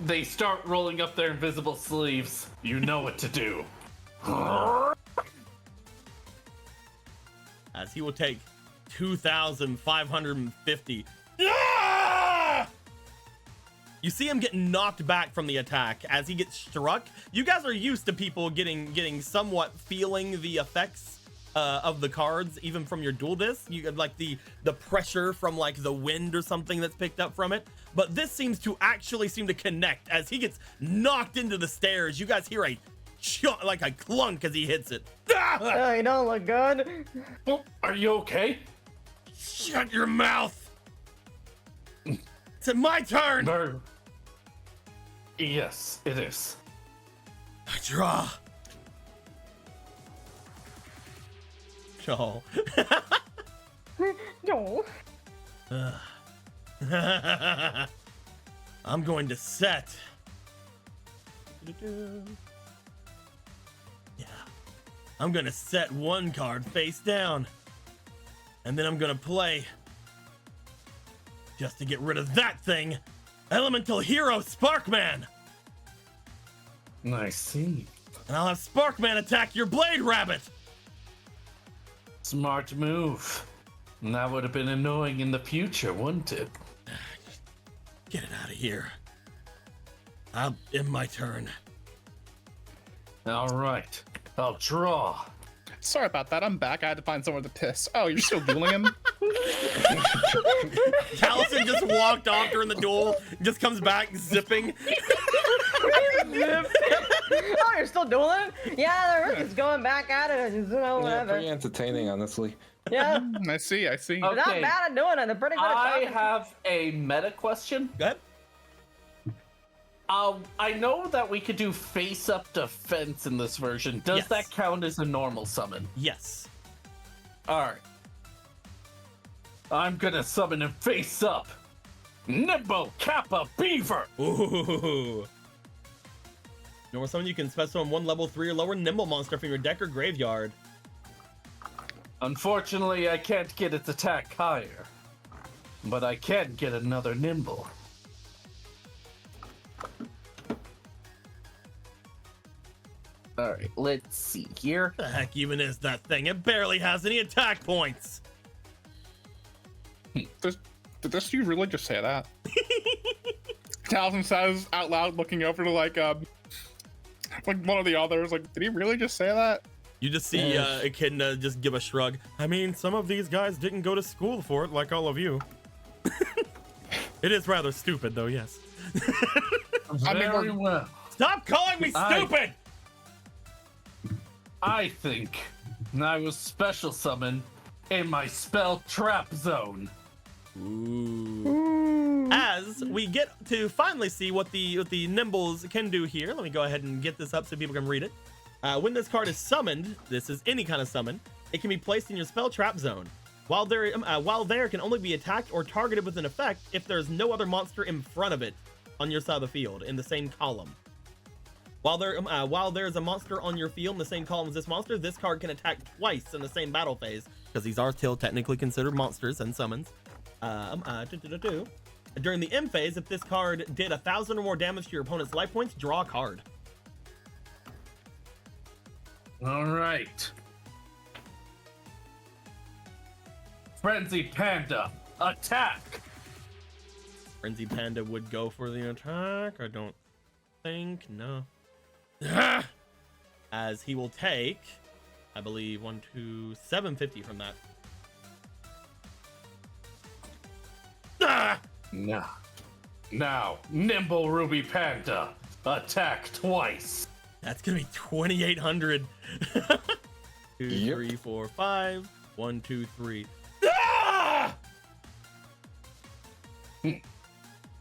They start rolling up their invisible sleeves. You know what to do. As he will take 2,550. Ah! You see him getting knocked back from the attack as he gets struck. You guys are used to people getting somewhat feeling the effects of the cards, even from your duel disc. You get like the pressure from like the wind or something that's picked up from it. But this seems to connect as he gets knocked into the stairs. You guys hear a like a clunk as he hits it. Ah! Oh, you don't look good. Oh, are you okay? Shut your mouth. It's my turn. No. Yes, it is. I draw. No. No. I'm going to set. Yeah. I'm going to set one card face down. And then I'm going to play, just to get rid of that thing, Elemental Hero Sparkman. I see. And I'll have Sparkman attack your Blade Rabbit. Smart move. And that would have been annoying in the future, wouldn't it? Get it out of here. I'll end my turn. All right. I'll draw. Sorry about that. I'm back. I had to find somewhere to piss. Oh, you're still dueling him? Callison just walked off during the duel, just comes back zipping. Oh, you're still dueling? Yeah, they're just going back at it. You know, Yeah, whatever. pretty entertaining, honestly. Yeah, I see. they're not bad at doing it. They're pretty good at I talking. have a meta question. Go ahead. I know that we could do face-up defense in this version. Does Yes. that count as a normal summon? Yes. Alright. I'm gonna summon him face-up. Nimbo Kappa Beaver! Ooh. Normal summon, you can special summon one level 3 or lower nimble monster from your deck or graveyard. Unfortunately, I can't get its attack higher. But I can get another nimble. Alright, let's see here. The heck even is that thing? It barely has any attack points. Did this you really just say that? Taliesin says out loud, looking over to like one of the others. Like, did he really just say that? You just see Echidna just give a shrug. I mean, some of these guys didn't go to school for it, like all of you. It is rather stupid, though, yes. Very well. Stop calling me stupid! I think I will special summon in my spell trap zone. Ooh. As we get to finally see what the Nimbles can do here, let me go ahead and get this up so people can read it. When this card is summoned, this is any kind of summon, it can be placed in your spell trap zone. While there can only be attacked or targeted with an effect if there's no other monster in front of it on your side of the field in the same column. While there's a monster on your field in the same column as this monster, this card can attack twice in the same battle phase, because these are still technically considered monsters and summons. During the end phase, if this card did 1,000 or more damage to your opponent's life points, draw a card. All right. Frenzy Panda, attack! Frenzy Panda would go for the attack. I don't think, no. As he will take, I believe, 750 from that. Now, Nimble Ruby Panda, attack twice. That's gonna be 2,800. 2, Yep. 3, 4, 5. 1, 2, 3.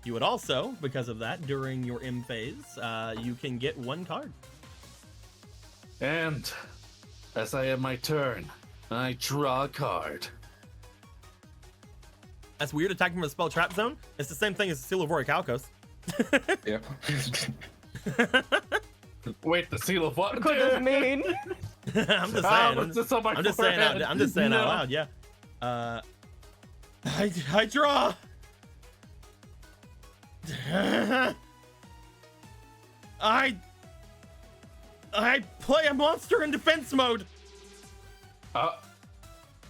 You would also, because of that, during your M phase, you can get one card. And as I have my turn, I draw a card. That's weird, attacking from a spell trap zone. It's the same thing as Seal of Orichalcos. Yep. Wait, the seal of what? What could this mean? I'm just saying. what's this on my I'm just saying. forehead? I'm just saying No. out loud. Yeah. I draw. I play a monster in defense mode.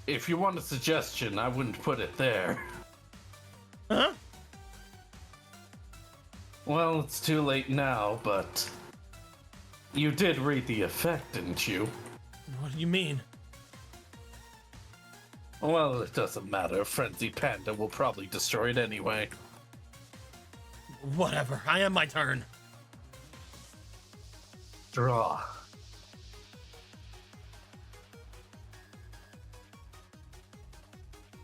If you want a suggestion, I wouldn't put it there. Huh? Well, it's too late now, but you did read the effect, didn't you? What do you mean? Well, it doesn't matter. Frenzy Panda will probably destroy it anyway. Whatever. I am my turn. Draw.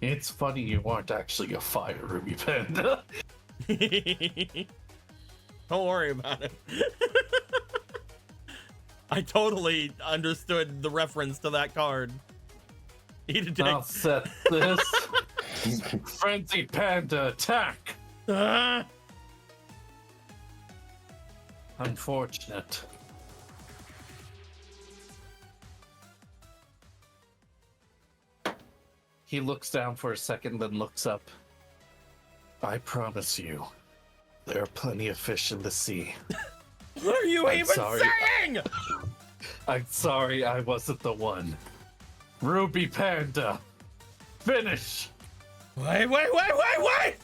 It's funny you aren't actually a fire Ruby Panda. Don't worry about it. I totally understood the reference to that card. Eat a dick. I'll set this. Frenzy Panda attack. Unfortunate. He looks down for a second, then looks up. I promise you, there are plenty of fish in the sea. What are you I'm even sorry. saying? I'm sorry I wasn't the one. Ruby Panda, finish! Wait!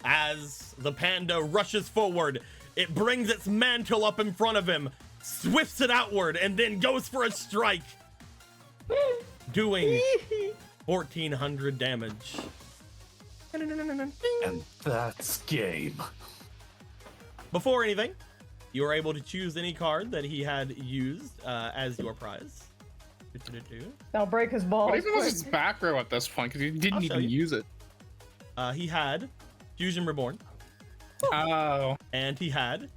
As the panda rushes forward, it brings its mantle up in front of him, swifts it outward, and then goes for a strike. Doing 1,400 damage. And that's game. Before anything, you are able to choose any card that he had used as your prize. That'll break his balls. What even was quick. his back row at this point? Because he didn't I'll show even you. use it. He had Fusion Reborn, Oh. and he had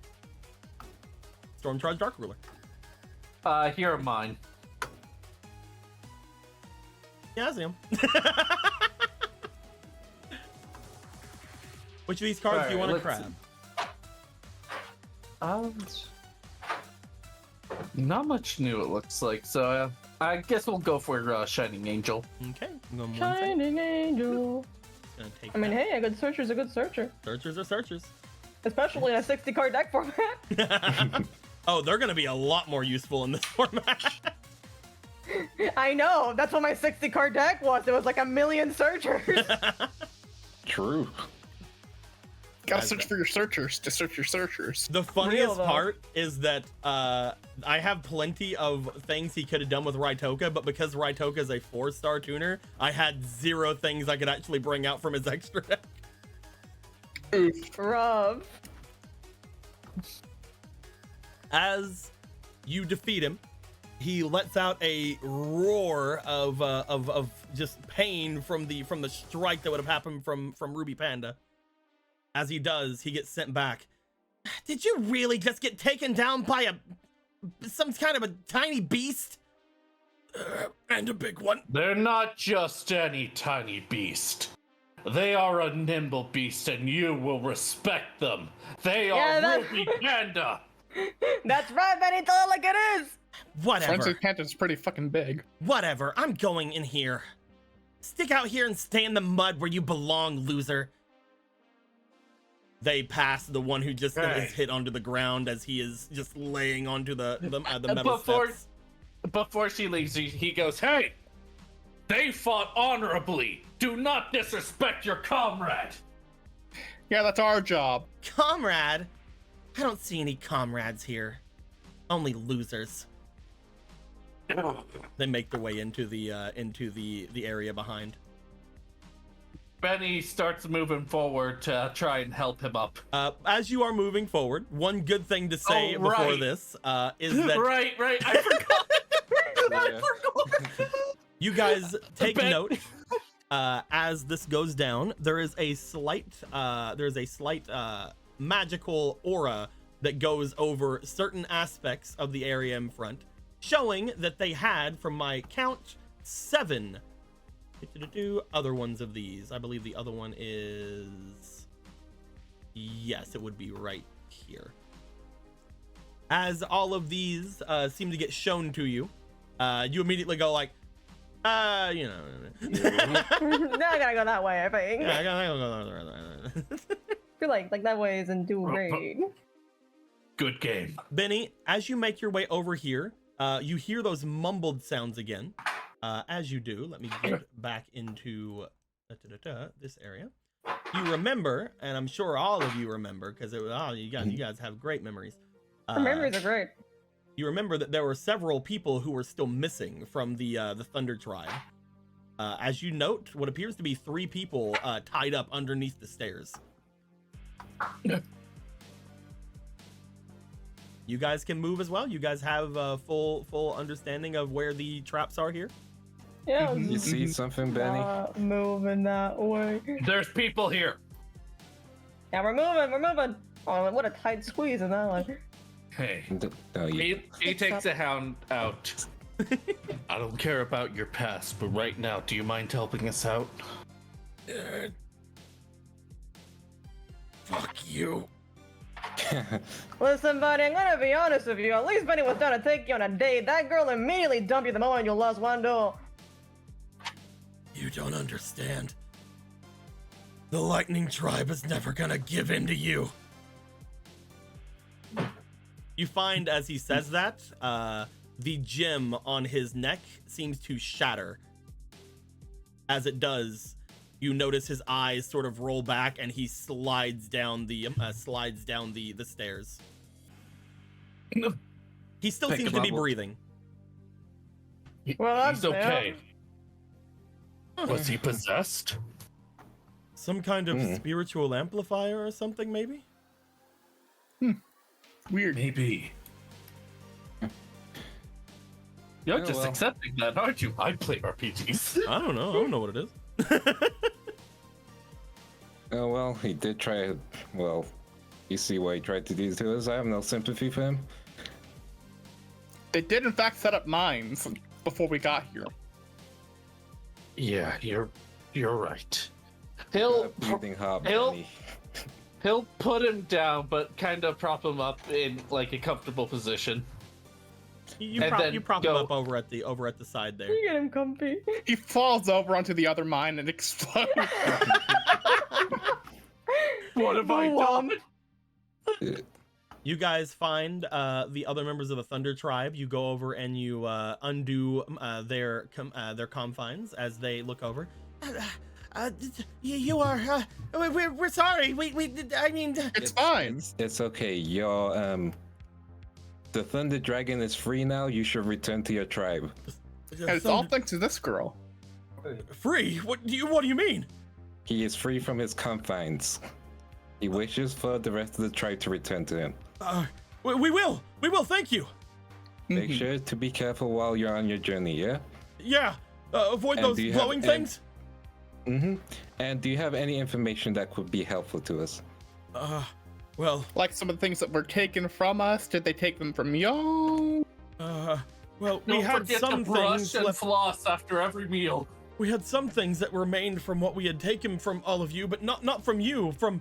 Storm Charge Dark Ruler. Here are mine. Yeah, I see him. Which of these cards do you want to Alright, grab? Not much new it looks like, so I guess we'll go for Shining Angel. Okay, I'm going 1 second. Shining Angel. Gonna take I mean, that. hey, a good searcher's a good searcher. Searchers are searchers. Especially in a 60 card deck format. Oh, they're gonna be a lot more useful in this format. I know, that's what my 60 card deck was. It was like a million searchers. True. Gotta search for your searchers to search your searchers. The funniest though. part is that I have plenty of things he could have done with Raitoka, but because Raitoka is a 4-star tuner, I had 0 things I could actually bring out from his extra deck. Rough. As you defeat him, He lets out a roar of just pain from the strike that would have happened from Ruby Panda. As he does, he gets sent back. Did you really just get taken down by some kind of a tiny beast? And a big one. They're not just any tiny beast. They are a nimble beast, and you will respect them. They are Ruby Panda. That's right, Benny. Tell it like it is. Whatever. Francis Panda's pretty fucking big. Whatever. I'm going in here. Stick out here and stay in the mud where you belong, loser. They pass the one who just is hit onto the ground as he is just laying onto the metal steps. Before she leaves, he goes, "Hey, they fought honorably. Do not disrespect your comrade." Yeah, that's our job. Comrade? I don't see any comrades here. Only losers. They make their way into the area behind. Benny starts moving forward to try and help him up. As you are moving forward, one good thing to say before this is that right, I forgot. I forgot. You guys take note. As this goes down, there is a slight magical aura that goes over certain aspects of the area in front, showing that they had, from my count, 7 other ones of these. I believe the other one is, yes, it would be right here. As all of these seem to get shown to you, you immediately go like, now I gotta go that way, I think. Yeah, I gotta go I feel like that way isn't too great. Good game. Benny, as you make your way over here, you hear those mumbled sounds again. As you do, let me get back into this area. You remember, and I'm sure all of you remember, because you guys have great memories. Memories are great. You remember that there were several people who were still missing from the Thunder Tribe. As you note, what appears to be 3 people tied up underneath the stairs. You guys can move as well. You guys have full understanding of where the traps are here. Yeah. You see something, Benny? Moving that way. There's people here. Yeah, we're moving. Oh, what a tight squeeze in that one. Hey, No, he takes a hound out. I don't care about your past, but right now, do you mind helping us out? Fuck you. Listen, buddy, I'm gonna be honest with you. At least Benny was down to take you on a date. That girl immediately dumped you the moment you lost one duel. You don't understand. The Lightning Tribe is never gonna give in to you. You find, as he says that, the gem on his neck seems to shatter. As it does, you notice his eyes sort of roll back, and he slides down the stairs. He still seems to be breathing. Well, He's okay. Was he possessed? Some kind of spiritual amplifier or something, maybe? Weird. Maybe. You're just well. accepting that, aren't you? I play RPGs. I don't know what it is. Oh, well, he did try. Well, you see what he tried to do to us. I have no sympathy for him. They did, in fact, set up mines before we got here. Yeah, you're right. He'll Breathing hard, he'll- Benny. he'll put him down, but kind of prop him up in like a comfortable position. You And then prop him go- up over at the side there. You get him comfy. He falls over onto the other mine and explodes. What have I done? You guys find the other members of the Thunder Tribe. You go over and you undo their confines as they look over. You are. We're sorry. I mean. It's fine. It's okay. Your the Thunder Dragon is free now. You should return to your tribe. And it's all thanks to this girl. free. What do you mean? He is free from his confines. He wishes for the rest of the tribe to return to him. We will. Thank you. Make sure to be careful while you're on your journey, yeah? Yeah, avoid those glowing things. And do you have any information that could be helpful to us? Well, like some of the things that were taken from us. Did they take them from y'all? Well, we had some things and floss after every meal. We had some things that remained from what we had taken from all of you, but not from you, from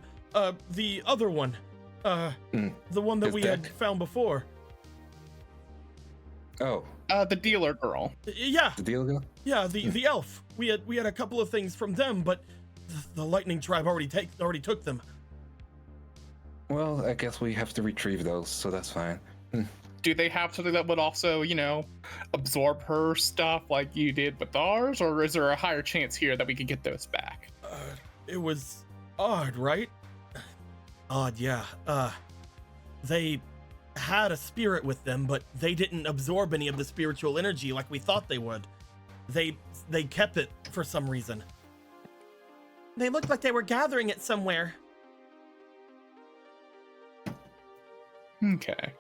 the other one. The one that we had found before. Oh. The dealer girl. Yeah. The dealer girl? Yeah, the elf. We had a couple of things from them, but the lightning tribe already took them. Well, I guess we have to retrieve those, so that's fine. Do they have something that would also, absorb her stuff like you did with ours, or is there a higher chance here that we could get those back? It was odd, right? Odd, yeah. They had a spirit with them, but they didn't absorb any of the spiritual energy like we thought they would. They kept it for some reason. They looked like they were gathering it somewhere. Okay.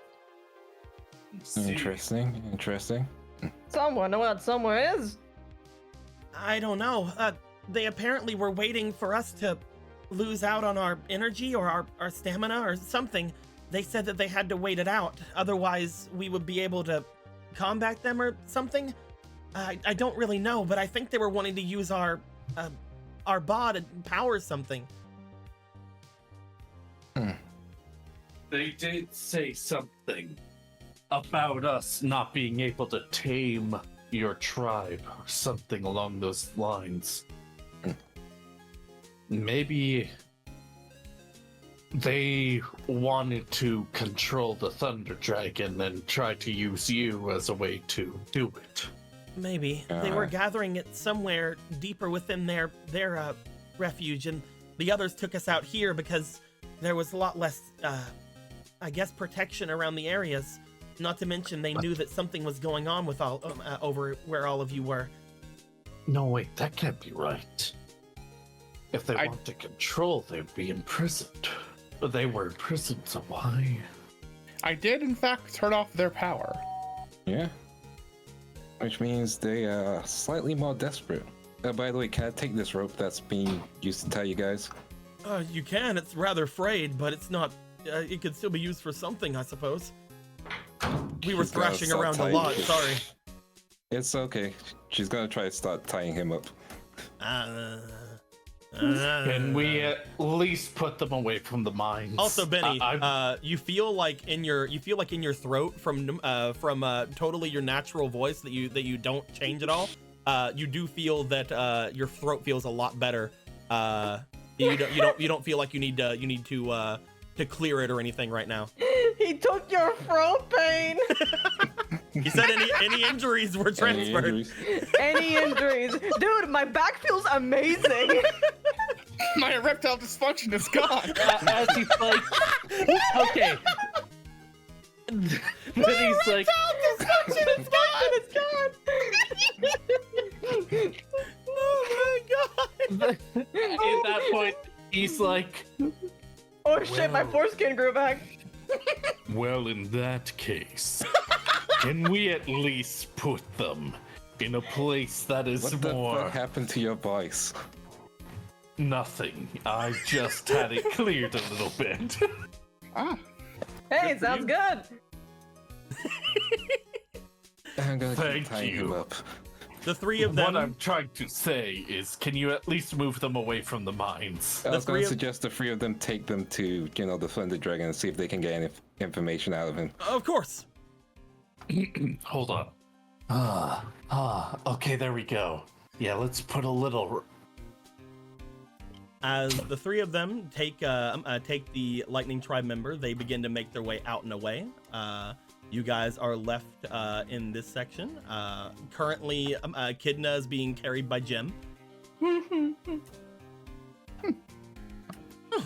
Interesting. Someone know what somewhere is? I don't know. They apparently were waiting for us to lose out on our energy or our stamina or something. They said that they had to wait it out. Otherwise, we would be able to combat them or something. I don't really know, but I think they were wanting to use our bod and power something. They did say something about us not being able to tame your tribe or something along those lines. Maybe they wanted to control the Thunder Dragon and try to use you as a way to do it. Maybe. They were gathering it somewhere deeper within their refuge, and the others took us out here because there was a lot less, I guess, protection around the areas. Not to mention they knew that something was going on with all over where all of you were. No, wait, that can't be right. If they want to control, they'd be imprisoned. But they were imprisoned, so why? I did, in fact, turn off their power. Yeah. Which means they are slightly more desperate. By the way, can I take this rope that's being used to tie you guys? You can. It's rather frayed, but it's not. It could still be used for something, I suppose. We were thrashing around a lot. Sorry. It's okay. She's gonna try to start tying him up. Can we at least put them away from the mines? Also, Benny, you feel like in your throat from totally your natural voice that you don't change at all. You do feel that your throat feels a lot better. You don't feel like you need to clear it or anything right now. He took your throat pain. He said any injuries were transferred. Any injuries. Dude, my back feels amazing. My erectile dysfunction is gone. As he's like, okay. Then he's like, dysfunction is gone. It's gone. Oh my god. at that point, he's like, oh shit, my foreskin grew back. well, in that case, can we at least put them in a place that is what more... What happened to your voice? Nothing. I just had it cleared a little bit. Hey, sounds good. I'm gonna Thank keep tying you. him up. The three of them. What I'm trying to say is, can you at least move them away from the mines? I was going to suggest the three of them take them to, the Thunder Dragon and see if they can get any information out of him. Of course. Hold on. Okay, there we go. Yeah, let's put a little... As the three of them take the Lightning Tribe member, they begin to make their way out and away. You guys are left in this section. Currently, Echidna is being carried by Jim. Oh,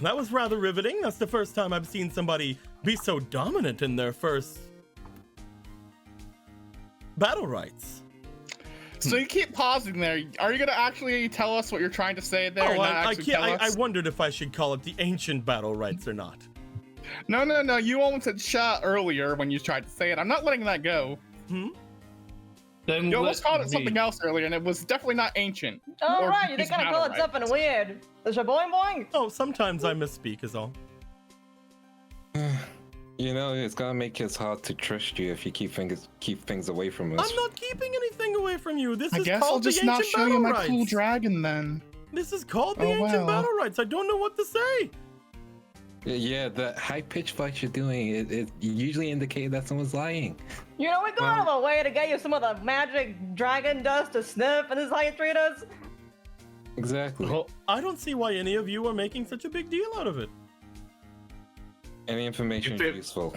that was rather riveting. That's the first time I've seen somebody be so dominant in their first battle rights. So you keep pausing there. Are you gonna actually tell us what you're trying to say there? Oh, I wondered if I should call it the ancient battle rights or not. No. You almost said "shut" earlier when you tried to say it. I'm not letting that go. Then You almost let called it me- something else earlier, and it was definitely not ancient. All Or right, you just gotta call it battle something rights. weird. Is your boing boing? Oh, sometimes I misspeak is all. You know, it's gonna make it hard to trust you if you keep things away from us. I'm not keeping anything away from you. This I is guess I'll called the just not ancient show you battle my rights. cool dragon then. This is called the Oh, ancient well. battle rights. I don't know what to say. Yeah, the high-pitched voice you're doing, it usually indicates that someone's lying. You know, we go out of our way to get you some of the magic dragon dust to sniff, and this is how you treat us? Exactly. Well, I don't see why any of you are making such a big deal out of it. Any information If is it- useful.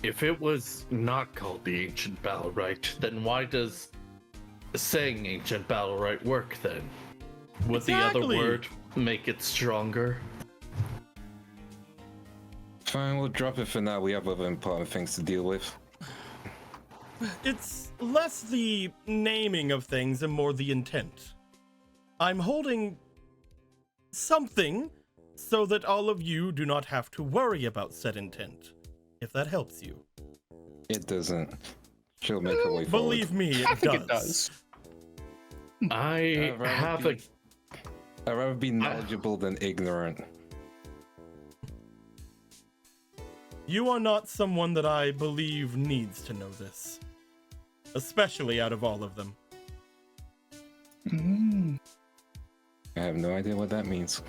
if it was not called the ancient battle right, then why does saying ancient battle right work then? Would the other Exactly. word make it stronger? Fine, we'll drop it for now. We have other important things to deal with. It's less the naming of things and more the intent. I'm holding something so that all of you do not have to worry about said intent, if that helps you. It doesn't. She'll make her way forward. Believe me, it I think does. it does. I rather have be- a I'd rather be knowledgeable than ignorant. You are not someone that I believe needs to know this. Especially out of all of them. Mm. I have no idea what that means.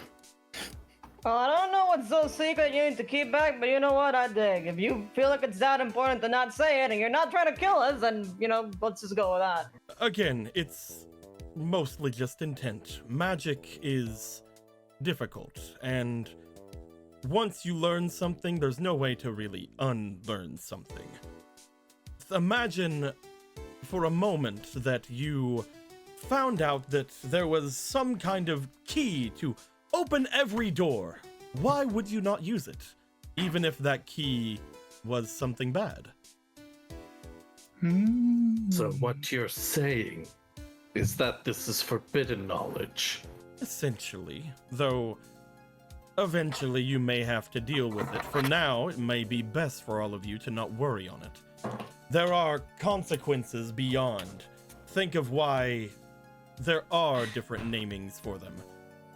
I don't know what's so secret you need to keep back, but you know what? I dig. If you feel like it's that important to not say it, and you're not trying to kill us, then, you know, let's just go with that. Again, it's mostly just intent. Magic is difficult, and once you learn something, there's no way to really unlearn something. Imagine for a moment that you found out that there was some kind of key to open every door. Why would you not use it, even if that key was something bad? Mm. So what you're saying is that this is forbidden knowledge. Essentially, though eventually you may have to deal with it. For now, it may be best for all of you to not worry on it. There are consequences beyond. Think of why there are different namings for them.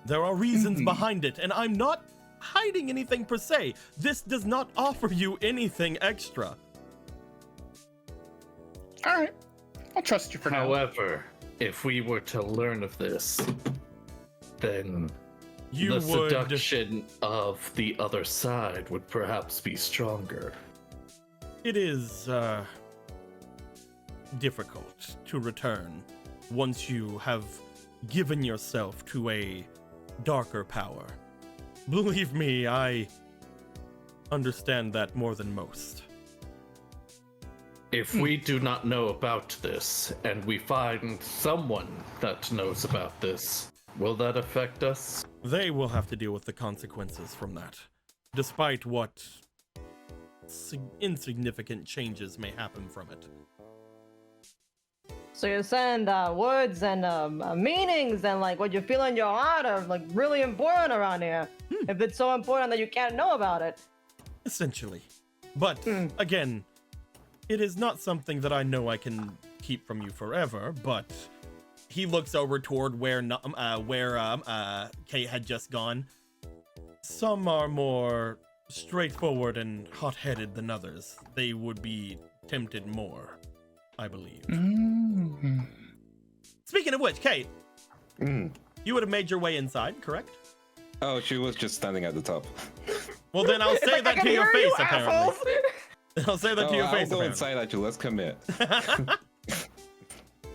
There are reasons behind it, and I'm not hiding anything per se. This does not offer you anything extra. All right, I'll trust you for now. However, if we were to learn of this, then You the would seduction of the other side would perhaps be stronger. It is difficult to return once you have given yourself to a darker power. Believe me, I understand that more than most. If we do not know about this, and we find someone that knows about this, will that affect us? They will have to deal with the consequences from that, despite what insignificant changes may happen from it. So you're saying that words and meanings and like what you feel in your heart are like really important around here. If it's so important that you can't know about it. Essentially. But again, it is not something that I know I can keep from you forever, but he looks over toward where Kate had just gone. Some are more straightforward and hot-headed than others. They would be tempted more, I believe. Mm. Speaking of which, Kate, Mm. you would have made your way inside, correct? Oh, she was just standing at the top. Well, then I'll say that to your face, apparently. assholes! I'll say that to your I'll face, go apparently. inside at you. Let's commit.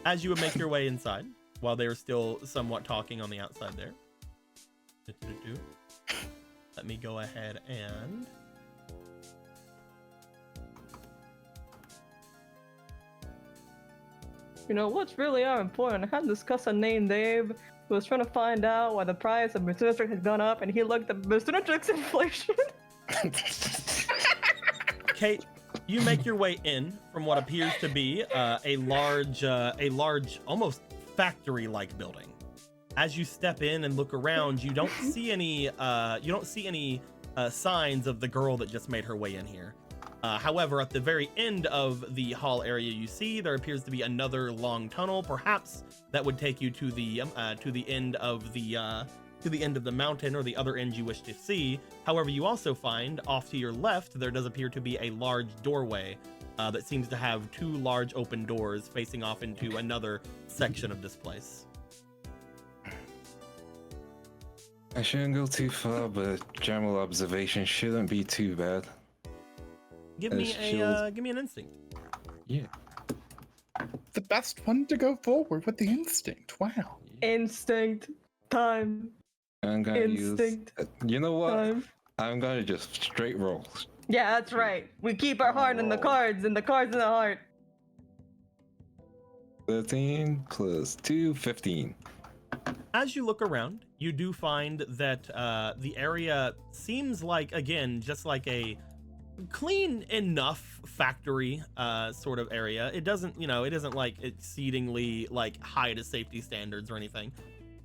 As you would make your way inside, while they were still somewhat talking on the outside there. Let me go ahead and... You know, what's really important, I had discussed a name Dave who was trying to find out why the price of Mr. Nitrix has gone up, and he looked at Mr. Nitrix inflation. Kate, you make your way in from what appears to be a large, almost factory-like building. As you step in and look around, you don't see any signs of the girl that just made her way in here. However, at the very end of the hall area you see, there appears to be another long tunnel. Perhaps that would take you to the end of the mountain, or the other end you wish to see. However, you also find off to your left there does appear to be a large doorway that seems to have 2 large open doors facing off into another section of this place. I shouldn't go too far, but general observation shouldn't be too bad. Give me an instinct. Yeah. The best one to go forward with the instinct. Wow. Instinct time. I'm gonna Instinct. You know what? Time. I'm gonna just straight roll. Yeah, that's right. We keep our heart in the cards, and the cards in the heart. 13 plus 2, 15. As you look around, you do find that the area seems like, again, just like a clean enough factory sort of area. It doesn't, it isn't like exceedingly like high to safety standards or anything.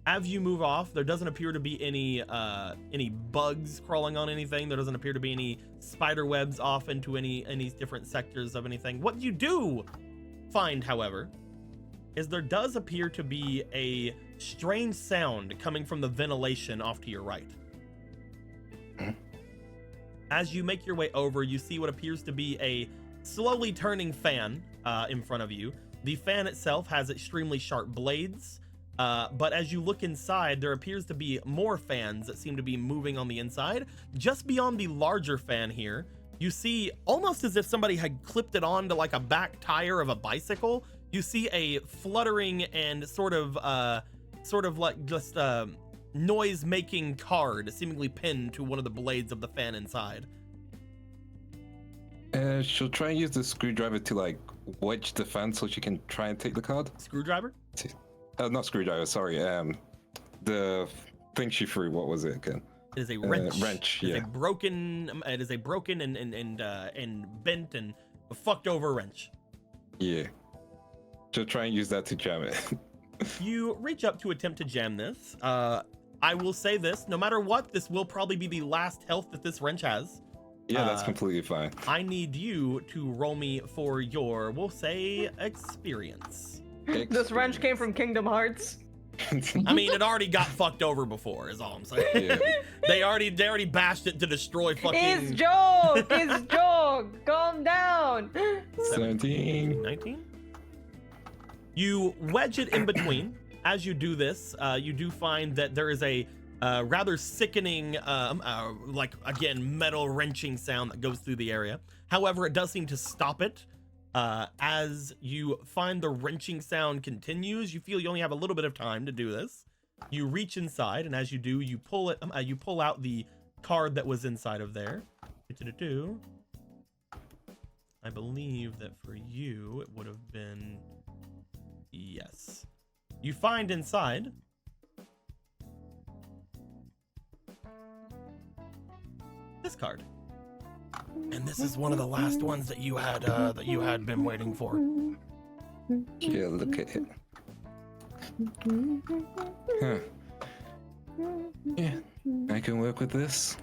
As you move off, there doesn't appear to be any bugs crawling on anything. There doesn't appear to be any spider webs off into any different sectors of anything. What you do find, however, is there does appear to be a strange sound coming from the ventilation off to your right. As you make your way over, you see what appears to be a slowly turning fan in front of you. The fan itself has extremely sharp blades, but as you look inside, there appears to be more fans that seem to be moving on the inside. Just beyond the larger fan here, you see, almost as if somebody had clipped it onto like a back tire of a bicycle, you see a fluttering and sort of like just noise-making card seemingly pinned to one of the blades of the fan inside. She'll try and use the screwdriver to like wedge the fan so she can try and take the card. Screwdriver? Not screwdriver, sorry. The thing she threw, what was it again? It is a wrench. Wrench, It is yeah. It is a broken and bent and fucked over wrench. Yeah. She'll try and use that to jam it. You reach up to attempt to jam this. I will say this, no matter what, this will probably be the last health that this wrench has. Yeah, that's completely fine. I need you to roll me for your, we'll say, experience. This wrench came from Kingdom Hearts. I mean, it already got fucked over before, is all I'm saying. Yeah. They already bashed it to destroy fucking... It's joke! It's joke! Calm down! 17. 19? You wedge it in between. As you do this, you do find that there is a rather sickening, like, again, metal wrenching sound that goes through the area. However, it does seem to stop it. As you find the wrenching sound continues, you feel you only have a little bit of time to do this. You reach inside, and as you do, you pull it. You pull out the card that was inside of there. I believe that for you, it would have been... Yes. You find inside this card, and this is one of the last ones that you had been waiting for. Yeah, look at it. Huh. Yeah, I can work with this.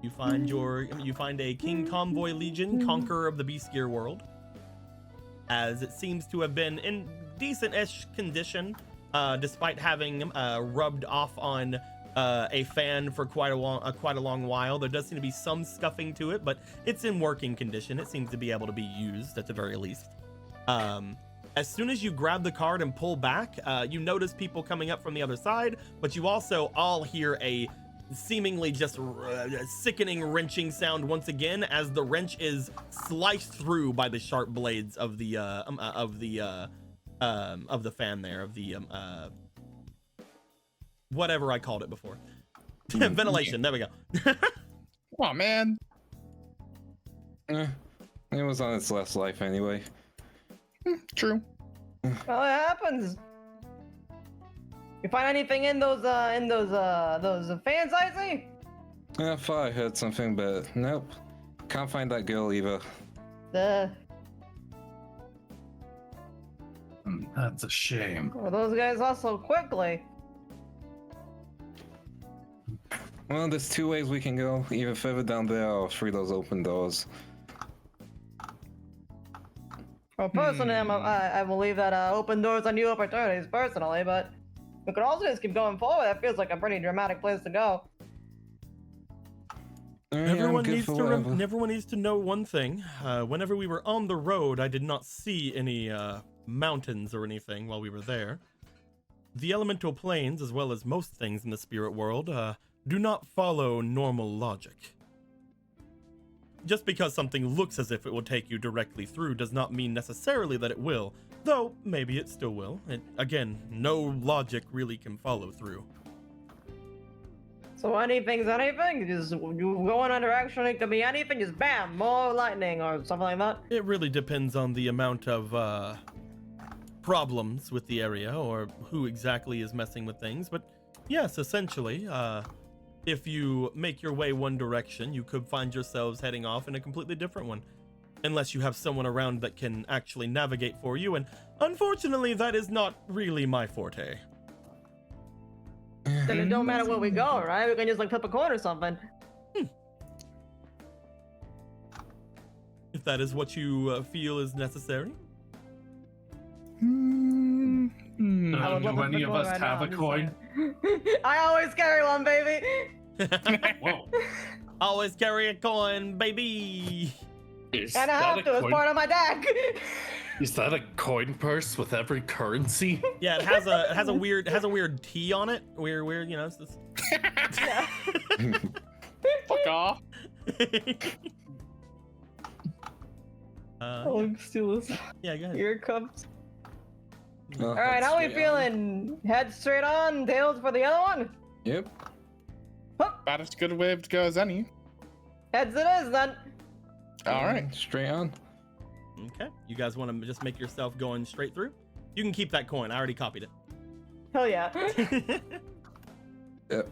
You find a King Convoy Legion, Conqueror of the Beastgear world, as it seems to have been in decent-ish condition, despite having rubbed off on a fan for quite a long while. There does seem to be some scuffing to it, but it's in working condition. It seems to be able to be used at the very least. As soon as you grab the card and pull back, you notice people coming up from the other side, but you also all hear a seemingly just sickening wrenching sound once again, as the wrench is sliced through by the sharp blades of the fan there, of the whatever I called it before. Ventilation. There we go. Come on, man. It was on its last life anyway. True. Well, it happens. You find anything in those fans, Icy? I thought I heard something, but nope. Can't find that girl either. That's a shame. Well, those guys lost so quickly. Well, there's 2 ways we can go. Either further down there or through those open doors. Well, personally, I believe that open doors are new opportunities, personally, but we could also just keep going forward. That feels like a pretty dramatic place to go. Everyone needs to know one thing. Whenever we were on the road, I did not see any mountains or anything while we were there. The elemental planes, as well as most things in the spirit world, do not follow normal logic. Just because something looks as if it will take you directly through does not mean necessarily that it will, though maybe it still will. Again, no logic really can follow through. So anything's anything? Just you go in a direction, it could be anything, just bam, more lightning or something like that? It really depends on the amount of problems with the area or who exactly is messing with things, but yes, essentially, if you make your way one direction, you could find yourselves heading off in a completely different one, unless you have someone around that can actually navigate for you, and unfortunately, that is not really my forte. Then it don't matter where we go, right? We can just like flip a coin or something. If that is what you feel is necessary. Do any of us have a coin? I always carry one, baby. Whoa. Always carry a coin, baby. And I have to, it's part of my deck. Is that a coin purse with every currency? Yeah, it has a weird T on it. Weird, you know. It's this... Fuck off. Oh, steal this. Yeah, go ahead. Here it comes. Oh, All right, how are we feeling? Head straight on, tails for the other one? Yep. About as good a way to go as any. Heads it is then. All right. Straight on. Okay, you guys want to just make yourself going straight through? You can keep that coin. I already copied it. Hell yeah.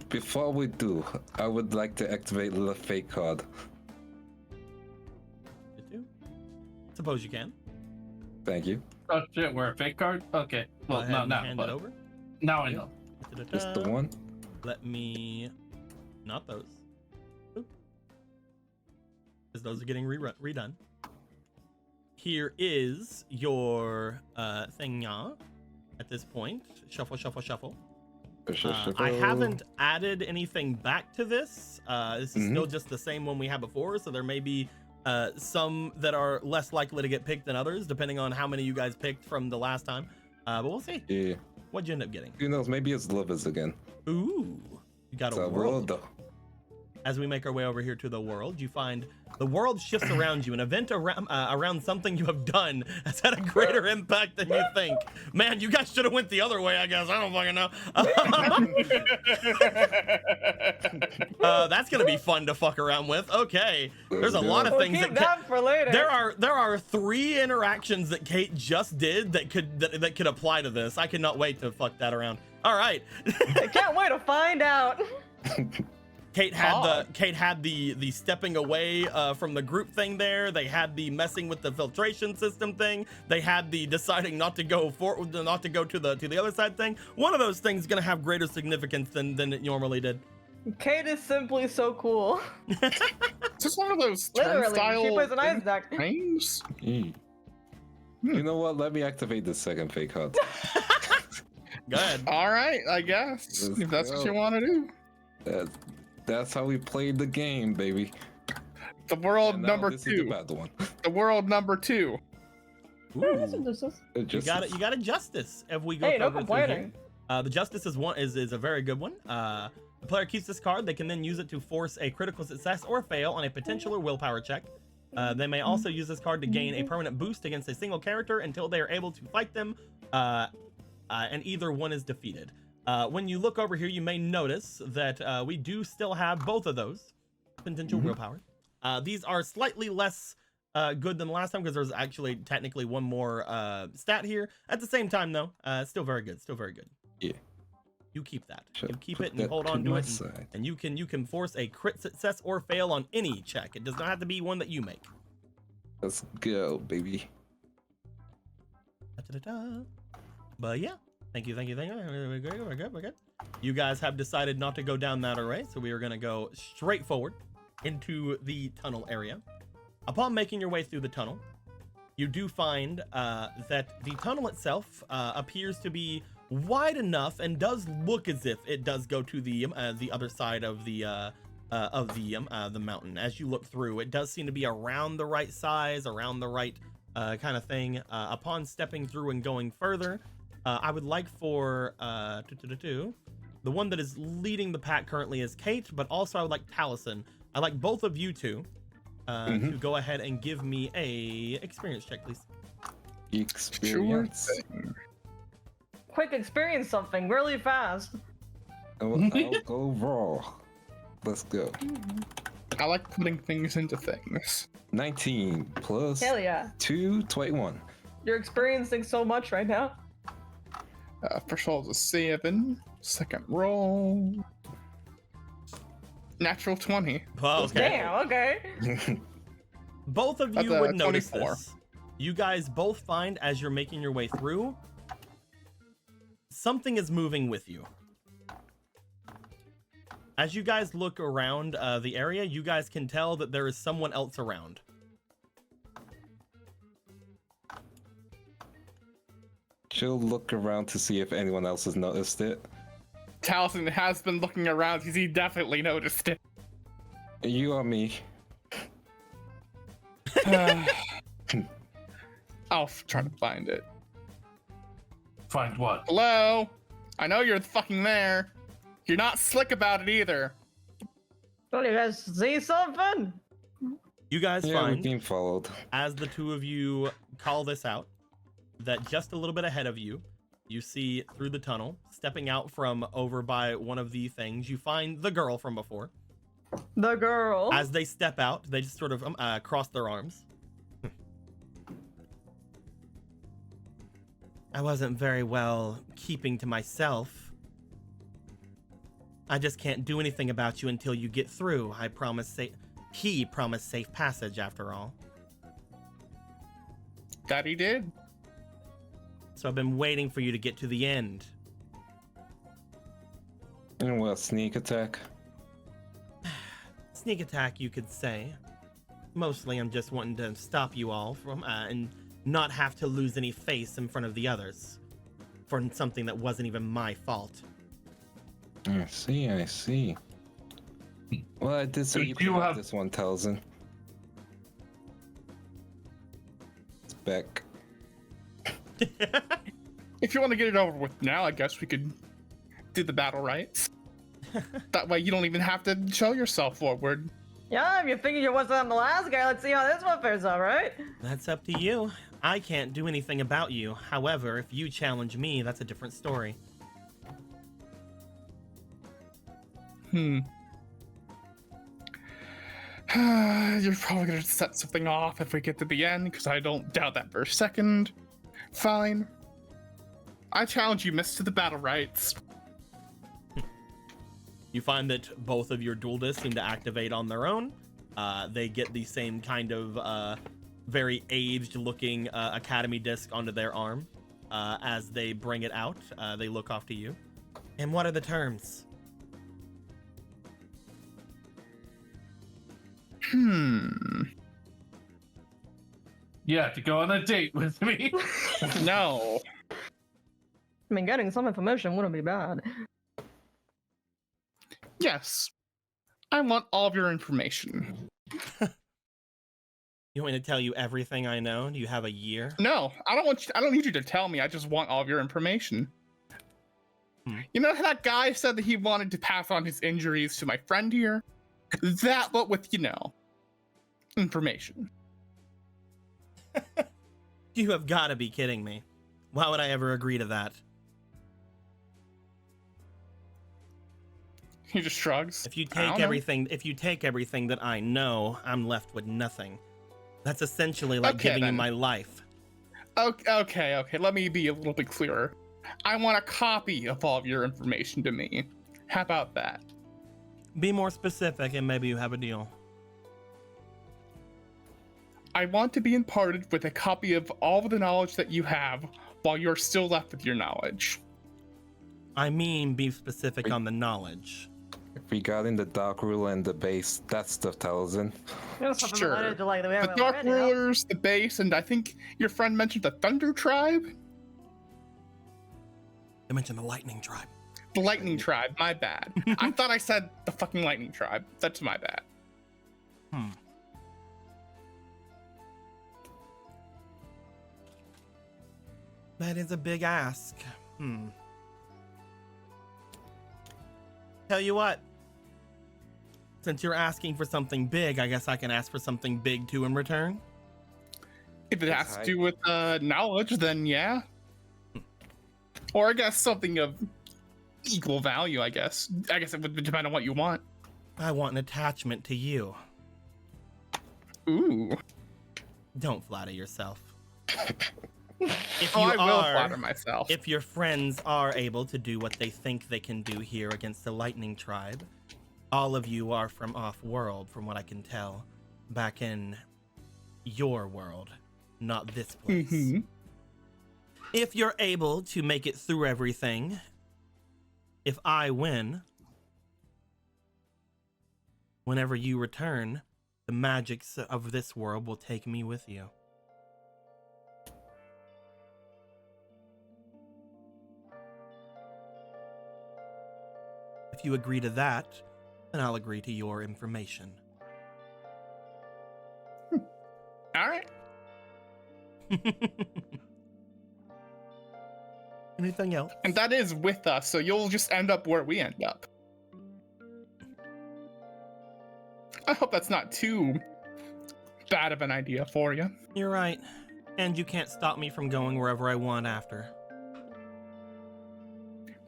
Before we do, I would like to activate the fake card. Suppose you can. Thank you. Oh shit, we're a fake card? Okay. Well, no, hand it over. Now I know. Just the one. Let me... Not those. Because those are getting redone. Here is your thing at this point. Shuffle, shuffle, shuffle. I haven't added anything back to this. This is still just the same one we had before, so there may be some that are less likely to get picked than others, depending on how many you guys picked from the last time. But we'll see. Yeah. What'd you end up getting? Who knows? Maybe it's lovers again. Ooh. You got a world. Though. As we make our way over here to the world, you find the world shifts around you. An event around something you have done has had a greater impact than you think. Man, you guys should have went the other way, I guess. I don't fucking know. That's gonna be fun to fuck around with. Okay, there's a lot of things that for later. There are 3 interactions that Kate just did that could apply to this. I cannot wait to fuck that around. All right. I can't wait to find out. Kate had the stepping away from the group thing there. They had the messing with the filtration system thing. They had the deciding not to go to the other side thing. One of those things is gonna have greater significance than it normally did. Kate is simply so cool. It's just one of those Literally, turnstile she plays an ice deck. things. You know what? Let me activate the second fake card. Go ahead. All right, I guess if that's what you want to do. That's how we played the game, baby. The world number this 2. Is the bad one. The world number 2. Ooh. You got a justice. If we go hey, no over complaining. Here, the justice is a very good one. The player keeps this card. They can then use it to force a critical success or fail on a potential or willpower check. They may also use this card to gain a permanent boost against a single character until they are able to fight them, and either one is defeated. When you look over here, you may notice that we do still have both of those potential willpower. These are slightly less good than the last time because there's actually technically one more stat here. At the same time, though, still very good. Still very good. Yeah. You keep that. You keep it and hold on to it, and you can force a crit success or fail on any check. It does not have to be one that you make. Let's go, baby. But yeah. Thank you. We're good. You guys have decided not to go down that array, so we are going to go straight forward into the tunnel area. Upon making your way through the tunnel, you do find that the tunnel itself appears to be wide enough and does look as if it does go to the other side of the mountain. As you look through, it does seem to be around the right size, around the right kind of thing. Upon stepping through and going further, I would like for the one that is leading the pack currently is Kate, but also I would like Taliesin. I'd like both of you two to go ahead and give me a experience check, please. Experience. Quick experience something really fast. I'll go raw. Let's go. I like putting things into things. 19 plus Hell yeah. 2, 21. You're experiencing so much right now. First roll is a 7. Second roll. Natural 20. Oh, okay. Damn, okay. Both of you That's, would notice 24. this. You guys both find, as you're making your way through, something is moving with you. As you guys look around the area, you guys can tell that there is someone else around. She'll look around to see if anyone else has noticed it. Taliesin has been looking around because he definitely noticed it. You or me? I'll try to find it. Find what? Hello? I know you're fucking there. You're not slick about it either. Don't you guys see something? You guys Yeah, we're find, being followed. as the two of you call this out, that just a little bit ahead of you, you see through the tunnel, stepping out from over by one of the things, you find the girl from before. The girl. As they step out, they just sort of cross their arms. I wasn't very well keeping to myself. I just can't do anything about you until you get through. He promised safe passage after all. That he did. So I've been waiting for you to get to the end. And what, sneak attack? Sneak attack, you could say. Mostly I'm just wanting to stop you all from and not have to lose any face in front of the others for something that wasn't even my fault. I see. Well, I did say you do have this one, Taliesin. It's back. If you want to get it over with now, I guess we could do the battle rights. That way you don't even have to show yourself forward. Yeah, if you figured you wasn't on the last guy, let's see how this one fares out, right? That's up to you. I can't do anything about you. However, if you challenge me, that's a different story. You're probably gonna set something off if we get to the end, because I don't doubt that for a second. Fine. I challenge you, miss, to the battle rights. You find that both of your duelists seem to activate on their own. They get the same kind of very aged-looking academy disc onto their arm. As they bring it out, they look off to you. And what are the terms? Yeah, to go on a date with me. No. I mean, getting some information wouldn't be bad. Yes. I want all of your information. You want me to tell you everything I know? Do you have a year? No, I don't need you to tell me. I just want all of your information. You know how that guy said that he wanted to pass on his injuries to my friend here? That, but with, information. You have got to be kidding me. Why would I ever agree to that? He just shrugs. If you take everything that I know, I'm left with nothing. That's essentially like giving you my life. Okay. Let me be a little bit clearer. I want a copy of all of your information to me. How about that? Be more specific and maybe you have a deal. I want to be imparted with a copy of all of the knowledge that you have while you're still left with your knowledge. I mean, be specific on the knowledge. Regarding the Dark Ruler and the base, that stuff tells in. Sure. Related to, like, the way The we Dark went, you know? Rulers, the base, and I think your friend mentioned the Thunder Tribe? I mentioned the Lightning Tribe. The Lightning Tribe, my bad. I thought I said the fucking Lightning Tribe. That's my bad. That is a big ask. Tell you what. Since you're asking for something big, I guess I can ask for something big too in return. If it has to do with knowledge, then yeah. Or I guess something of equal value, I guess. I guess it would depend on what you want. I want an attachment to you. Ooh. Don't flatter yourself. If I you will are, flatter myself. if your friends are able to do what they think they can do here against the Lightning Tribe, all of you are from off-world, from what I can tell, back in your world, not this place. Mm-hmm. If you're able to make it through everything, if I win, whenever you return, the magics of this world will take me with you. If you agree to that, then I'll agree to your information. All right. Anything else? And that is with us, so you'll just end up where we end up. I hope that's not too bad of an idea for you. You're right. And you can't stop me from going wherever I want after.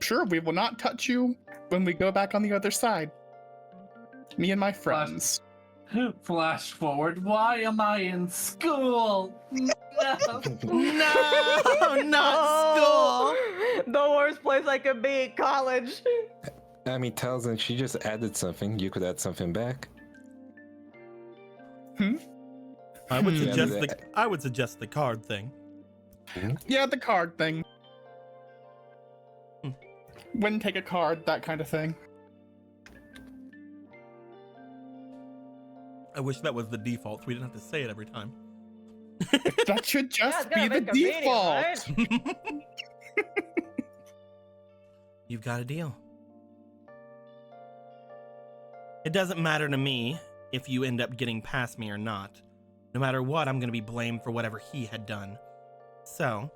Sure, we will not touch you when we go back on the other side. Me and my friends. Flash forward. Why am I in school? No. No, not school. The worst place I could be, college. I mean, Talzin, she just added something. You could add something back. I would Yeah, suggest but- I would suggest the card thing. Yeah, the card thing. Wouldn't take a card, that kind of thing. I wish that was the default, so we didn't have to say it every time. That should just it's be gotta the make a meaning, default. right? You've got a deal. It doesn't matter to me if you end up getting past me or not. No matter what, I'm going to be blamed for whatever he had done. So,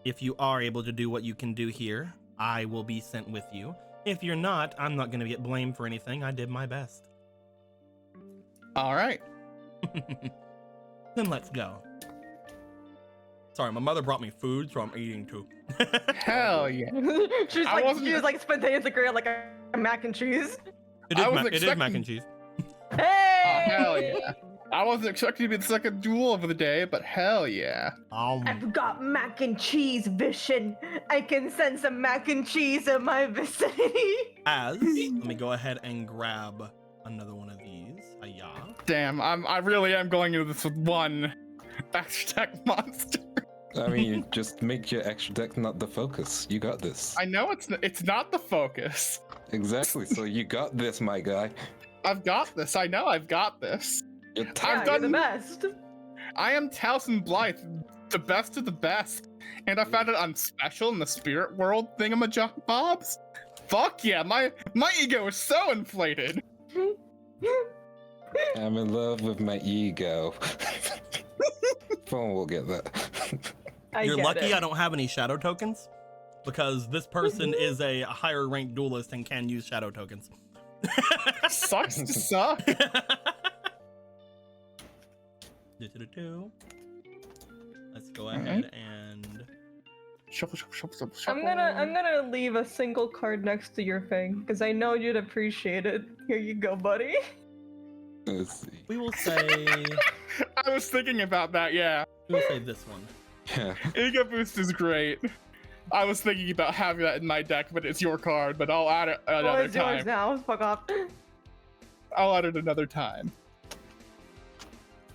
if you are able to do what you can do here, I will be sent with you. If you're not, I'm not going to get blamed for anything. I did my best. All right. Then let's go. Sorry, my mother brought me food, so I'm eating too. Hell yeah. She's I like, wasn't- she was like spontaneously creating like a mac and cheese. It I is, was it is mac expecting- and cheese. Hey! Hell yeah. I wasn't expecting to be the second duel of the day, but hell yeah. I've got mac and cheese vision. I can sense some mac and cheese in my vicinity. Let me go ahead and grab another one of these. Hiya. Damn, I really am going into this with one extra tech monster. I mean, just make your extra deck not the focus. You got this. I know it's not the focus. Exactly. So you got this, my guy. I've got this. I know I've got this. You're I've Yeah, you're done the best. I am Towson Blythe, the best of the best. And I found it on special in the spirit world thingamajobs. Fuck yeah, my ego is so inflated. I'm in love with my ego. Phone will get that. You're get lucky it. I don't have any shadow tokens, because this person is a higher ranked duelist and can use shadow tokens. Sucks to suck. Let's go ahead and Shuffle, shuffle, shuffle, I'm gonna leave a single card next to your thing because I know you'd appreciate it. Here you go, buddy. Let's see. we will say I was thinking about that, yeah. we will say this one. Yeah. Ego boost is great. I was thinking about having that in my deck, but it's your card, but I'll add it Oh, another it's yours time. now. Fuck off. I'll add it another time.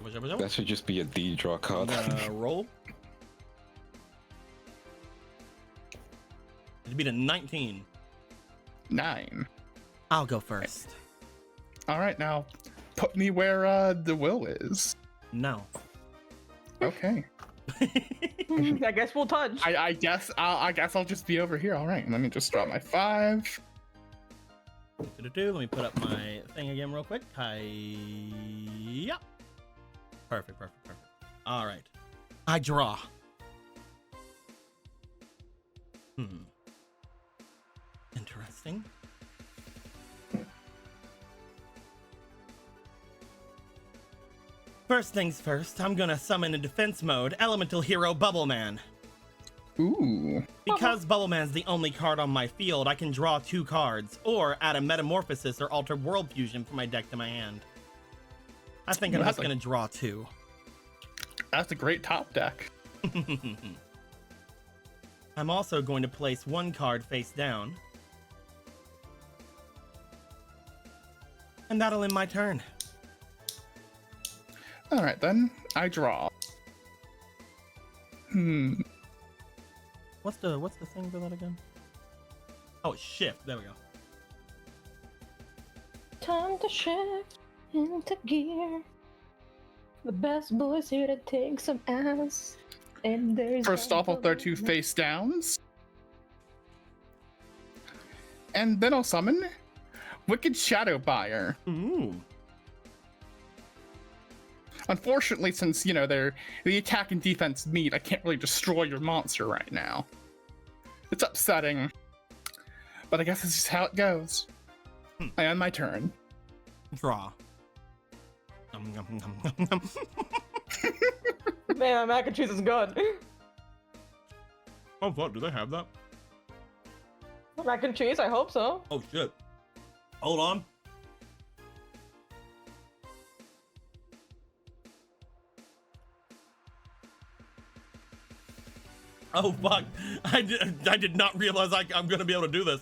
That should just be a D draw I'm card. gonna roll. It'd be a 19. 9. I'll go first. All right, now put me where the will is. No. Okay. I guess we'll touch. I guess I'll just be over here. All right, let me just drop my 5. Let me put up my thing again real quick. Yep. Perfect. All right. I draw. Interesting. First things first, I'm gonna summon in defense mode Elemental Hero Bubble Man. Ooh. Because Bubble Man's the only card on my field, I can draw 2 cards, or add a Metamorphosis or Altered World Fusion from my deck to my hand. I think I'm just gonna draw 2. That's a great top deck. I'm also going to place 1 card face down. And that'll end my turn. All right, then. I draw. What's the thing for that again? Oh, shift. There we go. Time to shift into gear. The best boys here to take some ass. And there's First off, I'll throw 2 face downs. And then I'll summon Wicked Shadow Buyer. Ooh. Unfortunately, since, you know, the attack and defense meet, I can't really destroy your monster right now. It's upsetting. But I guess this is how it goes. I end my turn. Draw. Man, mac and cheese is good. Oh, what? Do they have that? Mac and cheese, I hope so. Oh, shit. Hold on. Oh, fuck. I did not realize I'm going to be able to do this.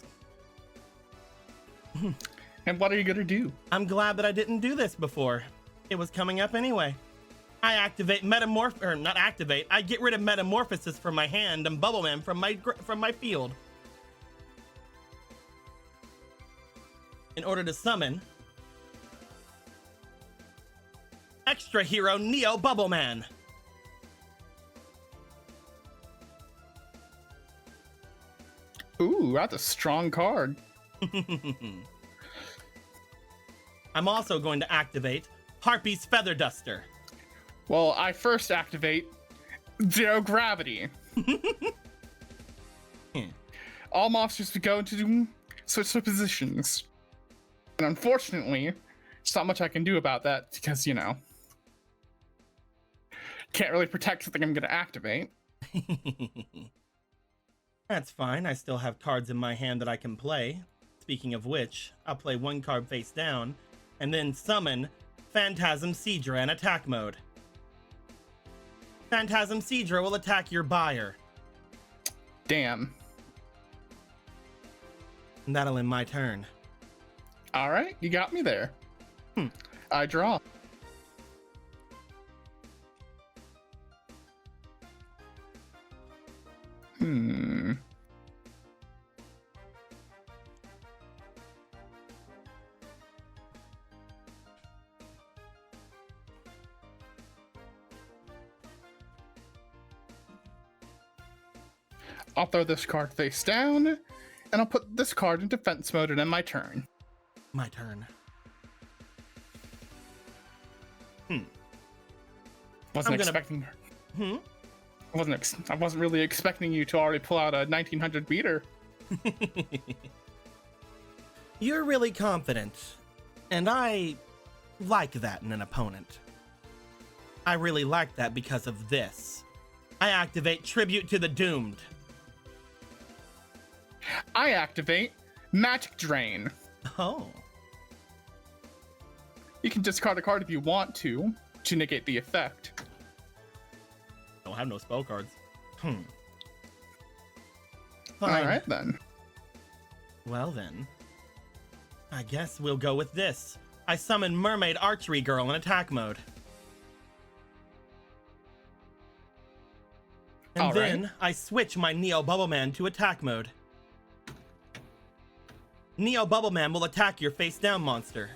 And what are you going to do? I'm glad that I didn't do this before. It was coming up anyway. I activate I get rid of Metamorphosis from my hand and Bubble Man from my field. In order to summon Extra Hero Neo Bubble Man. Ooh, that's a strong card. I'm also going to activate Harpy's Feather Duster. Well, I first activate Zero Gravity. All monsters to go into switch their positions. And unfortunately, there's not much I can do about that because, you know, can't really protect something I'm going to activate. That's fine. I still have cards in my hand that I can play. Speaking of which, I'll play 1 card face down and then summon Phantasm Seadra in attack mode. Phantasm Seadra will attack your buyer. Damn. And that'll end my turn. All right, you got me there. I draw. I'll throw this card face down, and I'll put this card in defense mode and end my turn. My turn. Wasn't expecting. I wasn't really expecting you to already pull out a 1900 beater. You're really confident, and I like that in an opponent. I really like that because of this. I activate Tribute to the Doomed. I activate Magic Drain. Oh. You can discard a card if you want to negate the effect. Don't have no spell cards. Fine. Alright then. Well then. I guess we'll go with this. I summon Mermaid Archery Girl in attack mode. And then I switch my Neo Bubble Man to attack mode. Neo Bubble Man will attack your face down monster.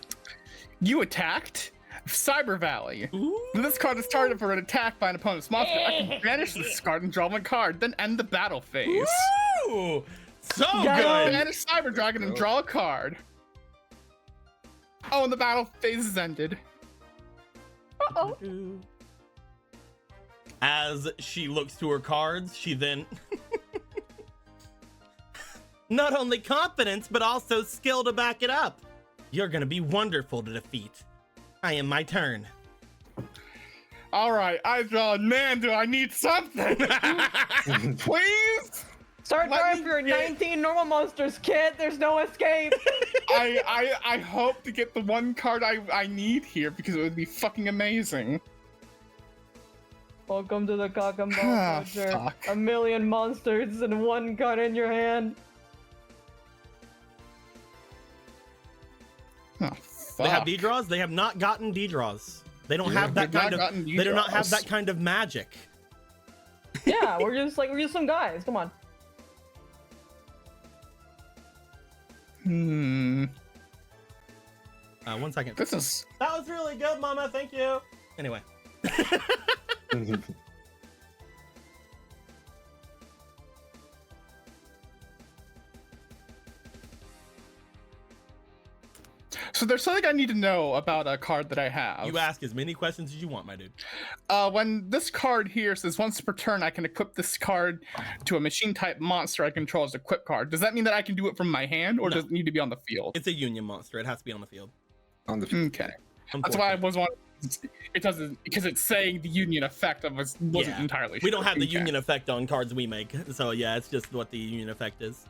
You attacked Cyber Valley. Ooh. When this card is targeted for an attack by an opponent's monster, I can banish this card and draw one card, then end the battle phase. Woo! So Yeah. good. Banish Cyber Dragon and draw a card. Oh, and the battle phase is ended. Uh-oh. As she looks to her cards, she then not only confidence, but also skill to back it up. You're gonna be wonderful to defeat. I am my turn. All right, I draw. Man, do I need something? Please. Start Let drawing me for your get- 19 normal monsters, kid. There's no escape. I hope to get the one card I need here because it would be fucking amazing. Welcome to the cock and ball Ah, culture. fuck. A million monsters and one card in your hand. Oh, They have fuck. D draws. They have not gotten D draws. They don't have that they've kind not of. gotten They do not have D-draws. that kind of magic. Yeah, we're just some guys. Come on. One second. This is That was really good, Mama. Thank you. Anyway. so. There's something I need to know about a card that I have. You ask as many questions as you want, my dude. When this card here says once per turn, I can equip this card to a machine type monster I control as a equip card. Does that mean that I can do it from my hand, or No. does it need to be on the field? It's a union monster. It has to be on the field. On the Okay, that's why I was wondering. It doesn't because it's saying the union effect. I wasn't Yeah. entirely sure. We don't have the Okay. union effect on cards we make. So yeah, it's just what the union effect is.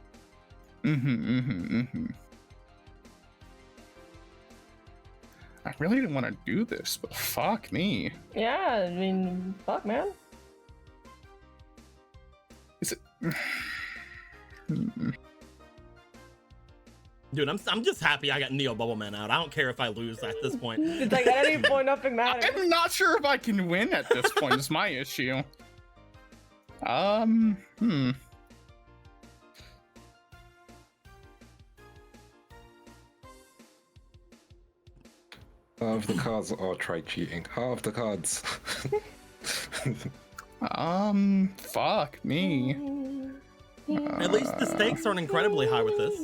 I really didn't want to do this, but fuck me. Yeah, I mean, fuck, man. Is it? Dude, I'm just happy I got Neo Bubble Man out. I don't care if I lose at this point. It's like at any point, nothing matters. I'm not sure if I can win at this point. Is my issue. half the cards are try cheating. Half the cards. Fuck me. At least the stakes aren't incredibly high with this.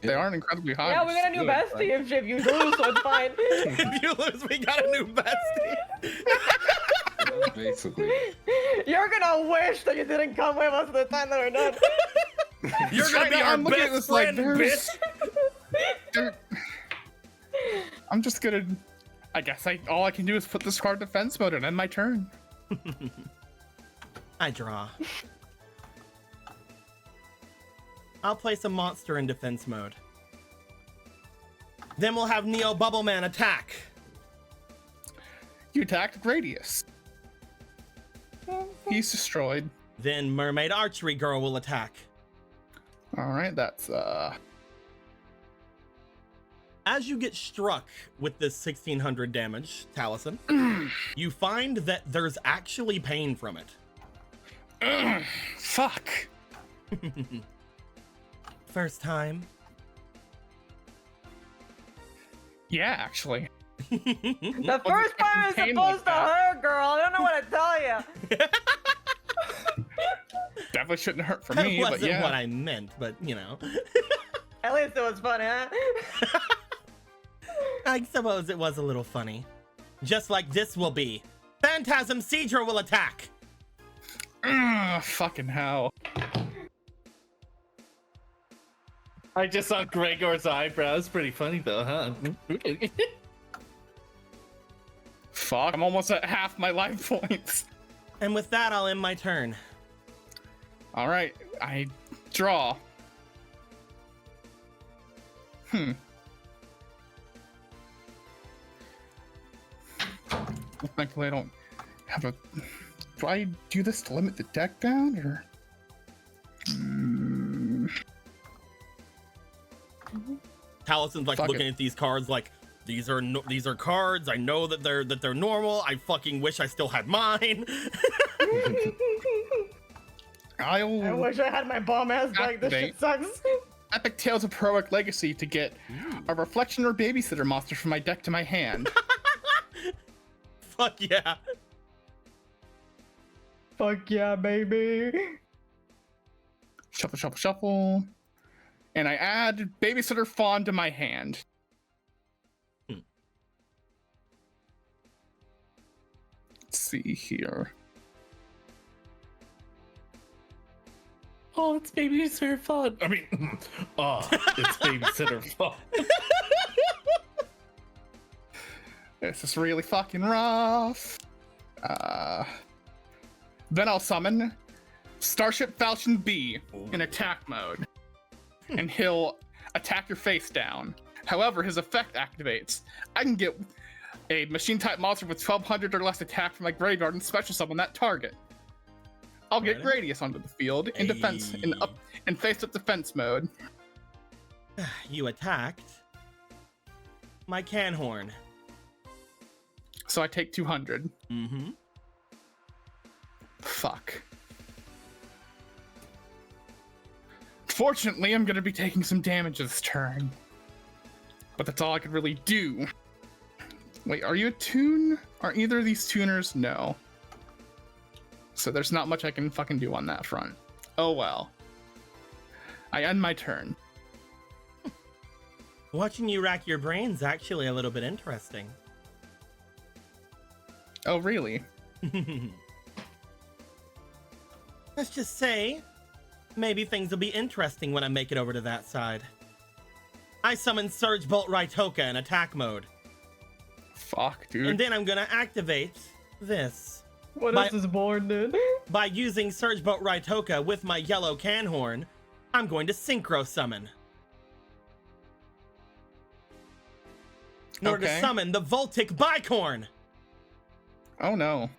They aren't incredibly high. Yeah, we got a new understood, but- bestie if you lose, so it's fine. If you lose, we got a new bestie. Basically. You're gonna wish that you didn't come with us the time that we're done. You're gonna Right be now, our I'm looking at best this like, friend, bitch. There- I'm just gonna. I guess all I can do is put this card in defense mode and end my turn. I draw. I'll place a monster in defense mode. Then we'll have Neo Bubble Man attack. You attacked Gradius. He's destroyed. Then Mermaid Archery Girl will attack. All right, that's As you get struck with this 1600 damage, Taliesin, you find that there's actually pain from it. fuck. First time. Yeah, actually. The first part is pain supposed like to that? hurt, girl. I don't know what to tell you. Definitely shouldn't hurt for That me, wasn't but yeah. what I meant, but you know. At least it was funny, huh? I suppose it was a little funny. Just like this will be. Phantasm Seedra will attack. Fucking hell. I just saw Gregor's eyebrows. Pretty funny though, huh? Fuck, I'm almost at half my life points. And with that, I'll end my turn. All right, I draw. Thankfully, I don't have a. Do I do this to limit the deck down, or? Talison's like Fuck looking it. at these cards like, these are cards. I know that they're normal. I fucking wish I still had mine. I I'll wish I had my bomb ass back. This shit Activate. sucks. epic Tales of Heroic Legacy to get a reflection or babysitter monster from my deck to my hand. Fuck yeah. Fuck yeah, baby. Shuffle, shuffle, shuffle. And I add Babysitter Fawn to my hand. Let's see here. Oh, it's Babysitter Fawn. I mean, it's Babysitter Fawn. This is really fucking rough. Then I'll summon Starship Falchion B in attack mode. And he'll attack your face down. However, his effect activates. I can get a machine-type monster with 1200 or less attack from my graveyard and special summon that target. I'll get Gradius onto the field in defense in face-up defense mode. You attacked my Canhorn. So I take 200. Mm-hmm. Fuck. Fortunately, I'm gonna be taking some damage this turn. But that's all I could really do. Wait, are you a tune? Are either of these tuners? No. So there's not much I can fucking do on that front. Oh well. I end my turn. Watching you rack your brain's actually a little bit interesting. Oh, really? Let's just say, maybe things will be interesting when I make it over to that side. I summon Surge Bolt Raitoka in attack mode. Fuck, dude. And then I'm gonna activate this. What else is born, dude? By using Surge Bolt Raitoka with my yellow Canhorn, I'm going to Synchro Summon. In order to summon the Voltic Bicorn. Oh no.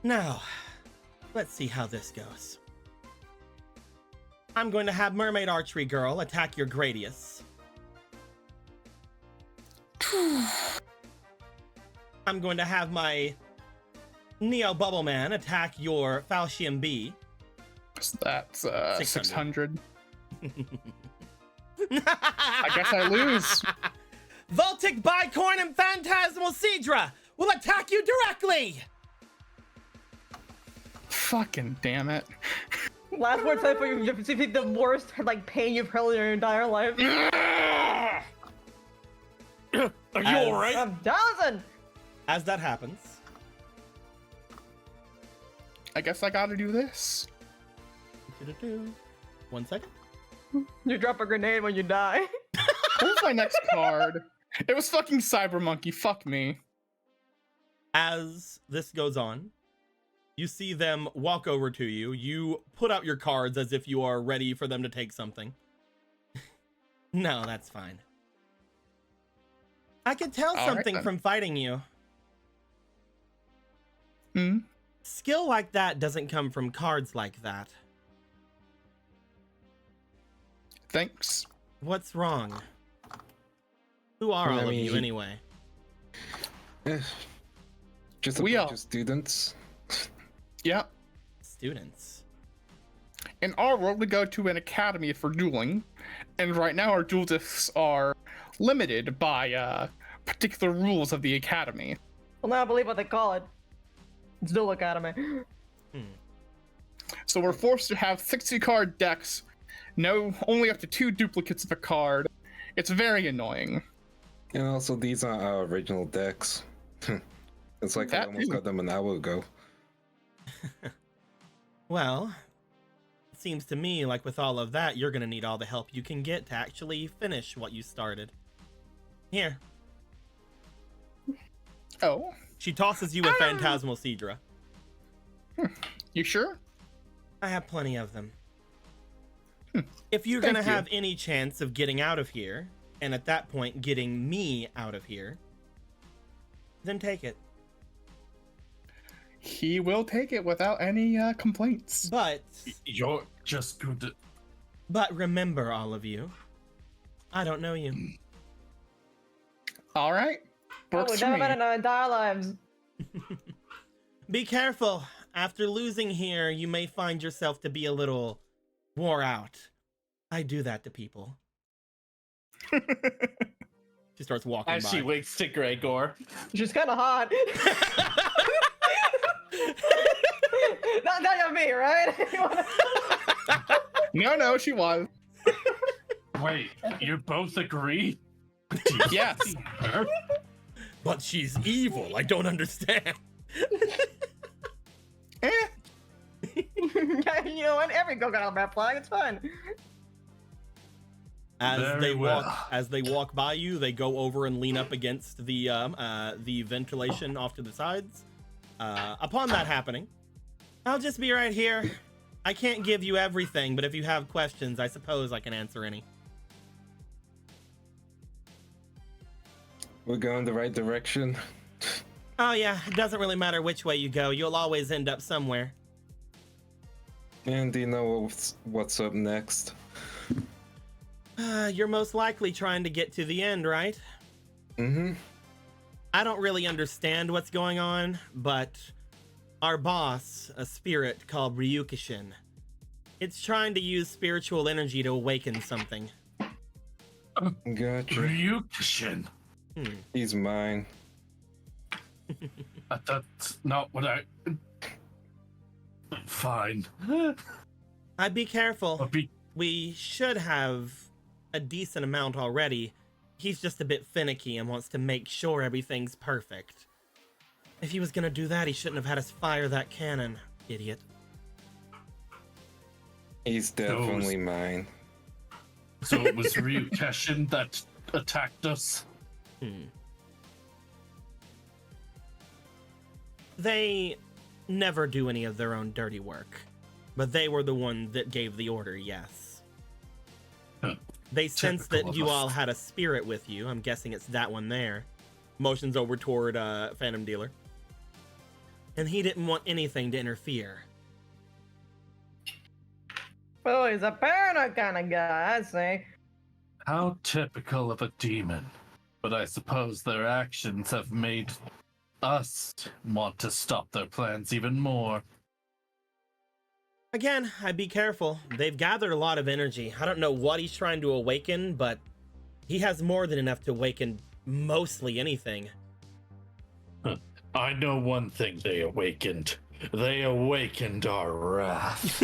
Now, let's see how this goes. I'm going to have Mermaid Archery Girl attack your Gradius. I'm going to have my Neo Bubble Man attack your Falchion B. So that's 600. I guess I lose. Voltic Bicorn and Phantasmal Seadra will attack you directly! Fucking damn it. Last word said for you, see the worst like pain you've felt in your entire life. Are you alright? I'm dozen! As that happens, I guess I gotta do this. 1 second. You drop a grenade when you die. What was my next card? It was fucking Cyber Monkey. Fuck me. As this goes on, you see them walk over to you. You put out your cards as if you are ready for them to take something. No, that's fine. I can tell something from fighting you. Hmm? Skill like that doesn't come from cards like that. Thanks. What's wrong? Who are all of you anyway? Just a bunch of students. Yeah. Students. In our world, we go to an academy for dueling, and right now our duelists are limited by particular rules of the academy. Well, now I believe what they call it. It's Duel Academy. So we're forced to have 60 card decks, only up to 2 duplicates of a card. It's very annoying. And also, these aren't our original decks. It's like I almost got them an hour ago. Well, it seems to me like with all of that, you're gonna need all the help you can get to actually finish what you started. Here. Oh. She tosses you a Phantasmal Seadra. You sure? I have plenty of them. If you're gonna have any chance of getting out of here, and at that point getting me out of here, then take it. He will take it without any complaints. But you're just good to... But remember, all of you, I don't know you. All right. Oh, we've never met in our entire lives. Be careful. After losing here, you may find yourself to be a little wore out. I do that to people. She starts walking As by. she winks to Gregor. She's kind of hot. not me, right? No, she was. Wait, you both agree? Yes. But she's evil. I don't understand. You know what? Every girl got a red flag. It's fine. As they walk by you, they go over and lean up against the ventilation off to the sides. Upon that happening, I'll just be right here. I can't give you everything, but if you have questions, I suppose I can answer any. We're going the right direction. Oh yeah, it doesn't really matter which way you go. You'll always end up somewhere. And do you know what's up next? You're most likely trying to get to the end, right? Mm-hmm. I don't really understand what's going on, but our boss, a spirit called Ryukishin, it's trying to use spiritual energy to awaken something. Gotcha. Ryukishin. He's mine. That's not what I... Fine. I'd be careful. We should have a decent amount already. He's just a bit finicky and wants to make sure everything's perfect. If he was gonna do that, he shouldn't have had us fire that cannon, idiot. He's definitely mine. So it was Ryukishin that attacked us? They never do any of their own dirty work, but they were the one that gave the order, yes. They sensed that you all had a spirit with you. I'm guessing it's that one there. Motions over toward Phantom Dealer. And he didn't want anything to interfere. Oh, he's a paranoid kind of guy, I'd say. How typical of a demon. But I suppose their actions have made us want to stop their plans even more. Again, I'd be careful. They've gathered a lot of energy. I don't know what he's trying to awaken, but he has more than enough to awaken mostly anything. I know one thing they awakened. They awakened our wrath.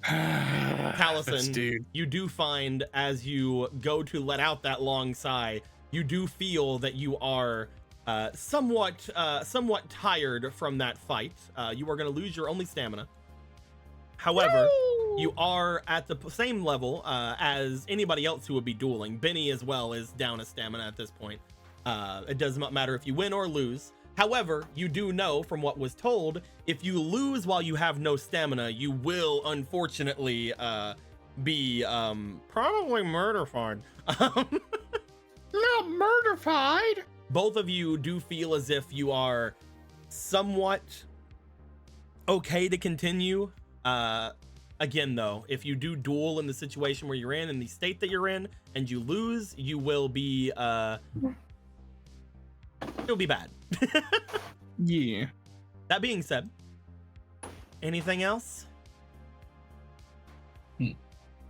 Callison, you do find as you go to let out that long sigh, you do feel that you are somewhat tired from that fight. You are going to lose your only stamina. However, you are at the same level as anybody else who would be dueling. Benny as well is down a stamina at this point. It does not matter if you win or lose. However, you do know from what was told, if you lose while you have no stamina, you will unfortunately be probably murderfied. Not murderfied. Both of you do feel as if you are somewhat okay to continue. Again, though, if you do duel in the situation where you're in the state that you're in, and you lose, you will be it'll be bad. Yeah. That being said, anything else?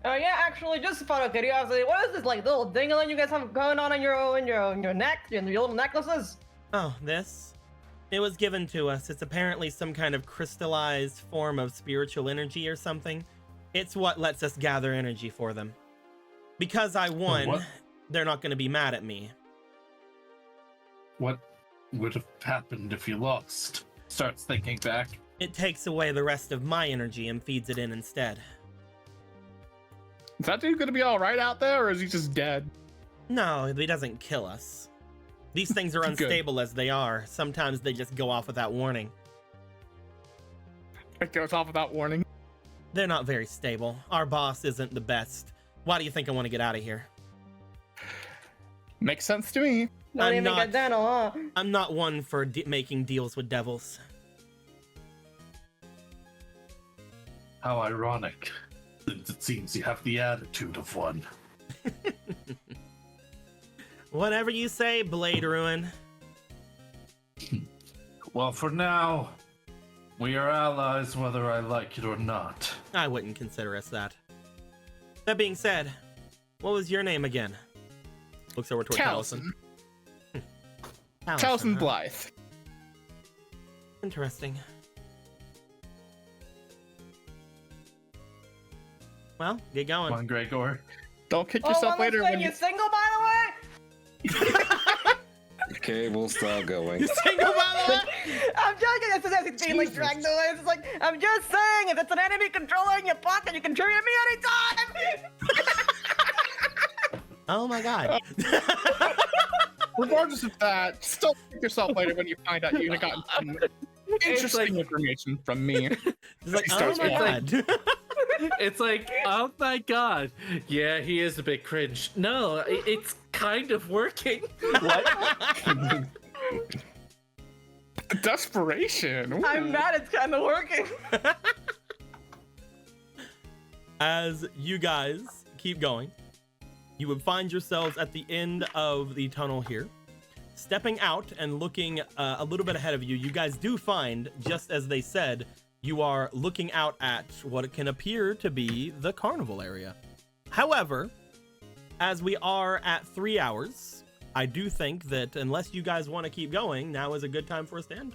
Oh yeah, actually, just out of curiosity, what is this like little dingling you guys have going on in your neck, your little necklaces? Oh, this? It was given to us. It's apparently some kind of crystallized form of spiritual energy or something. It's what lets us gather energy for them. Because I won, they're not going to be mad at me. What would have happened if you lost? Starts thinking back. It takes away the rest of my energy and feeds it in instead. Is that dude gonna be alright out there, or is he just dead? No, he doesn't kill us. These things are unstable as they are. Sometimes they just go off without warning. It goes off without warning. They're not very stable. Our boss isn't the best. Why do you think I want to get out of here? Makes sense to me. Not even get down, huh? I'm not one for making deals with devils. How ironic. Since it seems you have the attitude of one. Whatever you say, Blade Ruin. Well, for now, we are allies whether I like it or not. I wouldn't consider us that. That being said, what was your name again? Looks over toward Taliesin. Taliesin huh? Blythe. Interesting. Well, get going. Come on, Gregor. Don't kick yourself later when you single, by the way? Okay, we'll start going. You single, by the way? I'm joking. This is actually being like dragged away. It's like, I'm just saying, if it's an enemy controller in your pocket, you can trigger me anytime. Oh my god. regardless of that, still kick yourself later when you find out you have gotten some interesting information from me. It's like, oh my god. It's like, oh my god. Yeah, he is a bit cringe. No, it's kind of working. What? Desperation. Ooh. I'm mad it's kind of working. As you guys keep going, you would find yourselves at the end of the tunnel here. Stepping out and looking a little bit ahead of you, you guys do find, just as they said, you are looking out at what can appear to be the carnival area. However, as we are at 3 hours, I do think that unless you guys want to keep going, now is a good time for a stand.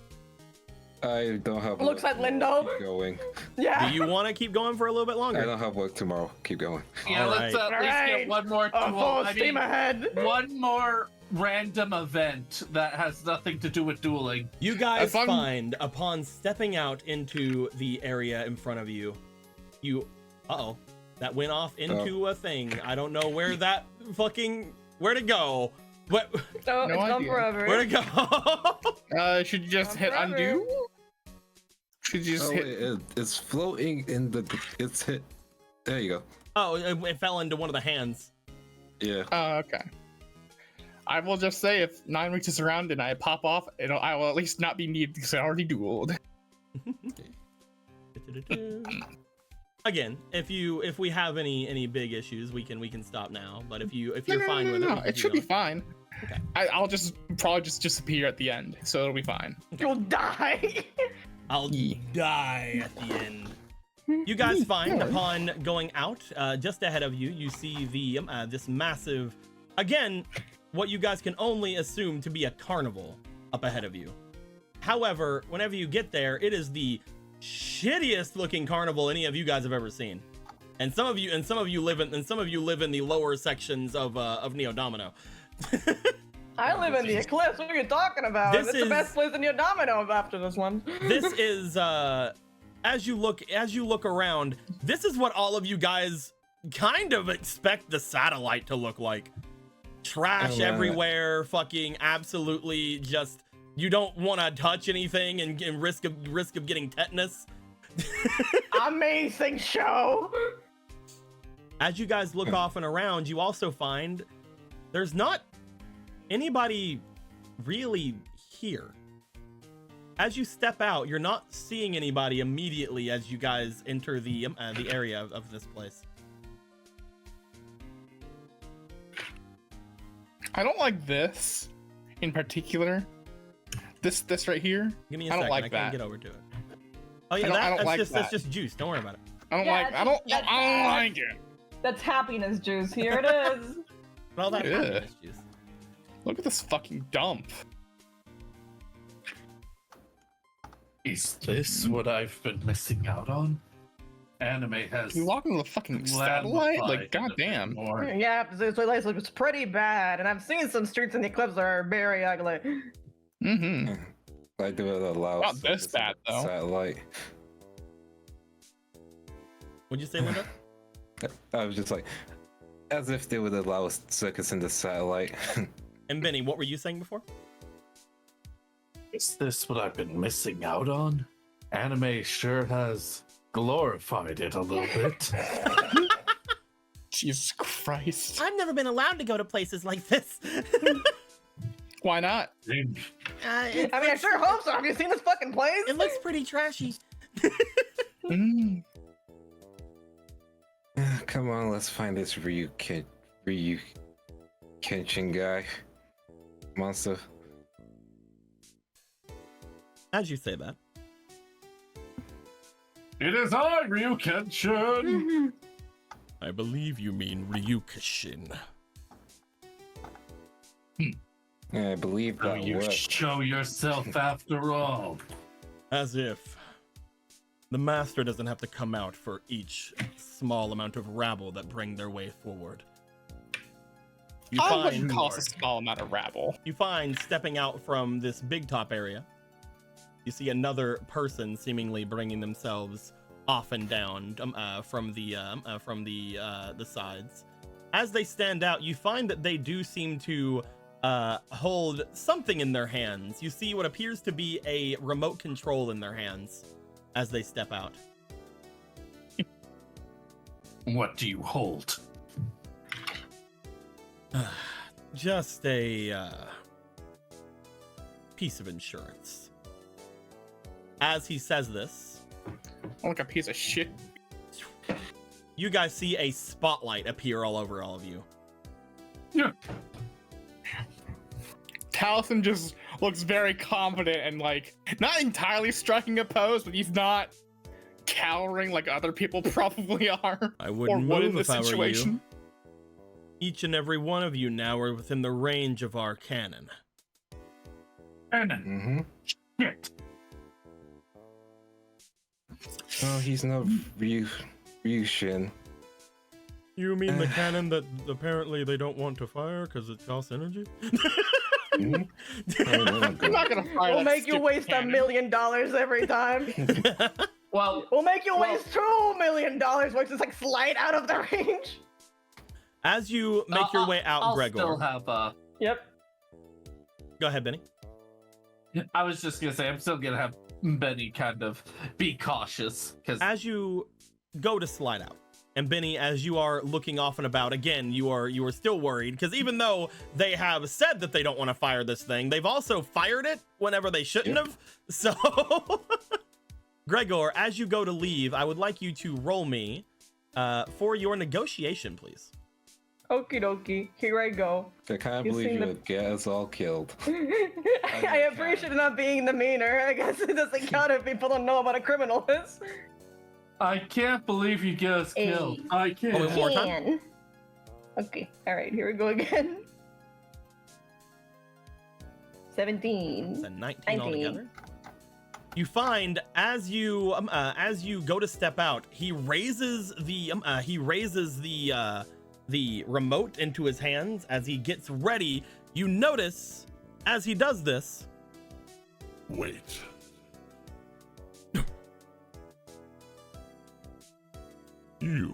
I don't have Looks work like tomorrow. Lindo. Keep going. Yeah. Do you want to keep going for a little bit longer? I don't have work tomorrow. Keep going. Yeah, let's at least get one more tool. Full steam ahead. One more random event that has nothing to do with dueling. You guys find, upon stepping out into the area in front of you, uh-oh, that went off into a thing. I don't know where that where'd it go? What? No, it's gone forever. Where'd it go? Should you just hit undo? Should you just hit? It's floating in the. It's hit. There you go. Oh, it fell into one of the hands. Yeah. Oh, okay. I will just say, if 9 reaches around and I pop off, I will at least not be needed because I already dueled. Again, if we have any big issues, we can stop now. But if you're fine with it, it should be fine. Okay. I'll probably just disappear at the end, so it'll be fine. You'll die. I'll die at the end. You guys find, upon going out, just ahead of you, you see the this massive, again, what you guys can only assume to be a carnival up ahead of you. However, whenever you get there, it is the shittiest looking carnival any of you guys have ever seen. And some of you live in the lower sections of Neo Domino. I live in the Eclipse. What are you talking about? It's the best place in Neo Domino after this one. This is as you look around, this is what all of you guys kind of expect the satellite to look like. Trash everywhere, fucking absolutely just, you don't want to touch anything and risk of getting tetanus. Amazing show. As you guys look off and around, you also find there's not anybody really here. As you step out, you're not seeing anybody immediately as you guys enter the area of this place. I don't like this in particular. This right here. Give me a I don't second. like I that. can't get over to it. Oh yeah, that's just juice. Don't worry about it. I don't like it. That's happiness juice. Here it is. All that happiness juice. Look at this fucking dump. Is this what I've been missing out on? Anime has. You walk into the fucking satellite? Like, goddamn. Yeah, it's pretty bad, and I've seen some streets in the Eclipse that are very ugly. Mm-hmm. I do it allow. Not this bad though. Satellite. What'd you say, Linda? I was just like, as if they would allow a circus in the satellite. And Benny, what were you saying before? Is this what I've been missing out on? Anime sure has glorified it a little bit. Jesus Christ. I've never been allowed to go to places like this. Why not? I sure hope so. Have you seen this fucking place? It looks pretty trashy. Come on, let's find this Ryu Kenshin guy. monster. As you say that, It is I, Ryukenshin! I believe you mean Ryukishin. Yeah, I believe So that you worked. show yourself after all. As if the master doesn't have to come out for each small amount of rabble that bring their way forward. I wouldn't call us a small amount of rabble. You find stepping out from this big top area, you see another person seemingly bringing themselves off and down from the sides. As they stand out, you find that they do seem to hold something in their hands. You see what appears to be a remote control in their hands as they step out. What do you hold? Just a piece of insurance. As he says this, Like a piece of shit. you guys see a spotlight appear all over all of you. Yeah. Taliesin just looks very confident and like not entirely striking a pose, but he's not cowering like other people probably are. I wouldn't or would move in this if I were situation. you. Each and every one of you now are within the range of our cannon. Cannon. Shit. No, he's no Ryushin. You mean the cannon that apparently they don't want to fire because it costs energy? I'm not gonna fire We'll that make you stupid waste cannon. $1 million every time. Well, We'll make you waste $2 million, which is like slide out of the range. As you make your way out, I'll Gregor. still have Yep. Go ahead, Benny. I was just gonna say I'm still gonna have Benny kind of be cautious because As you go to slide out, and Benny, as you are looking off and about, again, you are still worried because even though they have said that they don't want to fire this thing, they've also fired it whenever they shouldn't have. So, Gregor, as you go to leave, I would like you to roll me for your negotiation, please. Okie dokie. Here I go. I can't You believe seen you the- would get us all killed. I appreciate not being the meaner. I guess it doesn't count if people don't know what a criminal is. I can't believe you get us killed. Hey. I can't. One more time. Okay. All right. Here we go again. 17. It's a 19 19. altogether. You find as you go to step out, he raises the remote into his hands as he gets ready. You notice as he does this, Wait. You.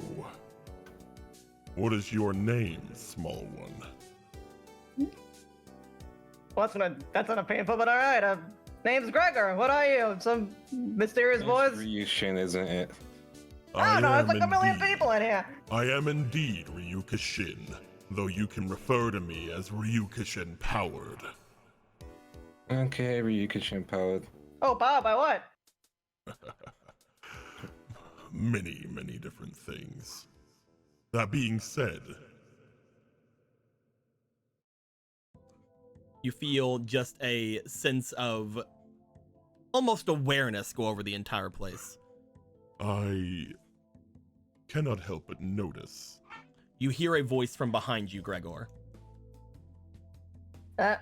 What is your name, small one? Well, that's not a painful, but all right. Name's Gregor. What are you? Some mysterious voice? Ryushin, isn't it? I don't know. It's like a million people in here. I am indeed Ryukishin, though you can refer to me as Ryukishin Powered. Okay, Ryukishin powered. Oh, Bob, by what? Many, many different things. That being said, you feel just a sense of almost awareness go over the entire place. I cannot help but notice. You hear a voice from behind you, Gregor. As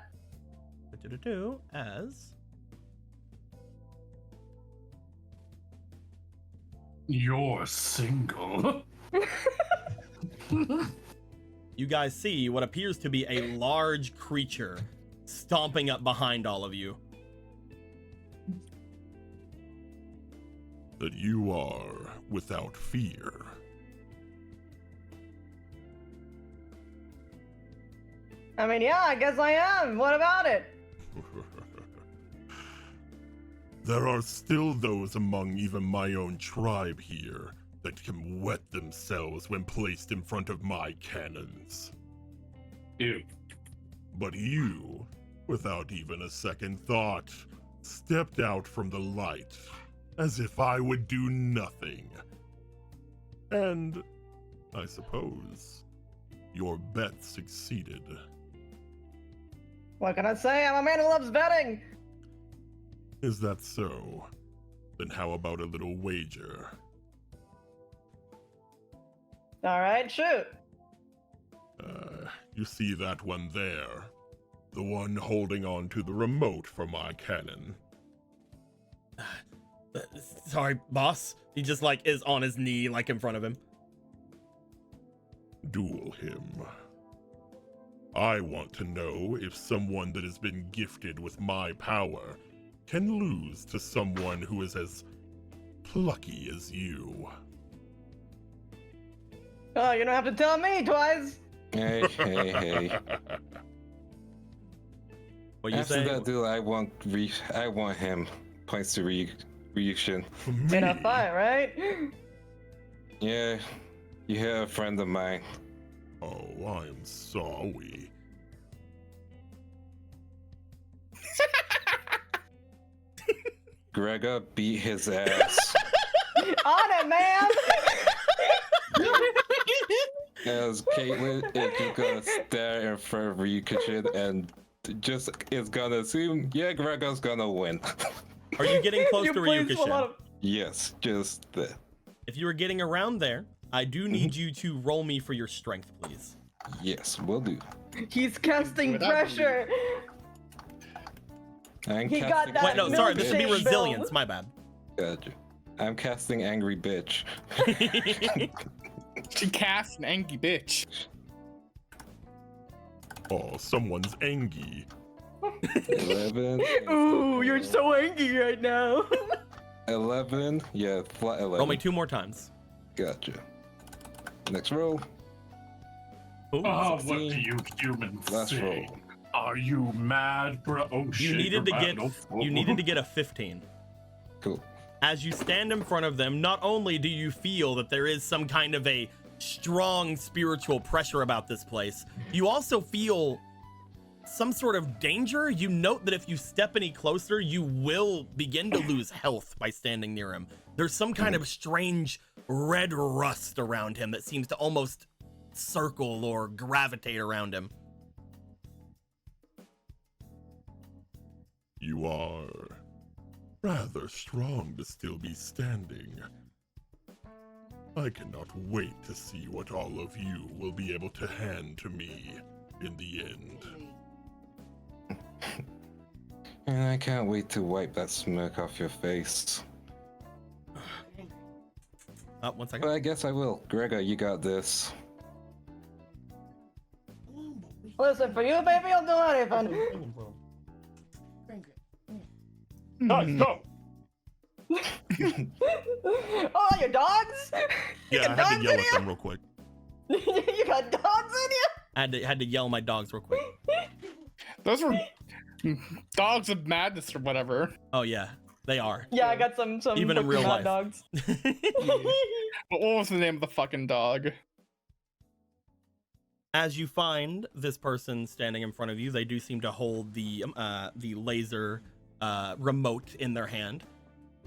You're single. you guys see what appears to be a large creature stomping up behind all of you. That you are without fear. I mean, yeah, I guess I am. What about it? There are still those among even my own tribe here that can wet themselves when placed in front of my cannons. Ew. But you, without even a second thought, stepped out from the light as if I would do nothing. And, I suppose, your bet succeeded. What can I say? I'm a man who loves betting. Is that so? Then how about a little wager? All right, shoot. You see that one there? The one holding on to the remote for my cannon. Sorry, boss. He just like is on his knee, like in front of him. Duel him. I want to know if someone that has been gifted with my power can lose to someone who is as plucky as you. Oh, you don't have to tell me twice. Hey. What you After say? that duel, I want him. Points to Ryushin. In a fight, right? Yeah, you're a friend of mine. Oh, I'm sorry. Gregor beat his ass. On it, man. As Caitlyn is just gonna stare in front of Ryukishin and just is gonna assume, yeah, Gregor's gonna win. Are you getting close You to played a lot Ryukishin? of- Yes, just the. If you were getting around there, I do need you to roll me for your strength, please. Yes, will do. He's casting Without pressure. I'm He got casting that Wait, no, sorry, this would be milkshake resilience. build. My bad. Gotcha. I'm casting angry bitch. She cast an angry bitch. Oh, someone's angry. 11. Ooh, you're so angry right now. 11. Yeah, flat 11. Roll me 2 more times. Gotcha. Next roll. Ooh, Oh, what 16. do you humans Last think? roll. Are you mad, bro? Oh, you needed to get a 15. Cool. As you stand in front of them, not only do you feel that there is some kind of a strong spiritual pressure about this place, you also feel some sort of danger. You note that if you step any closer, you will begin to lose health by standing near him. There's some kind of strange red rust around him that seems to almost circle or gravitate around him. You are rather strong to still be standing. I cannot wait to see what all of you will be able to hand to me in the end. And I can't wait to wipe that smirk off your face. One But second. I guess I will. Gregor, you got this. Listen, for you, baby, I'll do anything. No. Oh, your dogs? You Yeah, I got had to dogs yell in at here? them real quick. You got dogs in here? I had to yell my dogs real quick. Those were dogs of madness or whatever. Oh yeah, they are. Yeah, I got some Even in fucking real hot life. dogs. But what was the name of the fucking dog? As you find this person standing in front of you, they do seem to hold the laser remote in their hand.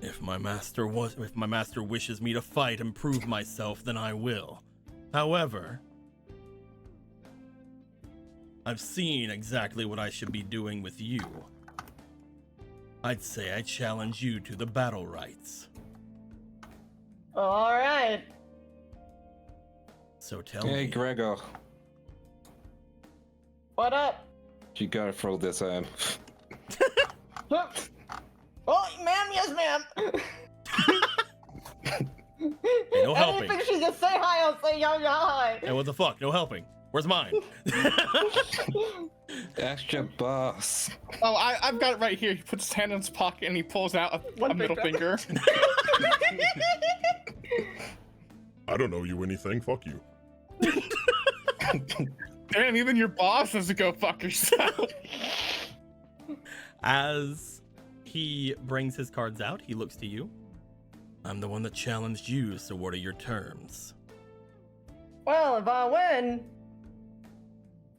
If my master wishes me to fight and prove myself, then I will. However, I've seen exactly what I should be doing with you. I'd say I challenge you to the battle rights. All right. So tell Hey, me. Gregor. What up? You gotta throw this at him. Huh? Oh, ma'am, yes, ma'am. Hey, no helping. Anything she just say hi, I'll say hi. Hey, what the fuck? No helping. Where's mine? Ask your boss. Oh, I've got it right here. He puts his hand in his pocket and he pulls out a One middle finger. I don't owe you anything, fuck you. Damn, even your boss doesn't go fuck yourself. As he brings his cards out, he looks to you. I'm the one that challenged you, so what are your terms? Well, if I win,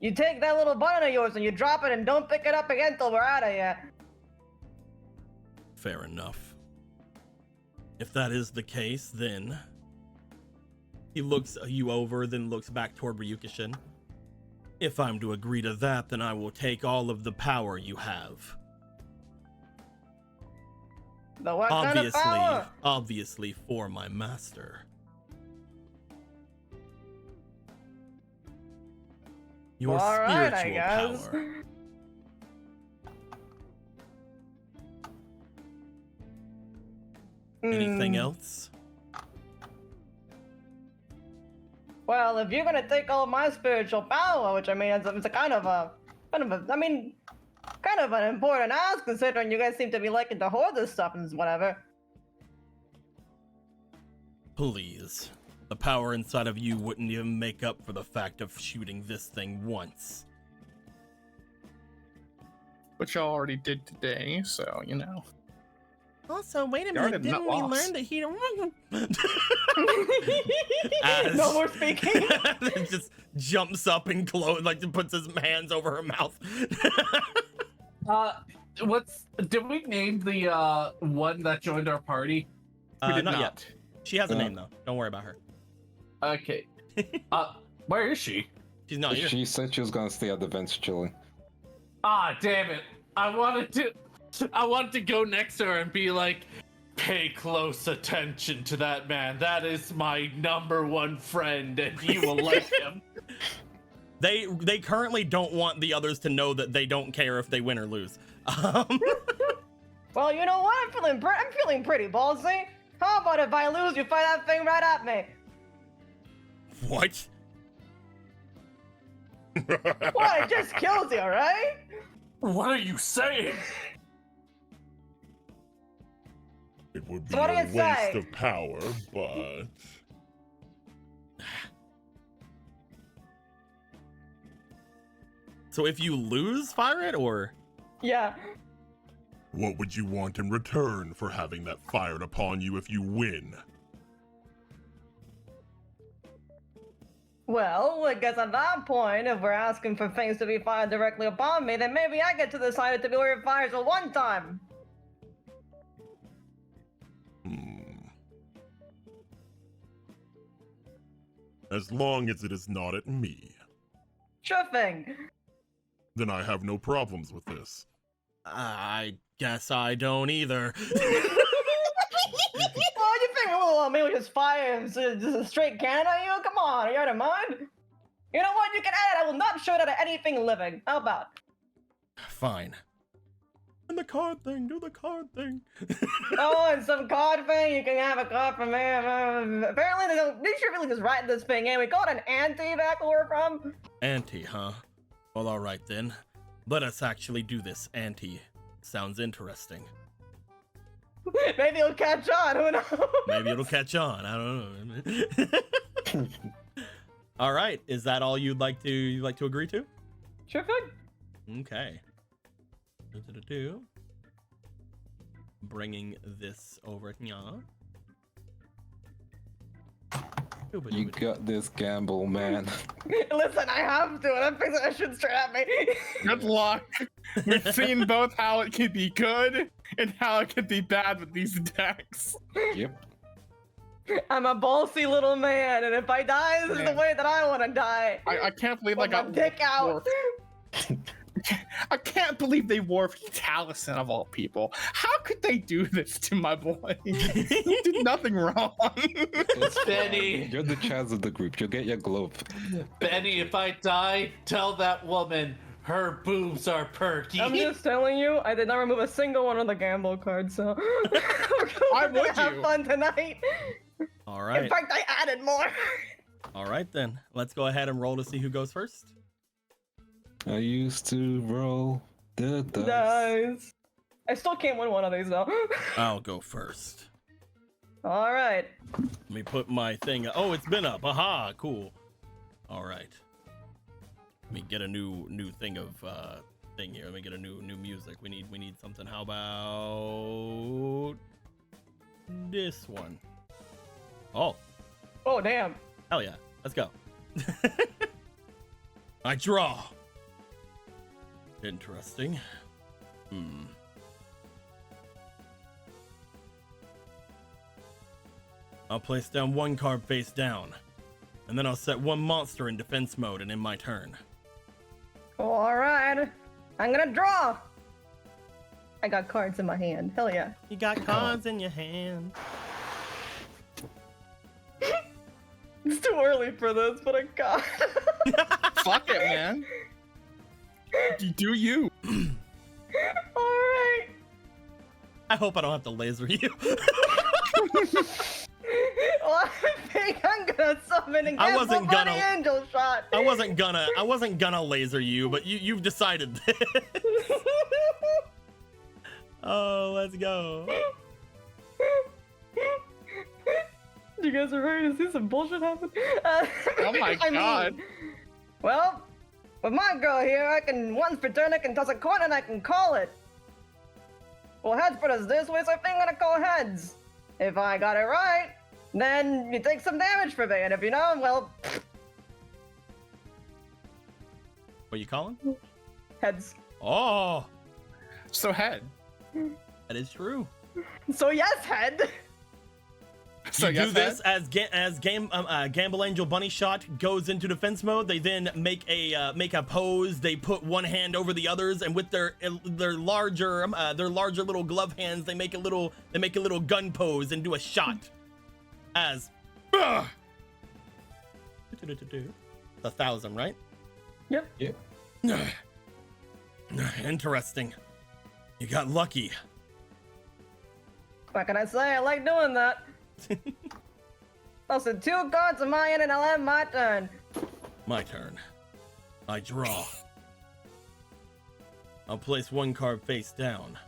you take that little button of yours and you drop it and don't pick it up again till we're out of here. Fair enough. If that is the case, then... He looks you over, then looks back toward Ryukishin. If I'm to agree to that, then I will take all of the power you have. The what kind of power? Obviously for my master. Your All right, spiritual I guess. power. Anything else? Well, if you're gonna take all my spiritual power, which I mean, it's a kind of an important ask considering you guys seem to be liking to hoard this stuff and whatever. Please. The power inside of you wouldn't even make up for the fact of shooting this thing once. Which y'all already did today, so, you know. Also, wait a Darn minute, it, didn't not we lost. learn that he No more speaking. just jumps up and puts his hands over her mouth. Did we name the one that joined our party? We did not yet. She has a name though. Don't worry about her. Okay. Where is she? She's not here. She said she was gonna stay at the vents chilling. Ah, damn it. I wanted to go next to her and be like, pay close attention to that man. That is my #1 friend, and you will like him. They currently don't want the others to know that they don't care if they win or lose. Well, you know what? I'm feeling pretty ballsy. How about if I lose, you fire that thing right at me? What? What? It just kills you, right? What are you saying? It would be So what do a you waste say? of power, but So if you lose, fire it, or? Yeah. what would you want in return for having that fired upon you if you win? Well, I guess at that point, if we're asking for things to be fired directly upon me, then maybe I get to decide it to be where it fires at one time. As long as it is not at me, Sure thing. then I have no problems with this. I guess I don't either. Well, you think me we just fire just a straight cannon at you? Come on, are you out of mind? You know what? You can add it. I will not shoot at anything living. How about? Fine. And the card thing, do the card thing. Oh, and some card thing. You can have a card from there. Apparently, they should really just write this thing in. We call it an ante back where we're from. Ante, huh? Well, alright then. Let us actually do this ante. Sounds interesting. Maybe it'll catch on. Who knows? Maybe it'll catch on. I don't know. Alright, is that all you'd like to agree to? Sure thing. Okay. Bringing this over here. You got this, gamble, man. Listen, I have to. That thing's that shit straight at me. Good luck. We've seen both how it can be good and how it can be bad with these decks. Yep. I'm a ballsy little man, and if I die, this is the way that I want to die. I can't believe With my dick out. I can't believe they wore Taliesin of all people. How could they do this to my boy? He did nothing wrong. It's Benny. You're the Chaz of the group. You'll get your glove. Benny, if I die, tell that woman her boobs are perky. I'm just telling you, I did not remove a single one of the gamble cards, so Why we're gonna would have you? fun tonight. Alright. In fact, I added more. Alright then. Let's go ahead and roll to see who goes first. I used to roll the dice. Nice. I still can't win one of these though. I'll go first. All right. Let me put my thing. Oh, it's been up. Aha, cool. All right. Let me get a new thing of thing here. Let me get a new music. We need something. How about this one? Oh, Oh damn. hell yeah. Let's go. I draw. Interesting. I'll place down one card face down, and then I'll set one monster in defense mode and in my turn. All right. I'm gonna draw. I got cards in my hand. Hell yeah. You got cards in your hand. It's too early for this, but I got. Fuck it, man. Do you? All right. I hope I don't have to laser you. Well, I think I'm gonna summon and I wasn't get gonna- angel shot. I wasn't gonna laser you, but you've decided this. Oh, let's go. You guys are ready to see some bullshit happen? Oh my god. Well, with my girl here, I can once per turn I can toss a coin and I can call it. Well, heads put us this way, so I think I'm gonna call heads. If I got it right, then you take some damage for me, and if you know, well, What are you calling? heads. Oh, So head. that is true. So yes, head. So you do yes, this head? as Gamble Angel Bunny Shot goes into defense mode. They then make a pose. They put one hand over the others, and with their larger little glove hands, they make a little gun pose and do a shot. As 1,000, right? Yep. Interesting. You got lucky. What can I say? I like doing that. Also, 2 cards on my end, and I'll have my turn. My turn. I draw. I'll place 1 card face down.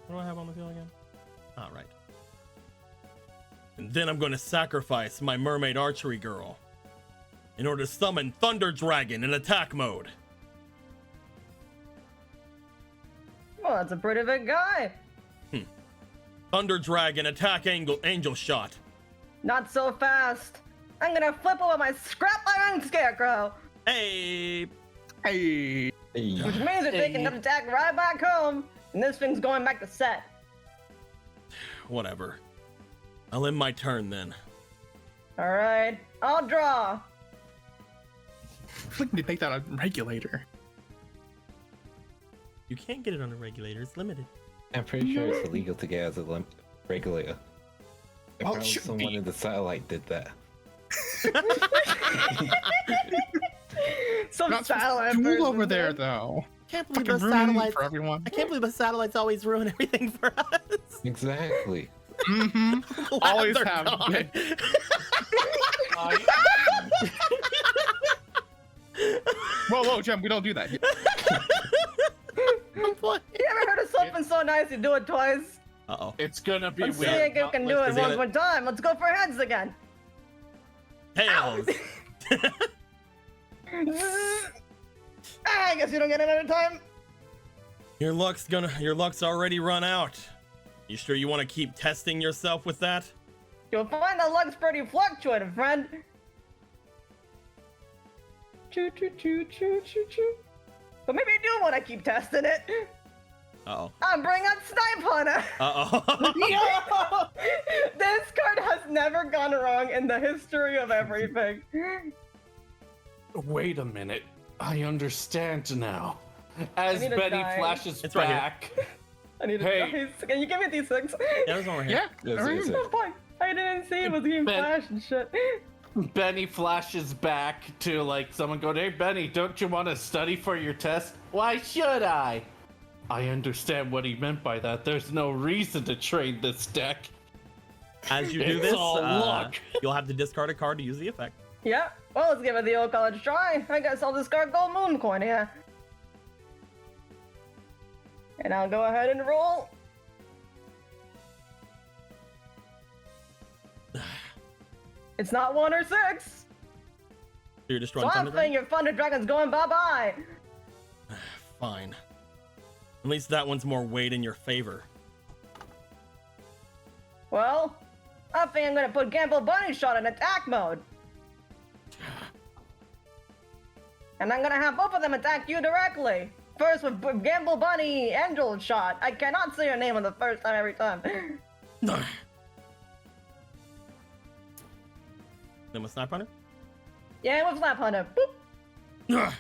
What do I have on the field again? All right. And then I'm going to sacrifice my mermaid archery girl in order to summon Thunder Dragon in attack mode. Well, that's a pretty big guy. Thunder Dragon attack angel shot. Not so fast. I'm gonna flip over my scrap iron scarecrow, Hey, Hey. which means they're taking an attack right back home, and this thing's going back to set. whatever. I'll end my turn then. All right, I'll draw. I think they make that a regulator. You can't get it on a regulator. It's limited. I'm pretty sure it's illegal to get as a regulator. Well, it Apparently shouldn't someone be. in the satellite did that. Some Not satellite duel person over there did. though. Can't believe Fucking those ruining satellites. for everyone. I can't believe the satellites always ruin everything for us. Exactly. Mm-hmm. Glad Always they're have. gone. Whoa, Jem, we don't do that. What? You ever heard of something so nice you do it twice? Uh-oh. It's gonna be Let's see weird. if you can do it Is it one gonna- more time. Let's go for heads again. Tails. I guess you don't get another time. Your luck's already run out. You sure you want to keep testing yourself with that? You'll find that luck's pretty fluctuating, friend. Choo choo choo choo choo choo. But maybe you do want to keep testing it. Uh-oh. I'm bringing out Snipe Hunter. Uh-oh. Yo! This card has never gone wrong in the history of everything. Wait a minute. I understand now. As need a Betty die. flashes It's right here. back, I need a Hey. dice. Can you give me these 6? Yeah, there's one right here. Yeah. Yes, all right. yes, No, fuck. I didn't see it was being Ben- flash and shit. Benny flashes back to like someone going, "Hey Benny, don't you want to study for your test?" "Why should I?" I understand what he meant by that. There's no reason to trade this deck. As you do It's this, all luck. you'll have to discard a card to use the effect. Yeah, well, let's give it the old college try. I guess I'll discard Gold Moon Coin here. And I'll go ahead and roll. It's not 1 or 6. So you're So destroying I'm Thunder thinking your Thunder Dragon's going bye-bye. Dragon? Fine. At least that one's more weight in your favor. Well, I think I'm gonna put Gamble Bunny Shot in attack mode. And I'm gonna have both of them attack you directly. First with Gamble Bunny Angel Shot. I cannot say your name on the first time every time. Then with Snipe Hunter? Yeah, with Slap Hunter. Boop.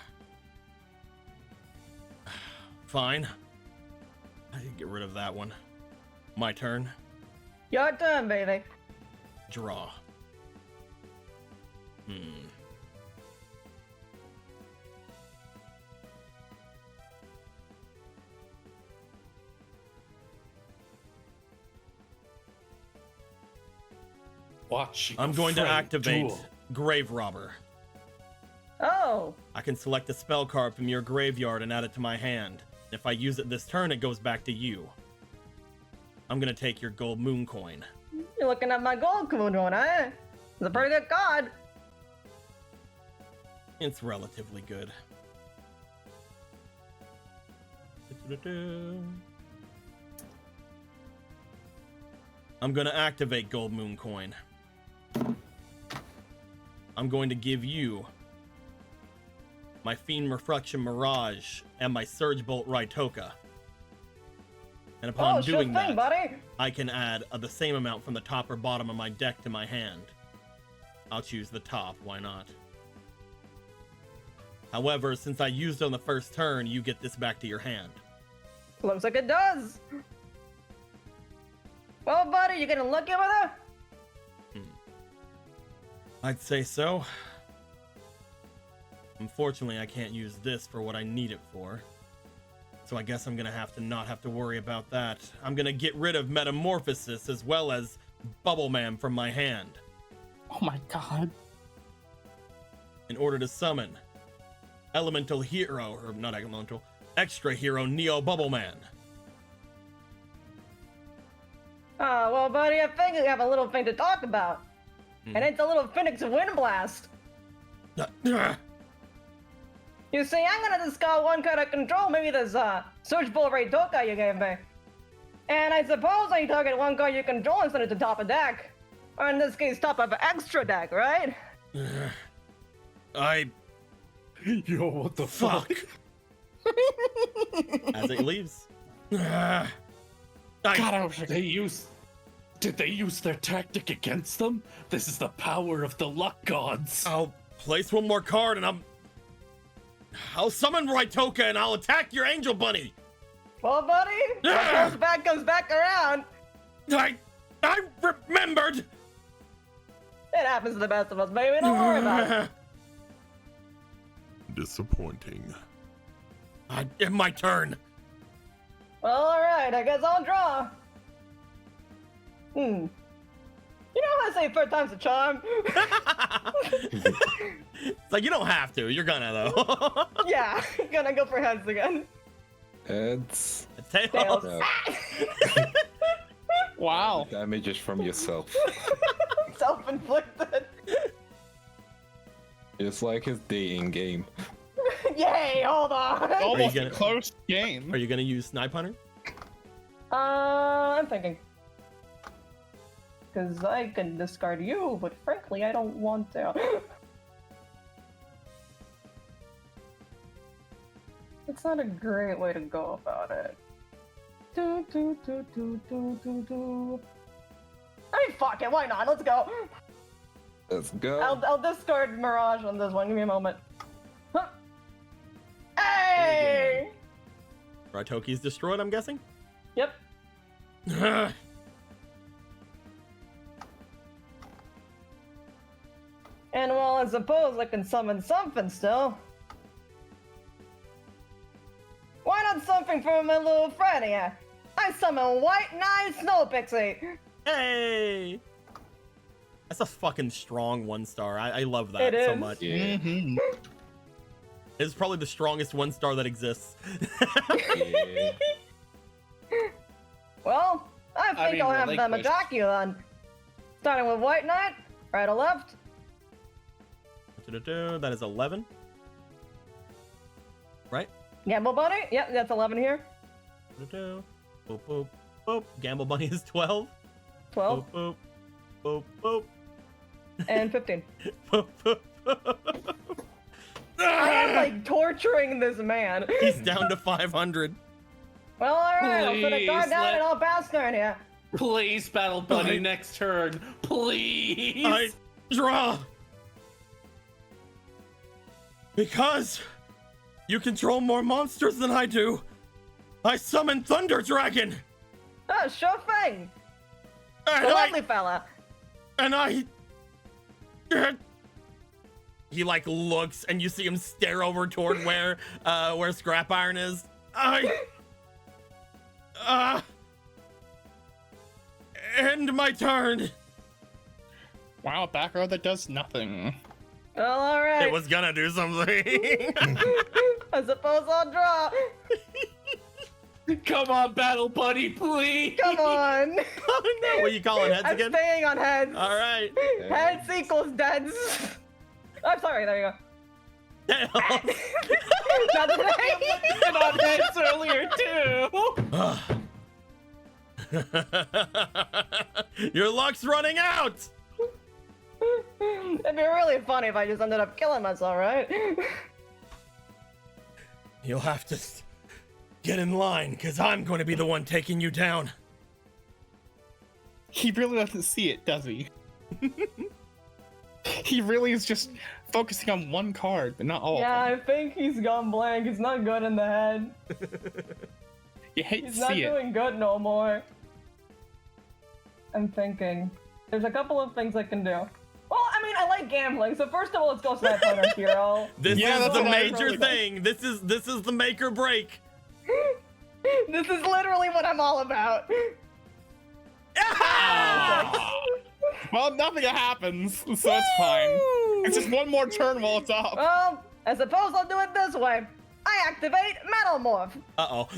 Fine. I can get rid of that one. My turn. Your turn, baby. Draw. Watch. I'm going to Frank activate Duel. Grave Robber. Oh. I can select a spell card from your graveyard and add it to my hand. If I use it this turn, it goes back to you. I'm gonna take your gold moon coin. You're looking at my gold coin, eh? It's a pretty good card. It's relatively good. I'm gonna activate gold moon coin. I'm going to give you my Fiend Reflection Mirage and my Surge Bolt Raitoka. And upon doing that, buddy. I can add the same amount from the top or bottom of my deck to my hand. I'll choose the top, why not? However, since I used it on the first turn, you get this back to your hand. Looks like it does. Well, buddy, you getting lucky with her? I'd say so. Unfortunately, I can't use this for what I need it for. So I guess I'm gonna have to not have to worry about that. I'm gonna get rid of Metamorphosis as well as Bubble Man from my hand Oh my god. in order to summon Elemental Hero, or not Elemental, Extra Hero Neo Bubble Man. Well, buddy, I think we have a little thing to talk about. And it's a little Phoenix Wind Blast. You see, I'm gonna discard one card of control, maybe this Surge Bolt Raitoka you gave me. And I suppose I target one card you control and send it to top of deck. Or in this case, top of extra deck, right? Yo, what the fuck? As it leaves. God, did they use their tactic against them? This is the power of the luck gods. I'll place one more card and I'll summon Raitoka and I'll attack your Angel Bunny. Well, buddy, what comes back around. I remembered. It happens to the best of us, baby. Don't worry about it. Disappointing. My turn. Well, alright, I guess I'll draw. You know how I say third time's a charm? It's like, you don't have to. You're gonna, though. Yeah, gonna go for heads again. Heads. Tails. No. Wow. Damage is from yourself. Self-inflicted. It's like his dating game. Yay, hold on. Almost gonna- a close game. Are you gonna use Snipe Hunter? I'm thinking. Because I can discard you, but frankly, I don't want to. It's not a great way to go about it. I mean, fuck it, why not? Let's go. Let's go. I'll discard Mirage on this one. Give me a moment. Huh. Hey! Raitoki's destroyed, I'm guessing? Yep. And well, I suppose I can summon something still. Why not something for my little friend here? I summon White Knight Snow Pixie. Hey! That's a fucking strong 1-star. I love that It so is. much. Yeah. Mm-hmm. It's probably the strongest 1-star that exists. Yeah. Well, I think I'll have them relinquish. attack you then. Starting with White Knight, right or left. That is 11. Right? Gamble Bunny, yep, that's 11 here. Boop, boop, boop. Gamble Bunny is 12. 12 Boop, boop, boop, boop. and 15. Boop, boop, boop. I am like torturing this man. He's down to 500. Well, alright, I'll put a card Please, down and I'll pass turn here. Please, Battle Bunny, next turn. Please. I draw. Because you control more monsters than I do, I summon Thunder Dragon. Oh, sure thing. And The lovely fella. He like looks, and you see him stare over toward where Scrap Iron is. End my turn. Wow, back row that does nothing. Well, alright. It was gonna do something. I suppose I'll draw. Come on, Battle Buddy, please. Come on. Oh no! What are you calling heads I'm again? staying on heads. All right. Heads equals deads. I'm sorry, there you go. Not today. And on heads earlier too. Your luck's running out. It'd be really funny if I just ended up killing myself, right? You'll have to get in line, because I'm going to be the one taking you down. He really doesn't see it, does he? He really is just focusing on one card, but not all Yeah, of I them. think he's gone blank. He's not good in the head. You hate He's to not see it. doing good no more. I'm thinking. There's a couple of things I can do. Well, I mean, I like gambling, so first of all, let's go snipe on our hero. This Yeah, is that's the what I major really thing. This is the make or break. This is literally what I'm all about. Well, nothing happens, so it's fine. It's just one more turn while it's up. Well, I suppose I'll do it this way. I activate Metal Morph. Uh-oh.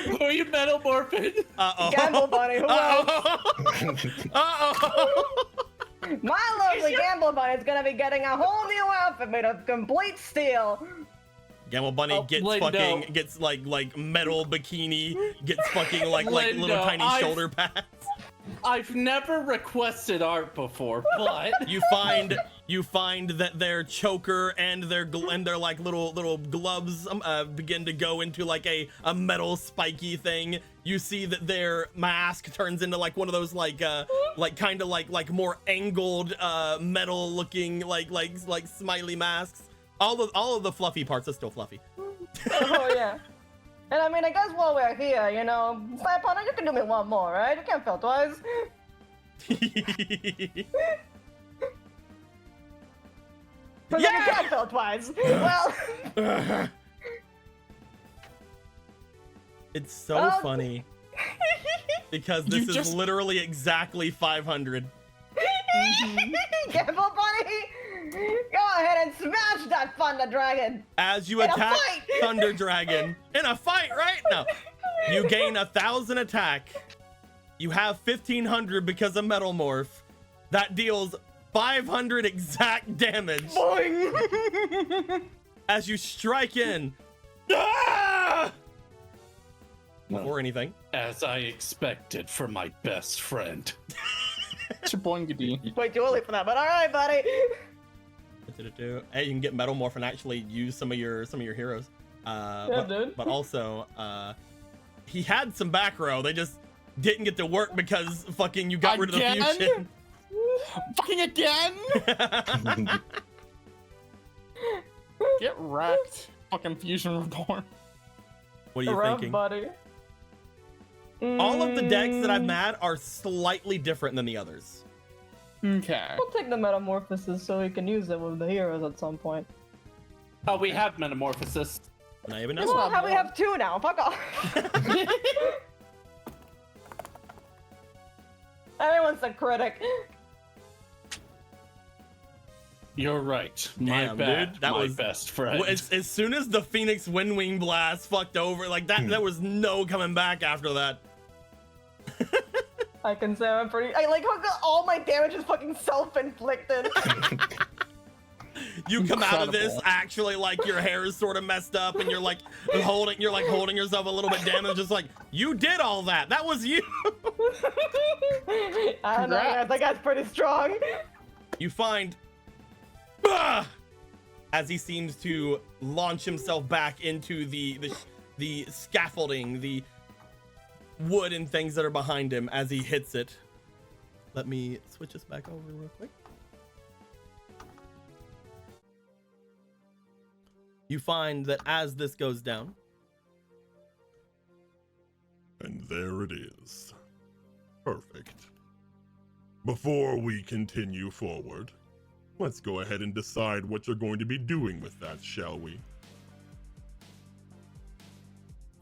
Who are you metamorphing? Uh-oh. Gamble Bunny, who else? Uh-oh. My lovely Gamble Bunny is gonna be getting a whole new outfit made of complete steel. Gamble Bunny Oh, gets Lindo. gets like metal bikini, gets fucking like little Lindo, tiny shoulder pads. I've never requested art before, but You find that their choker and their like little gloves begin to go into like a metal spiky thing. You see that their mask turns into like one of those like kind of like more angled metal looking like smiley masks. All of the fluffy parts are still fluffy. Oh yeah. And I mean, I guess while we're here, you know, Sniper, you can do me one more, right? You can't fail twice. But then you can't fail twice. Well. It's so funny because this is literally exactly 500. Gamble Bunny, go ahead and smash that Thunder Dragon. As you In a attack fight. Thunder Dragon in a fight right now, you gain 1,000 attack. You have 1,500 because of Metal Morph. That deals 500 exact damage. Boing. As you strike in. Ah! No. Or anything. as I expected from my best friend. It's your boingity. Way too early for that, but all right, buddy. Hey, you can get Metal Morph and actually use some of your heroes. Dude. But also, he had some back row. They just didn't get to work because fucking you got rid of the Again? fusion. Fucking again? Get wrecked. Fucking Fusion Reborn. What are you Rough, thinking? buddy. All of the decks that I've mad are slightly different than the others. Okay. We'll take the metamorphosis so we can use it with the heroes at some point. Oh, we have Metamorphosis. Not even know. Well, we have two now. Fuck off. Everyone's a critic. You're right. My Damn, bad, dude, that my was- best friend. As soon as the Phoenix Windwing Blast fucked over, like that, there was no coming back after that. I can say I'm pretty. I like how all my damage is fucking self-inflicted. You come out of this Incredible. actually like your hair is sort of messed up, and you're like holding yourself a little bit damaged. Just like you did all that. That was you. I don't know. I think that's pretty strong. You find as he seems to launch himself back into the scaffolding, the wood and things that are behind him as he hits it. Let me switch this back over real quick. You find that as this goes down, And there it is. Perfect. Before we continue forward, let's go ahead and decide what you're going to be doing with that, shall we?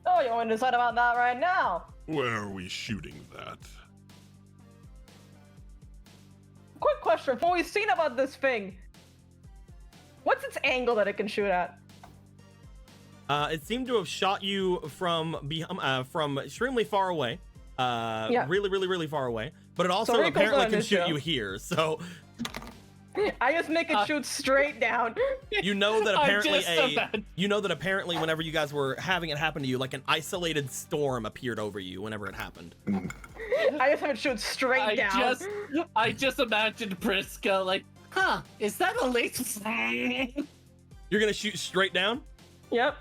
Oh, you want to decide about that right now? Where are we shooting that? Quick question, from what we've seen about this thing, what's its angle that it can shoot at? it seemed to have shot you from extremely far away. Really far away. But it also apparently can shoot you here. So I just make it shoot straight down. you know that apparently whenever you guys were having it happen to you, like an isolated storm appeared over you whenever it happened. I just have it shoot straight down. I just imagined Priska like, huh, is that a laser? You're gonna shoot straight down? Yep.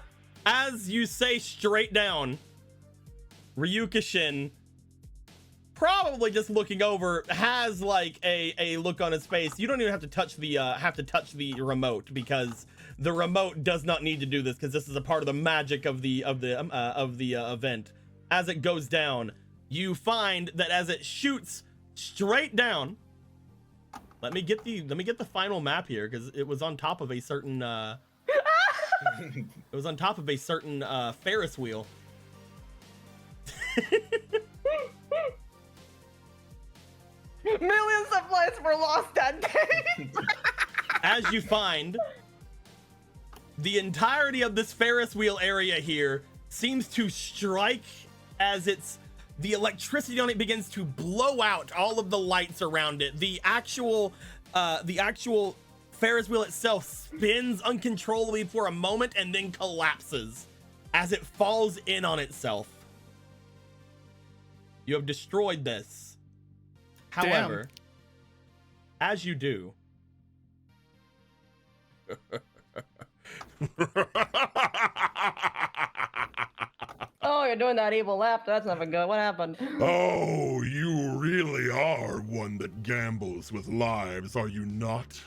As you say straight down, Ryukishin, probably just looking over, has like a look on his face. You don't even have to touch the remote, because the remote does not need to do this, because this is a part of the magic of the event. As it goes down, you find that as it shoots straight down, let me get the final map here, because it was on top of a certain Ferris wheel. Millions of lives were lost that day. As you find, the entirety of this Ferris wheel area here seems to strike as the electricity on it begins to blow out all of the lights around it. The actual Ferris wheel itself spins uncontrollably for a moment and then collapses as it falls in on itself. You have destroyed this. However, as you do, Oh, you're doing that evil laugh. That's never good. What happened? Oh, you really are one that gambles with lives, are you not?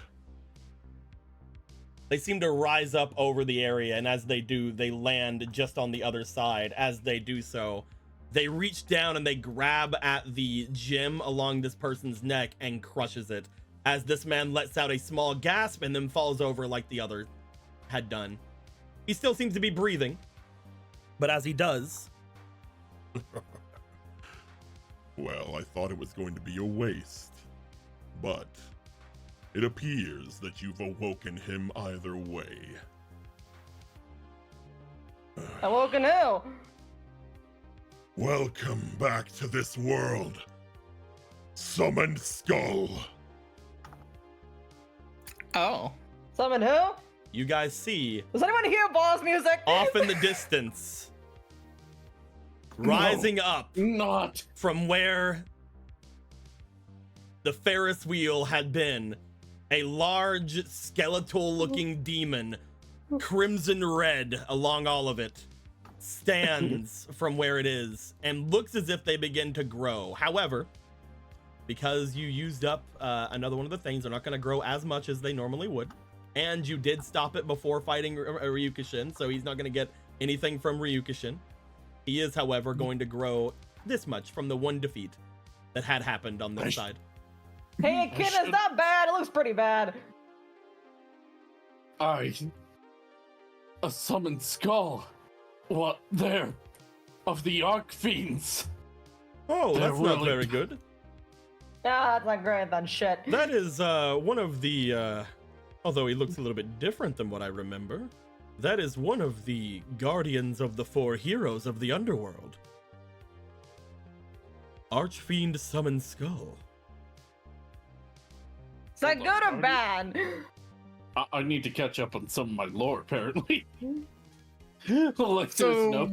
they seem to rise up over the area, and as they do, they land just on the other side. As they do so, they reach down and they grab at the gem along this person's neck and crushes it, as this man lets out a small gasp and then falls over like the other had done. He still seems to be breathing, but as he does... Well, I thought it was going to be a waste, but it appears that you've awoken him either way. Awoken who? Welcome back to this world, Summoned Skull. Oh. Summon who? You guys see, Does anyone hear boss music? off in the distance, rising up Not. from where the Ferris wheel had been, a large skeletal looking demon, crimson red along all of it, stands from where it is and looks as if they begin to grow. However, because you used up another one of the things, they're not going to grow as much as they normally would, and you did stop it before fighting Ryukishin, so he's not going to get anything from Ryukishin. He is, however, going to grow this much from the one defeat that had happened on this side. Hey, kid, it's not bad. It looks pretty bad. A summoned skull. What there? Of the Archfiends. Oh, They're that's not really- very good. Ah, that's not great then, shit. That is one of the, although he looks a little bit different than what I remember, that is one of the guardians of the four heroes of the underworld. Archfiend Summoned Skull. Is that good or bad? I need to catch up on some of my lore, apparently. Like, there's no...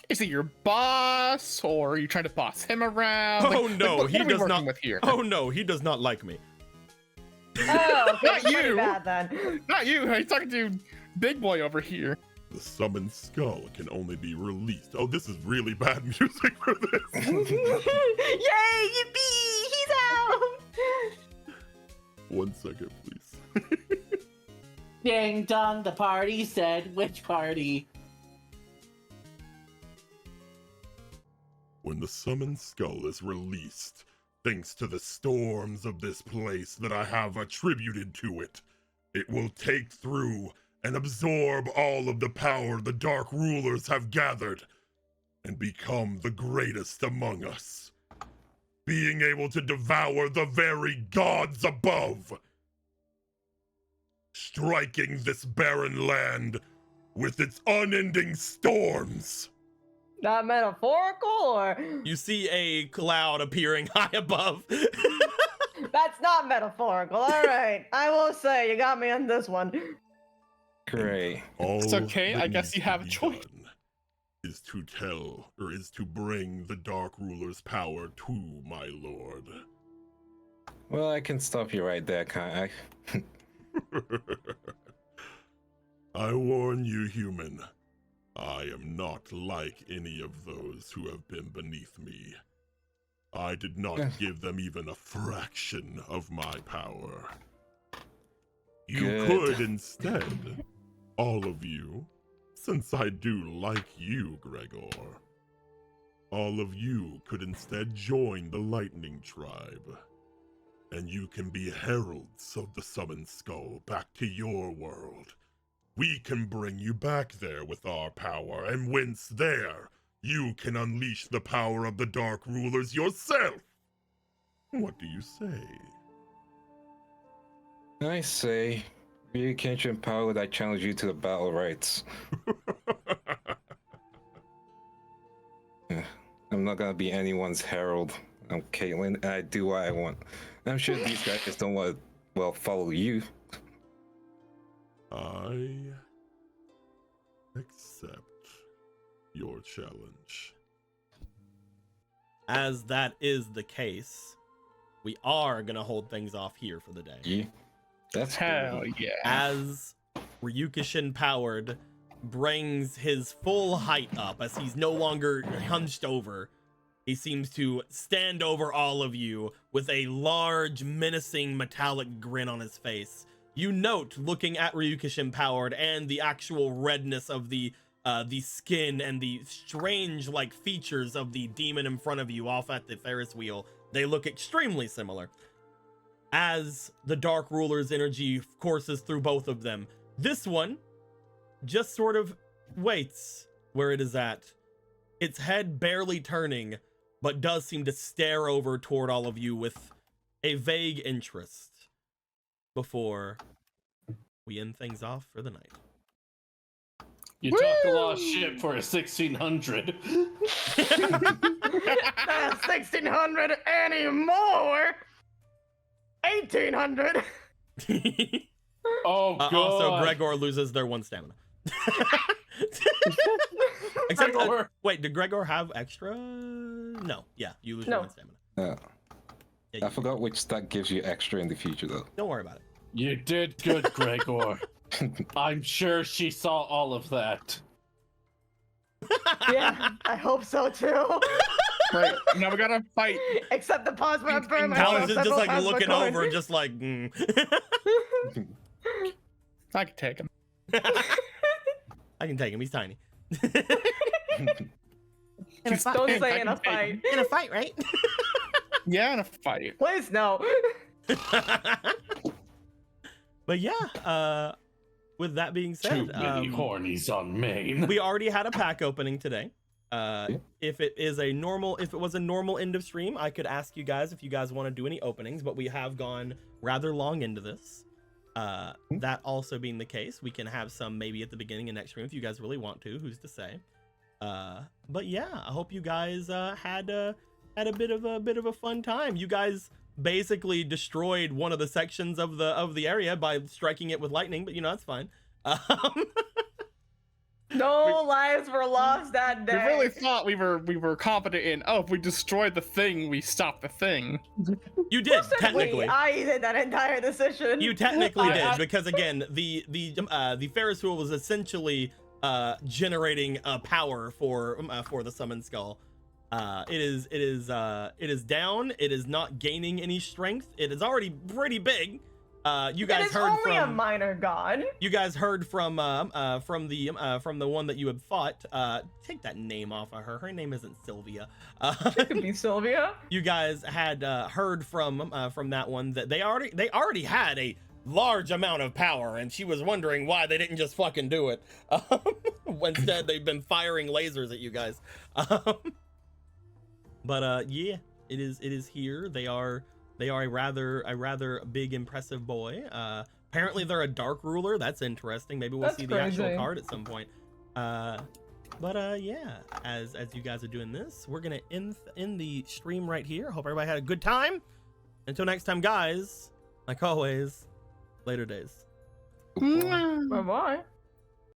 Is it your boss, or are you trying to boss him around? Oh no, what he are we does working not. with here? Oh no, he does not like me. Oh, okay, Not it's pretty you. bad then. Not you. I'm talking to Big Boy over here. The Summoned Skull can only be released. Oh, this is really bad music for this. Yay, yippee! He's out! 1 second, please. Ding dong, the party said, which party? When the summoned skull is released, thanks to the storms of this place that I have attributed to it, it will take through and absorb all of the power the Dark Rulers have gathered and become the greatest among us, being able to devour the very gods above, striking this barren land with its unending storms. Not metaphorical, or You see a cloud appearing high above. that's not metaphorical. All right, I will say you got me on this one. Great. It's okay, that I guess needs you to have a be choice. done Is to tell, or is to bring the Dark Ruler's power to my lord. Well, I can stop you right there, Kai. I warn you, human. I am not like any of those who have been beneath me. I did not give them even a fraction of my power. You Good. could instead, all of you, since I do like you, Gregor, all of you could instead join the Lightning Tribe. And you can be heralds of the Summoned Skull back to your world. We can bring you back there with our power, and whence there, you can unleash the power of the Dark Rulers yourself. What do you say? I say, you can't empower that challenge you to the battle rights. I'm not gonna be anyone's herald. I'm Caitlin, and I do what I want. I'm sure these guys just don't want to, well, follow you. I accept your challenge. As that is the case, we are gonna hold things off here for the day. Yeah, that's Hell cool. yeah. As Ryukishin Powered brings his full height up, as he's no longer hunched over, he seems to stand over all of you with a large, menacing, metallic grin on his face. You note, looking at Ryukishin Powered and the actual redness of the skin and the strange like features of the demon in front of you off at the Ferris wheel, they look extremely similar. As the Dark Ruler's energy courses through both of them, this one just sort of waits where it is at, its head barely turning, but does seem to stare over toward all of you with a vague interest before we end things off for the night. You talk a lot of shit for a 1600. Not 1600 anymore. 1800. Oh, God. Also, Gregor loses their 1 stamina. Except, Gregor. wait, did Gregor have extra? No. Yeah, you lose your 1 stamina. Yeah. Yeah, I forgot which stat gives you extra in the future, though. Don't worry about it. You did good, Gregor. I'm sure she saw all of that. Yeah, I hope so too. Right, now we gotta fight. Except the pause where I burn Talon's myself. just like several times looking by over, going. just like, I can take him. I can take him. He's tiny. He's Don't big, I say can in a take him. fight. In a fight, right? Yeah, in a fight. Please no. But yeah, with that being Too said, many hornies on Maine. we already had a pack opening today. If it was a normal end of stream, I could ask you guys if you guys want to do any openings, but we have gone rather long into this. That also being the case, we can have some maybe at the beginning of next stream if you guys really want to. Who's to say? But yeah, I hope you guys had a bit of a fun time. You guys basically destroyed one of the sections of the area by striking it with lightning, but you know that's fine. No lives were lost that We day. really thought we were confident in, oh, if we destroyed the thing, we stopped the thing. You did Certainly, technically. I did that entire decision. You technically did, because again, the Ferris wheel was essentially generating power for the summoned skull. It is down. It is not gaining any strength. It is already pretty big. You guys it is heard only a from minor god. you guys heard from the one that you had fought. Take that name off of her. Her name isn't Sylvia. It could be Sylvia. You guys had heard from that one that they already had a large amount of power, and she was wondering why they didn't just fucking do it. Instead, they've been firing lasers at you guys. But yeah, it is here. They are a rather big, impressive boy. Apparently they're a dark ruler. That's interesting. Maybe we'll see the actual card at some point. But yeah, as you guys are doing this, we're gonna end the stream right here. Hope everybody had a good time. Until next time, guys, like always, later days. Bye bye.